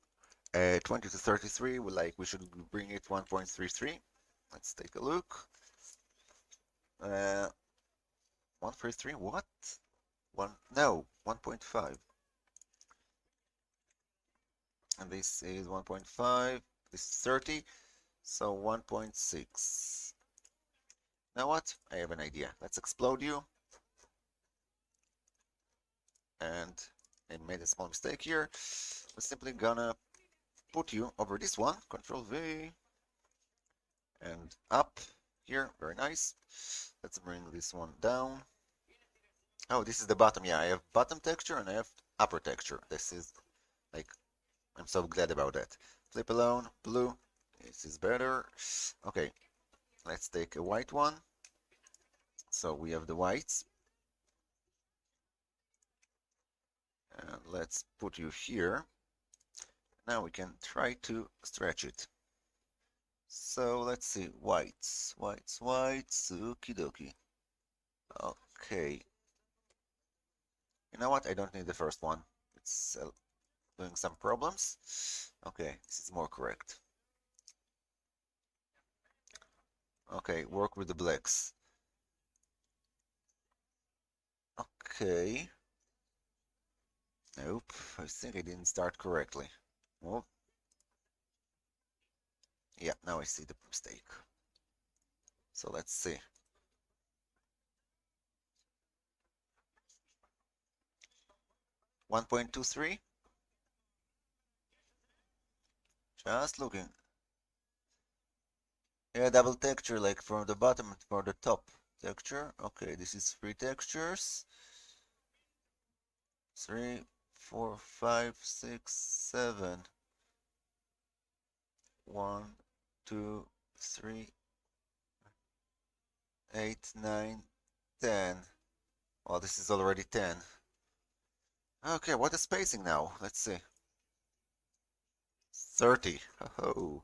20 to 33, we should bring it 1.33. Let's take a look. 133, what? No, 1.5. And this is 1.5, this is 30, so 1.6. Now what? I have an idea. Let's explode you. And I made a small mistake here. We're simply gonna put you over this one, Control V, and up here, very nice. Let's bring this one down. Oh, this is the bottom. Yeah, I have bottom texture and I have upper texture. This is like, I'm so glad about that. Flip alone, blue. This is better. Okay, let's take a white one. So we have the whites. And let's put you here. Now we can try to stretch it. So let's see, whites, whites, whites, okie dokie. Okay. You know what? I don't need the first one. It's doing some problems. Okay, this is more correct. Okay, work with the blacks. Okay. Nope, I think I didn't start correctly. Oh, yeah, now I see the mistake. So let's see. 1.23. Just looking. Yeah, double texture, like from the bottom for the top texture. Okay, this is 3 textures. 3, 4, 5, 6, 7. 1, 2, 3, 8, 9, 10. Well, this is already 10. Okay, what is spacing now? Let's see. 30. Oh.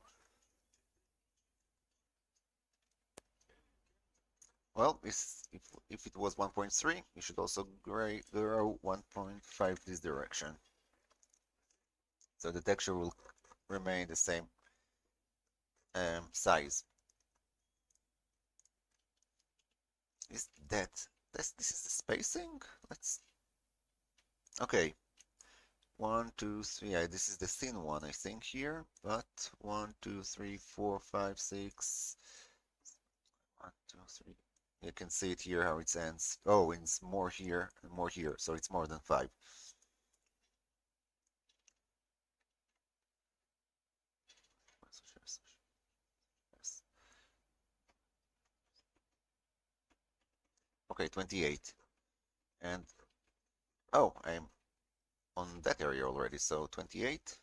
Well, if it was 1.3, you should also grow 1.5 this direction. So the texture will remain the same size. Is this is the spacing? Let's okay. 1, 2, 3. Yeah, this is the thin one, I think here. But 1, 2, 3, 4, 5, 6. 1, 2, 3. You can see it here how it ends. Oh, it's more here and more here, so it's more than 5. Okay, 28. And oh, I'm on that area already, so 28.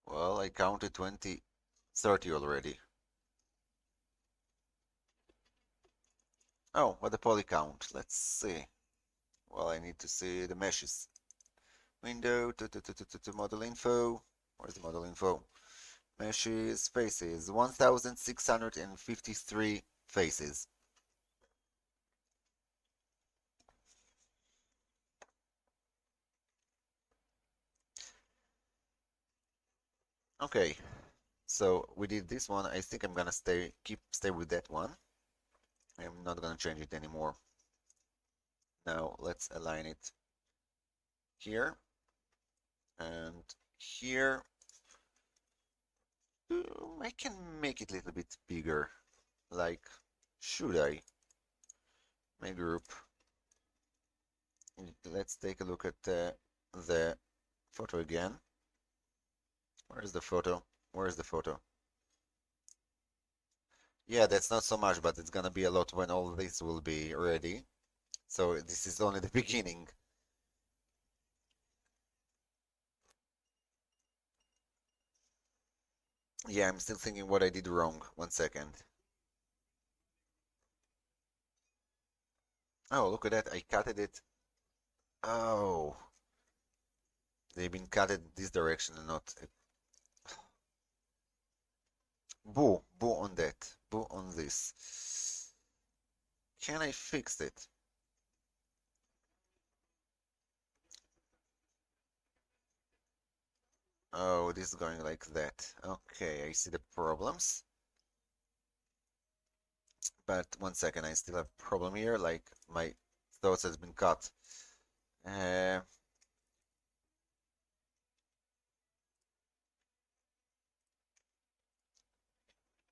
Well, I counted 20, 30 already. Oh, what the poly count? Let's see. Well, I need to see the meshes. Window, to model info. Where's the model info? Meshes, faces, 1653 faces. Okay, so we did this one. I think I'm gonna stay with that one. I'm not gonna change it anymore. Now let's align it here and here. I can make it a little bit bigger. Like, should I? My group. Let's take a look at the photo again. Where's the photo? Where's the photo? Yeah, that's not so much, but it's gonna be a lot when all this will be ready. So this is only the beginning. Yeah, I'm still thinking what I did wrong. 1 second. Oh, look at that. I cutted it. Oh, they've been cut in this direction and not. Boo, boo on that. Boo on this. Can I fix it? Oh, this is going like that. Okay, I see the problems. But 1 second, I still have a problem here. Like my thoughts has been cut. Uh,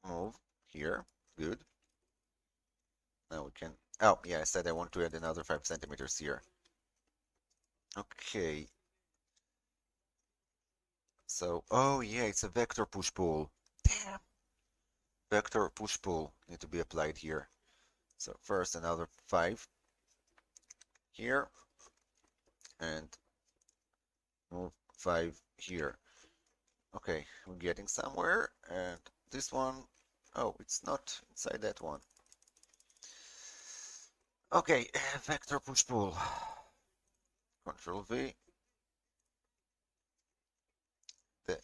Move here. Good. Now we can. Oh, yeah, I said I want to add another 5 centimeters here. Okay. So, oh yeah, it's a vector push-pull. Damn. Vector push-pull need to be applied here. So first another 5 here and move 5 here. Okay, we're getting somewhere. And this one, oh, it's not inside that one. Okay, vector push-pull. Control V. The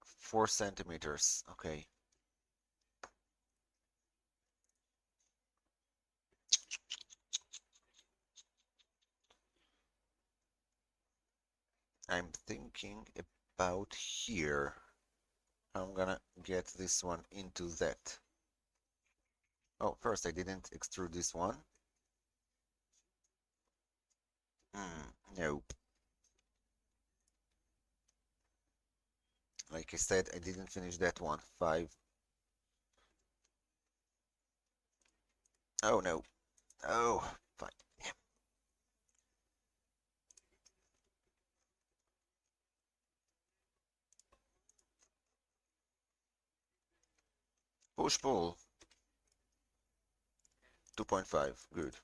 4 centimeters. Okay. I'm thinking about here. I'm gonna get this one into that. Oh, first I didn't extrude this one. Nope. Like I said, I didn't finish that one. 5. Oh no. Oh, fine. Damn. Push pull. 2.5. Good.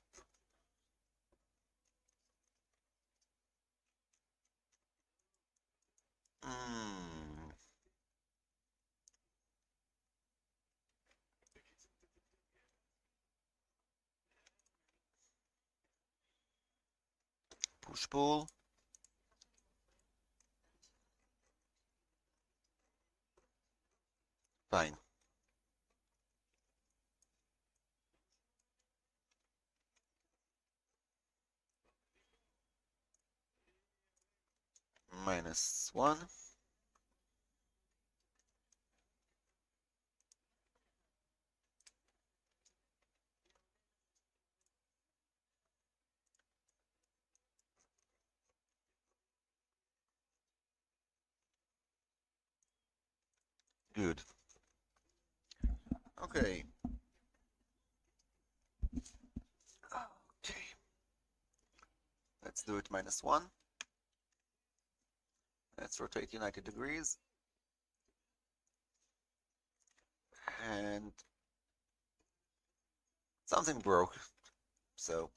Mm. Push pull. Fine. -1. Good. Okay. Okay. Let's do it -1. Let's rotate 90 degrees. And something broke. So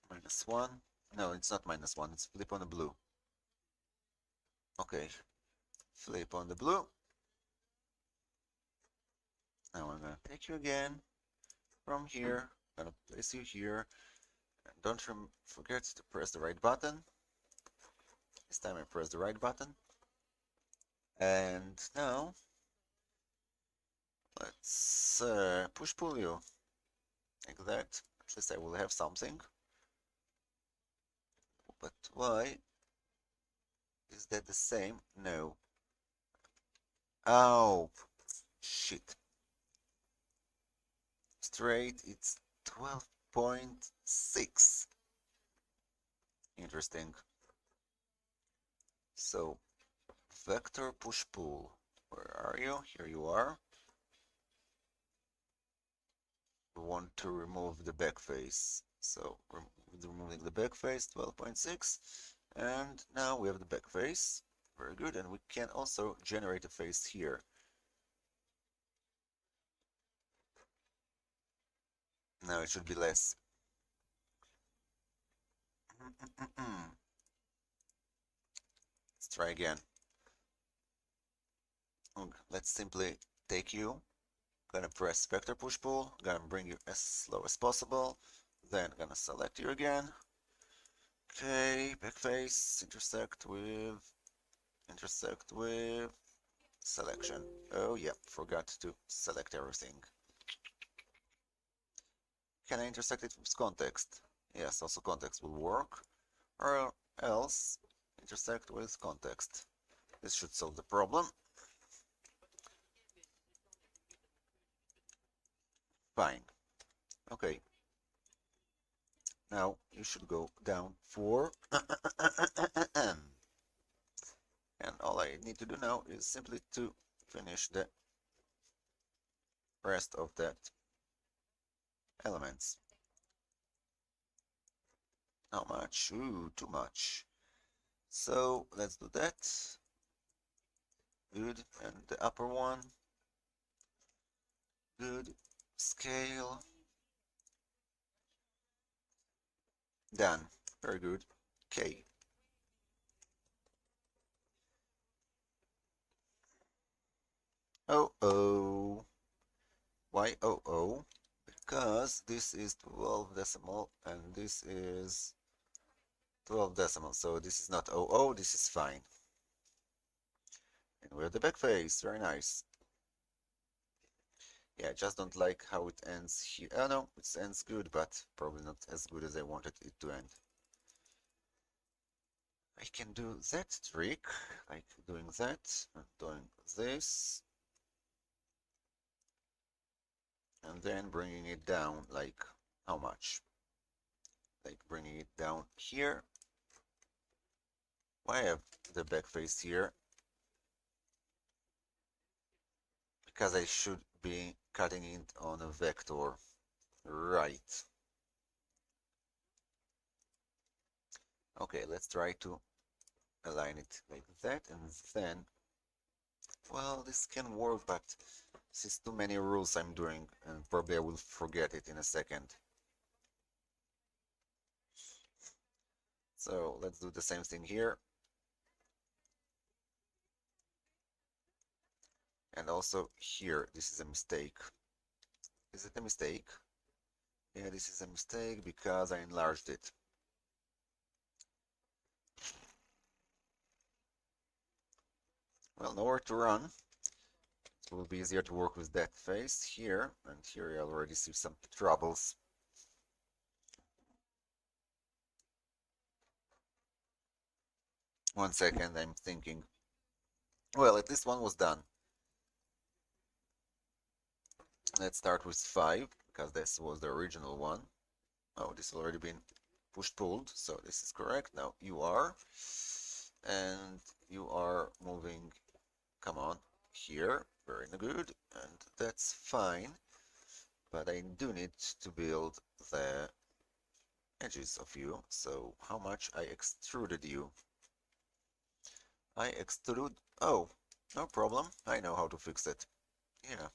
-1. No, it's not -1. It's flip on the blue. Okay. Flip on the blue. Now I'm gonna take you again from here. I'm gonna place you here. And don't forget to press the right button. This time I press the right button. And now let's push pull you like that. At least I will have something. But why that the same? No. Oh, shit. Straight, it's 12.6. Interesting. So, vector push-pull. Where are you? Here you are. We want to remove the back face. So, removing the back face, 12.6. And now we have the back face. Very good. And we can also generate a face here. Now it should be less. Let's try again. Let's simply take you. Gonna press vector push pull. Gonna bring you as slow as possible. Then gonna select you again. Okay, back face, intersect with selection. Oh yeah, forgot to select everything. Can I intersect it with context? Yes, also context will work. Or else intersect with context. This should solve the problem. Fine. Okay. Now you should go down for and all I need to do now is simply to finish the rest of that elements. How much? Ooh, too much. So let's do that. Good. And the upper one. Good. Scale. Done. Very good. Okay. Oh. Why oh? Because this is 12 decimal and this is 12 decimal. So this is not oh, this is fine. And we have the back face. Very nice. Yeah, I just don't like how it ends here. Oh no, it ends good, but probably not as good as I wanted it to end. I can do that trick, like doing that, and doing this, and then bringing it down, like how much? Like bringing it down here. Why have the back face here? Because I should be cutting it on a vector. Right. Okay, let's try to align it like that, and then, well, this can work, but this is too many rules I'm doing, and probably I will forget it in a second. So let's do the same thing here. And also here, this is a mistake. Is it a mistake? Yeah, this is a mistake because I enlarged it. Well, nowhere to run. It will be easier to work with that face here, and here I already see some troubles. One second, I'm thinking. Well, at least one was done. Let's start with 5, because this was the original one. Oh, this has already been pulled, so this is correct. Now you are, and you are moving, come on, here, very good, and that's fine, but I do need to build the edges of you. So how much I extruded you? I extrude, oh, no problem, I know how to fix it. Yeah,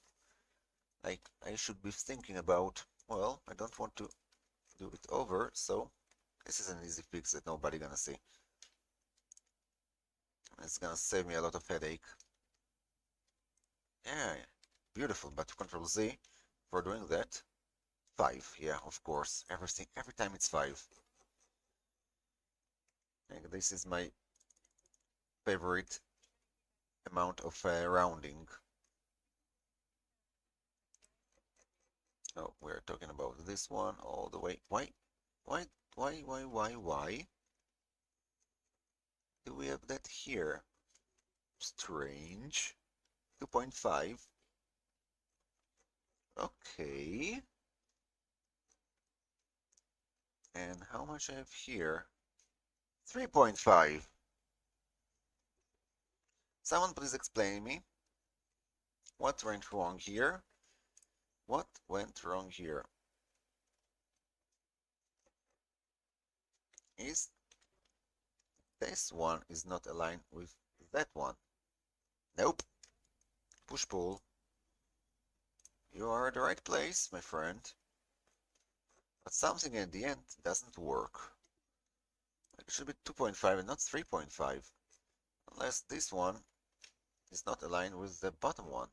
like I should be thinking about, well, I don't want to do it over, so this is an easy fix that nobody gonna see. It's gonna save me a lot of headache. Yeah, beautiful, but Control Z for doing that. 5, yeah, of course. Every time it's 5. And this is my favorite amount of rounding. Oh, we're talking about this one all the way. Why? Do we have that here? Strange. 2.5. Okay. And how much I have here? 3.5. Someone please explain me what went wrong here? What went wrong here? Is this one is not aligned with that one? Nope. Push-pull. You are at the right place, my friend. But something in the end doesn't work. It should be 2.5 and not 3.5. Unless this one is not aligned with the bottom one.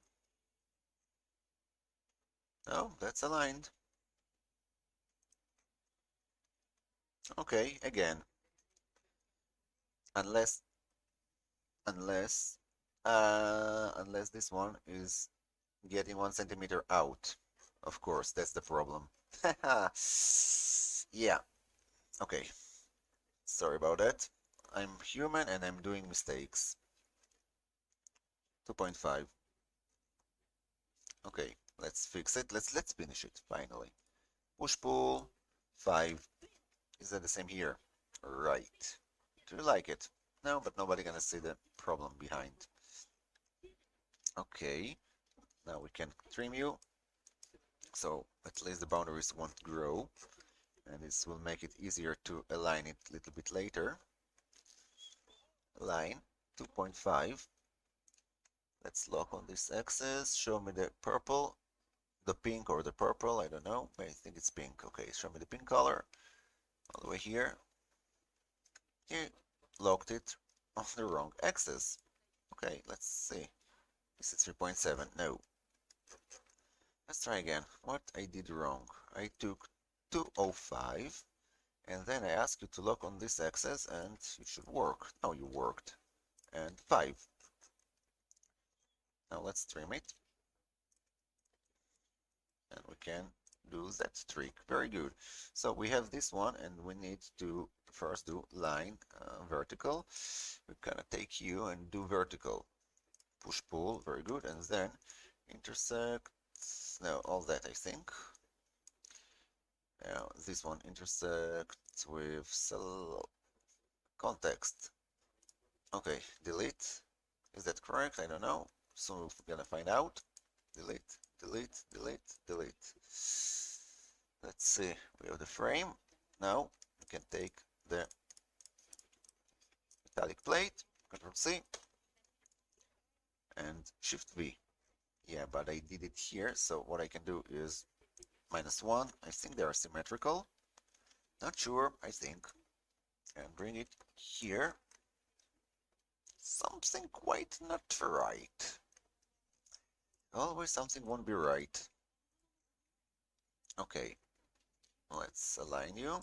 No, that's aligned. Okay, again. Unless unless this one is getting 1 centimeter out. Of course, that's the problem. Yeah, okay. Sorry about that. I'm human and I'm doing mistakes. 2.5. Okay, let's fix it. Let's finish it finally. Push pull 5. Is that the same here? Right. Do you like it? No, but nobody gonna see the problem behind. Okay, now we can trim you. So at least the boundaries won't grow. And this will make it easier to align it a little bit later. Line 2.5. Let's lock on this axis. Show me the purple, the pink or the purple, I don't know. I think it's pink. Okay, show me the pink color. All the way here. You locked it on the wrong axis. Okay, let's see. Is it 3.7? No. Let's try again. What I did wrong. I took 205 and then I asked you to lock on this axis and it should work. Now you worked. And 5. Now let's trim it. And we can do that trick. Very good. So we have this one and we need to first do line vertical. We're gonna take you and do vertical. Push pull, very good. And then intersect, no, all that I think. Now this one intersects with cell context. Okay, delete. Is that correct? I don't know. Soon we're gonna find out. Delete, delete, delete, delete. Let's see. We have the frame. Now we can take the metallic plate. Control C and Shift V. Yeah, but I did it here. So what I can do is -1. I think they are symmetrical. Not sure. I think. And bring it here. Something quite not right. Always something won't be right. Okay, let's align you.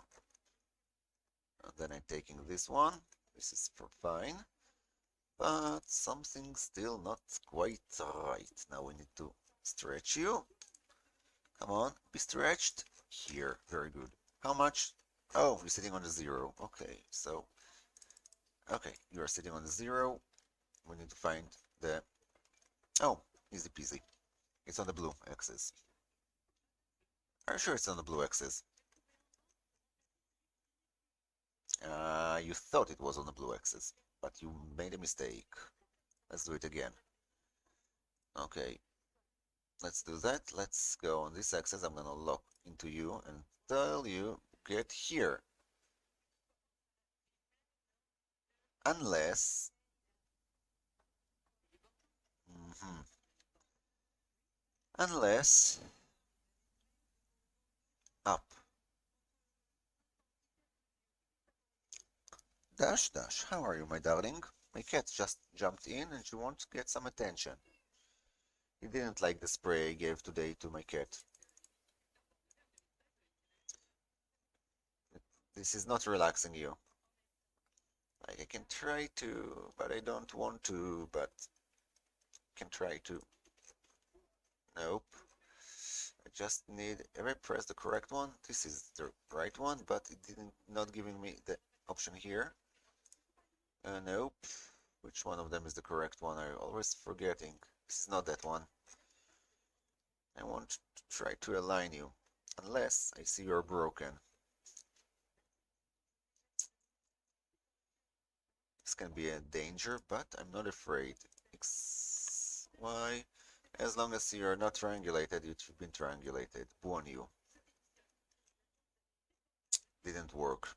And then I'm taking this one. This is fine. But something still not quite right. Now we need to stretch you. Come on, be stretched. Here, very good. How much? Oh, you're sitting on the 0. Okay, so, okay, you are sitting on the 0. We need to find the, oh, easy peasy. It's on the blue axis. Are you sure it's on the blue axis? You thought it was on the blue axis, but you made a mistake. Let's do it again. Okay, let's do that. Let's go on this axis. I'm gonna lock into you and tell you, get here. Unless... Unless... Up. Dash, Dash, how are you, my darling? My cat just jumped in and she wants to get some attention. He didn't like the spray I gave today to my cat. This is not relaxing you. Like, I can try to, but I don't want to, but can try to. Nope. I just need, if I press the correct one, this is the right one, but it didn't, not giving me the option here. Nope. Which one of them is the correct one? I'm always forgetting. This is not that one. I want to try to align you. Unless I see you're broken. This can be a danger, but I'm not afraid. X, Y. As long as you're not triangulated, you've been triangulated. Boo on you. Didn't work.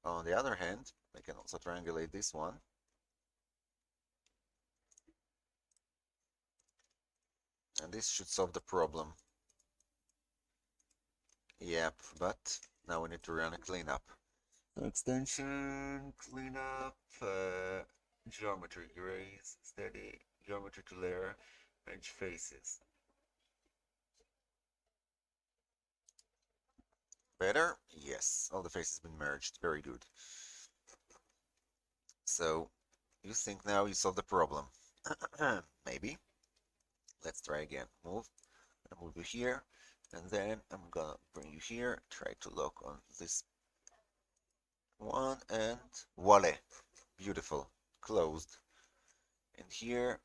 On the other hand, I can also triangulate this one. And this should solve the problem. Yep, but now we need to run a cleanup. Extension, cleanup, geometry, erase, steady, geometry to layer, edge faces. Better? Yes, all the faces been merged. Very good. So, you think now you solved the problem. Maybe. Let's try again. Move. I'm gonna move you here, and then I'm gonna bring you here. Try to lock on this one, and voila! Beautiful. Closed. And here,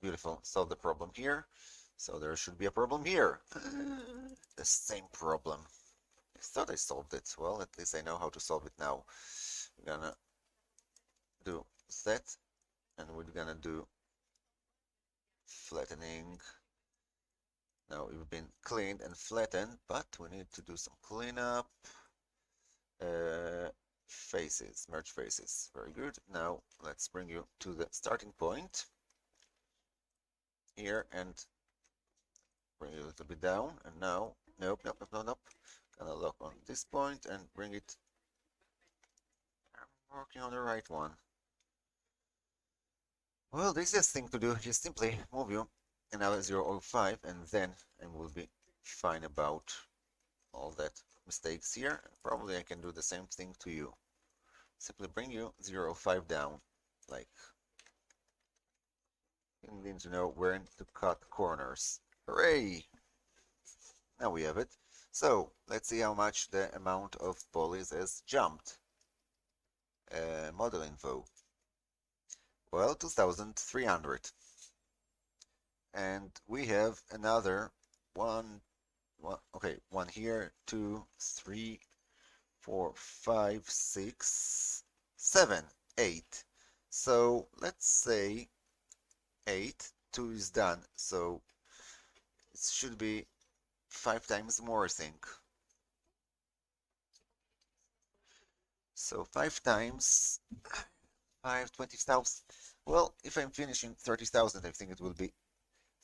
beautiful. Solve the problem here. So there should be a problem here. The same problem. I thought I solved it. Well, at least I know how to solve it now. We're gonna do that, and we're gonna do flattening. Now we've been cleaned and flattened, but we need to do some cleanup. Faces, merge faces. Very good. Now let's bring you to the starting point here and bring it a little bit down. And now, nope, nope, nope, nope, nope. Gonna lock on this point and bring it. I'm working on the right one. Well, the easiest thing to do is simply move you and now 0.05, and then I will be fine about all that mistakes here. Probably I can do the same thing to you. Simply bring you 0.05 down, like you need to know where to cut corners. Hooray! Now we have it. So let's see how much the amount of polys has jumped. Model info. Well, 2,300. And we have another one, okay, one here, 2, 3, 4, 5, 6, 7, 8. So let's say 8, 2 is done. So it should be 5 times more, I think. So 5 times 5, 20,000. Well, if I'm finishing 30,000, I think it will be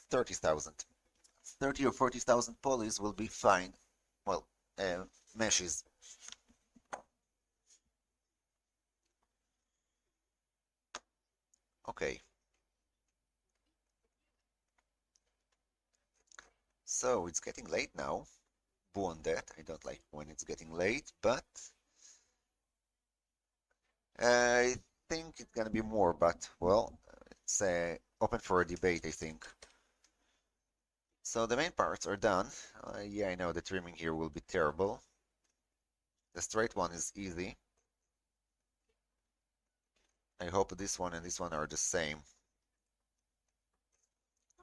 30,000. 30 or 40,000 polys will be fine. Well, meshes. Okay. So it's getting late now. Boo on that. I don't like when it's getting late, but I think it's gonna be more, but well, it's open for a debate, I think. So the main parts are done. Yeah, I know the trimming here will be terrible. The straight one is easy. I hope this one and this one are the same.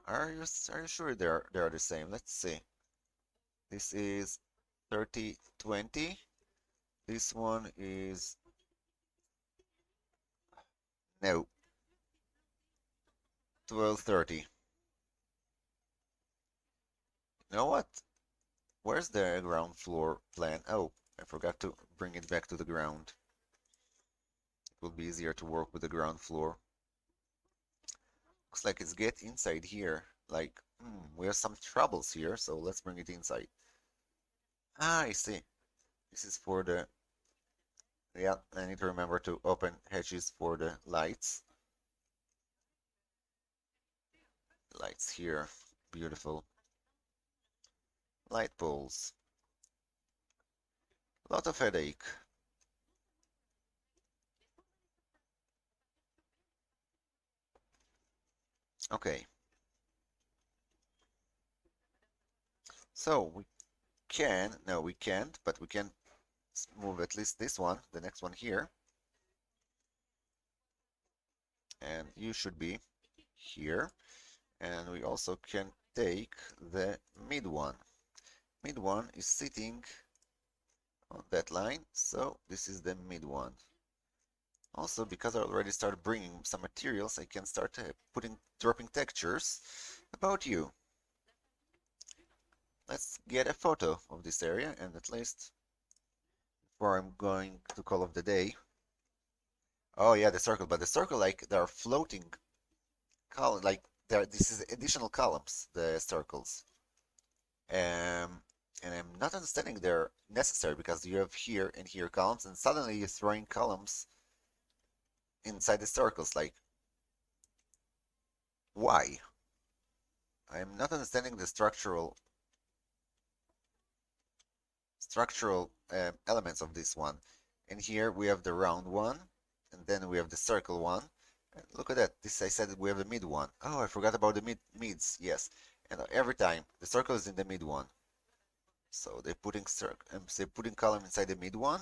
Are you sure they are the same? Let's see. This is 30, 20. This one is no 1230. You know what? Where's the ground floor plan? Oh, I forgot to bring it back to the ground. It will be easier to work with the ground floor. Looks like it's get inside here. Like, we have some troubles here, so let's bring it inside. Ah, I see. This is for the... Yeah, I need to remember to open hatches for the lights. Lights here. Beautiful. Light poles. Lot of headache. Okay. So we can, no we can't, but we can Let's move at least this one, the next one here, and you should be here. And we also can take the mid one. Mid one is sitting on that line, so this is the mid one. Also, because I already started bringing some materials, I can start dropping textures about you. Let's get a photo of this area, and at least before I'm going to call of the day. Oh yeah, the circle, but the circle, like, there are floating column, like this is additional columns, the circles. And I'm not understanding they're necessary because you have here and here columns, and suddenly you're throwing columns inside the circles. Like, why? I'm not understanding the structural elements of this one. And here we have the round one, and then we have the circle one. And look at that. This I said we have the mid one. Oh, I forgot about the mids. Yes. And every time the circle is in the mid one. So they're putting column inside the mid one.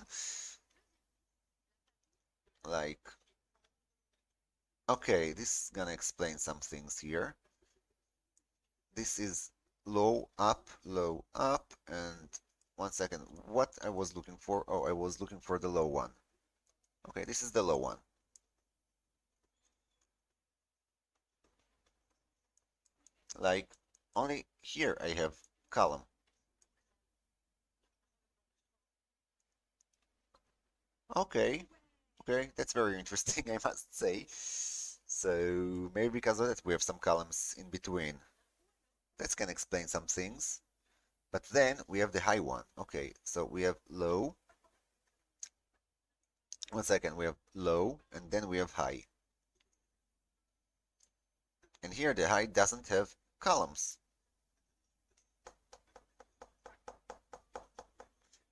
Like, okay, this is gonna explain some things here. This is low, up, and 1 second. What I was looking for? Oh, I was looking for the low one. Okay, this is the low one. Like, only here I have column. Okay, okay, that's very interesting, I must say. So maybe because of that we have some columns in between. That can explain some things. But then we have the high one. Okay, so we have low. 1 second, we have low, and then we have high. And here the high doesn't have columns,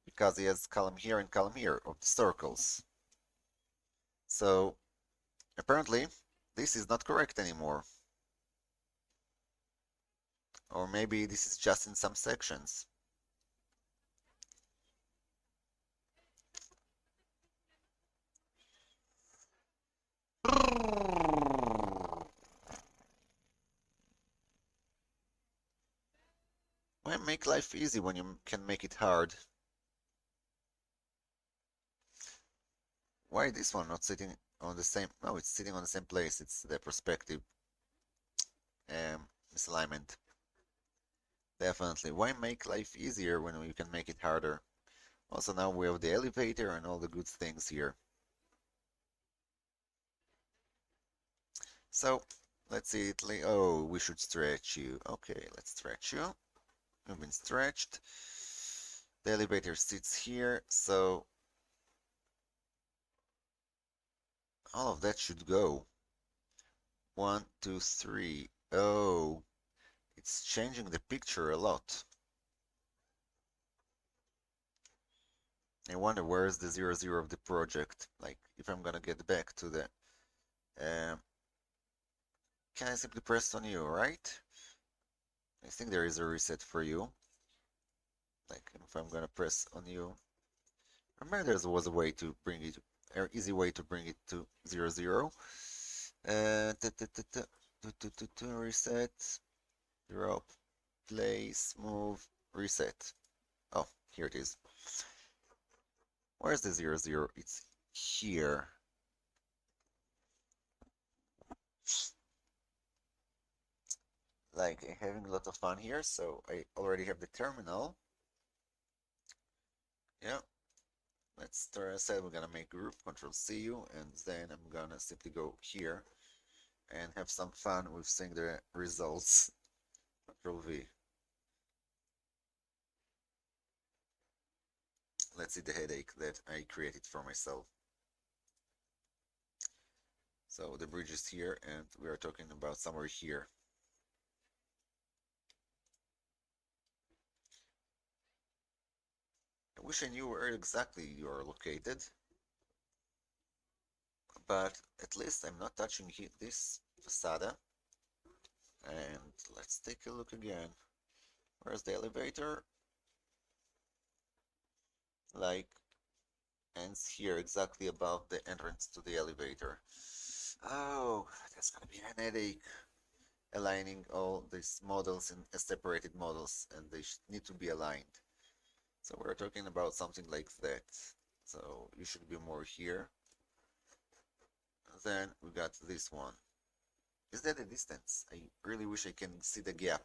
because he has column here and column here of the circles. So apparently this is not correct anymore. Or maybe this is just in some sections. Why make life easy when you can make it hard? Why this one not sitting on the same? No, it's sitting on the same place. It's the perspective misalignment. Definitely. Why make life easier when you can make it harder? Also, now we have the elevator and all the good things here. So let's see it. Oh, we should stretch you. Okay, let's stretch you. You've been stretched. The elevator sits here, so all of that should go. 1, 2, 3. Oh, it's changing the picture a lot. I wonder where is the 0, 0 of the project. Like, if I'm gonna get back to the can I simply press on you, right? I think there is a reset for you. Like, if I'm gonna press on you. Remember there was a way to bring it, an easy way to bring it to 0, 0. Reset, drop, place, move, reset. Oh, here it is. Where's the 0, 0? It's here. Like, I'm having a lot of fun here, so I already have the terminal. Yeah, let's start. I said we're gonna make group, Control C U, and then I'm gonna simply go here and have some fun with seeing the results. Control V. Let's see the headache that I created for myself. So the bridge is here, and we are talking about somewhere here. I wish I knew where exactly you are located, but at least I'm not touching this facade. And let's take a look again. Where's the elevator? Like, ends here exactly above the entrance to the elevator. Oh, that's gonna be an headache aligning all these models in as separated models, and they need to be aligned. So we're talking about something like that. So you should be more here. Then we got this one. Is that a distance? I really wish I can see the gap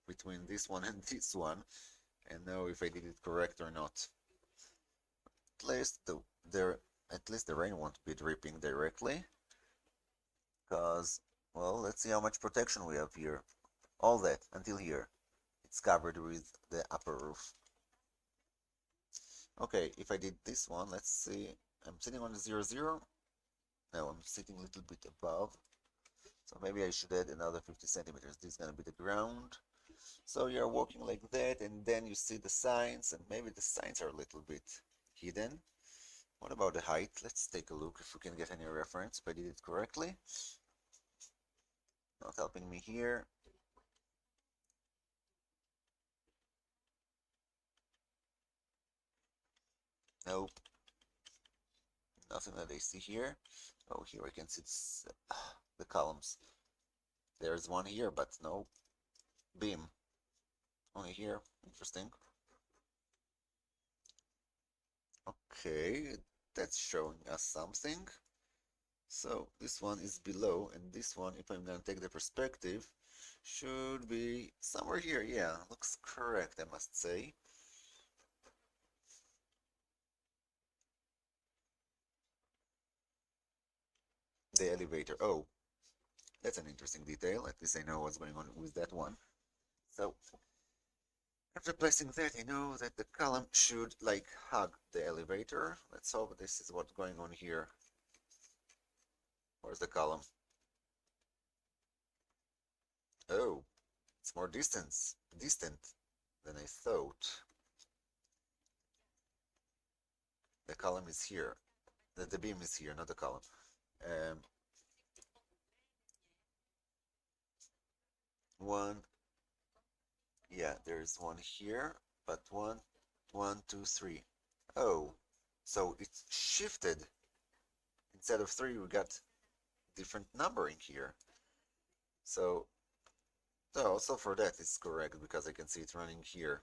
between this one and this one and know if I did it correct or not. At least the rain won't be dripping directly, because, well, let's see how much protection we have here. All that until here. It's covered with the upper roof. Okay, if I did this one, let's see. I'm sitting on the 0, 0. No, I'm sitting a little bit above. So maybe I should add another 50 centimeters. This is gonna be the ground. So you're walking like that, and then you see the signs, and maybe the signs are a little bit hidden. What about the height? Let's take a look if we can get any reference, if I did it correctly. Not helping me here. Nope. Nothing that I see here. Oh, here I can see the columns. There's one here, but no beam. Only here. Interesting. Okay, that's showing us something. So this one is below, and this one, if I'm gonna take the perspective, should be somewhere here. Yeah, looks correct, I must say. The elevator. Oh, that's an interesting detail. At least I know what's going on with that one. So after placing that, I know that the column should like hug the elevator. Let's hope this is what's going on here. Where's the column? Oh, it's more distant than I thought. The column is here. The beam is here, not the column. Um, one, yeah, there's one here, but one, two, three. Oh, so it's shifted. Instead of three, we got different numbering here. So, also for that, it's correct because I can see it running here.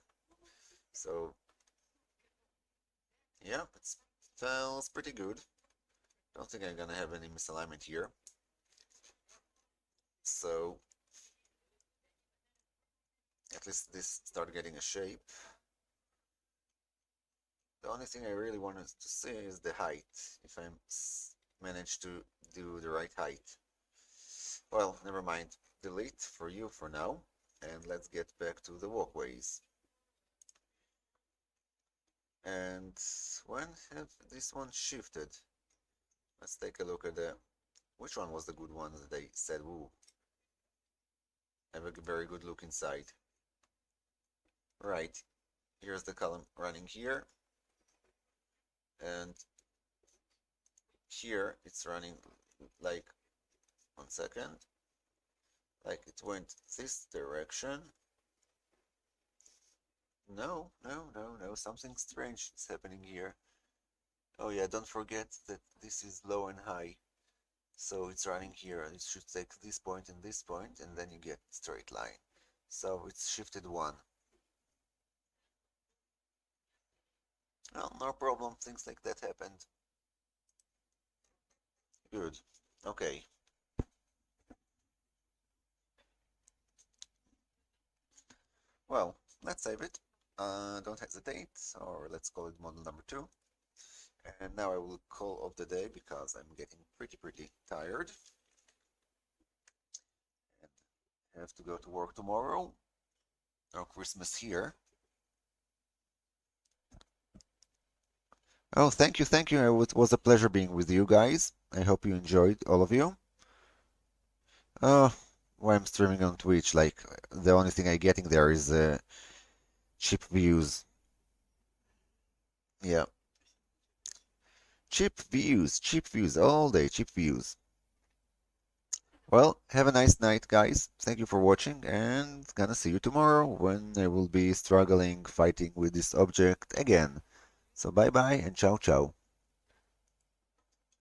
So, yeah, it smells pretty good. Don't think I'm gonna have any misalignment here. So, at least this started getting a shape. The only thing I really wanted to see is the height, if I managed to do the right height. Well, never mind. Delete for you for now, and let's get back to the walkways. And when have this one shifted? Let's take a look at which one was the good one that they said, woo, have a very good look inside. Right, here's the column running here, and here it's running like, 1 second, like it went this direction. No, something strange is happening here. Oh yeah, don't forget that this is low and high. So it's running here. It should take this point and then you get straight line. So it's shifted one. Well, no problem. Things like that happened. Good. Okay. Well, let's save it. Don't hesitate, or let's call it model number 2. And now I will call off the day because I'm getting pretty tired. And have to go to work tomorrow. No Christmas here. Oh, thank you, thank you. It was a pleasure being with you guys. I hope you enjoyed, all of you. Oh, why I'm streaming on Twitch, like the only thing I'm getting there is cheap views. Yeah, cheap views all day, cheap views. Well, have a nice night, guys. Thank you for watching, and gonna see you tomorrow when I will be struggling, fighting with this object again. So bye bye and ciao ciao.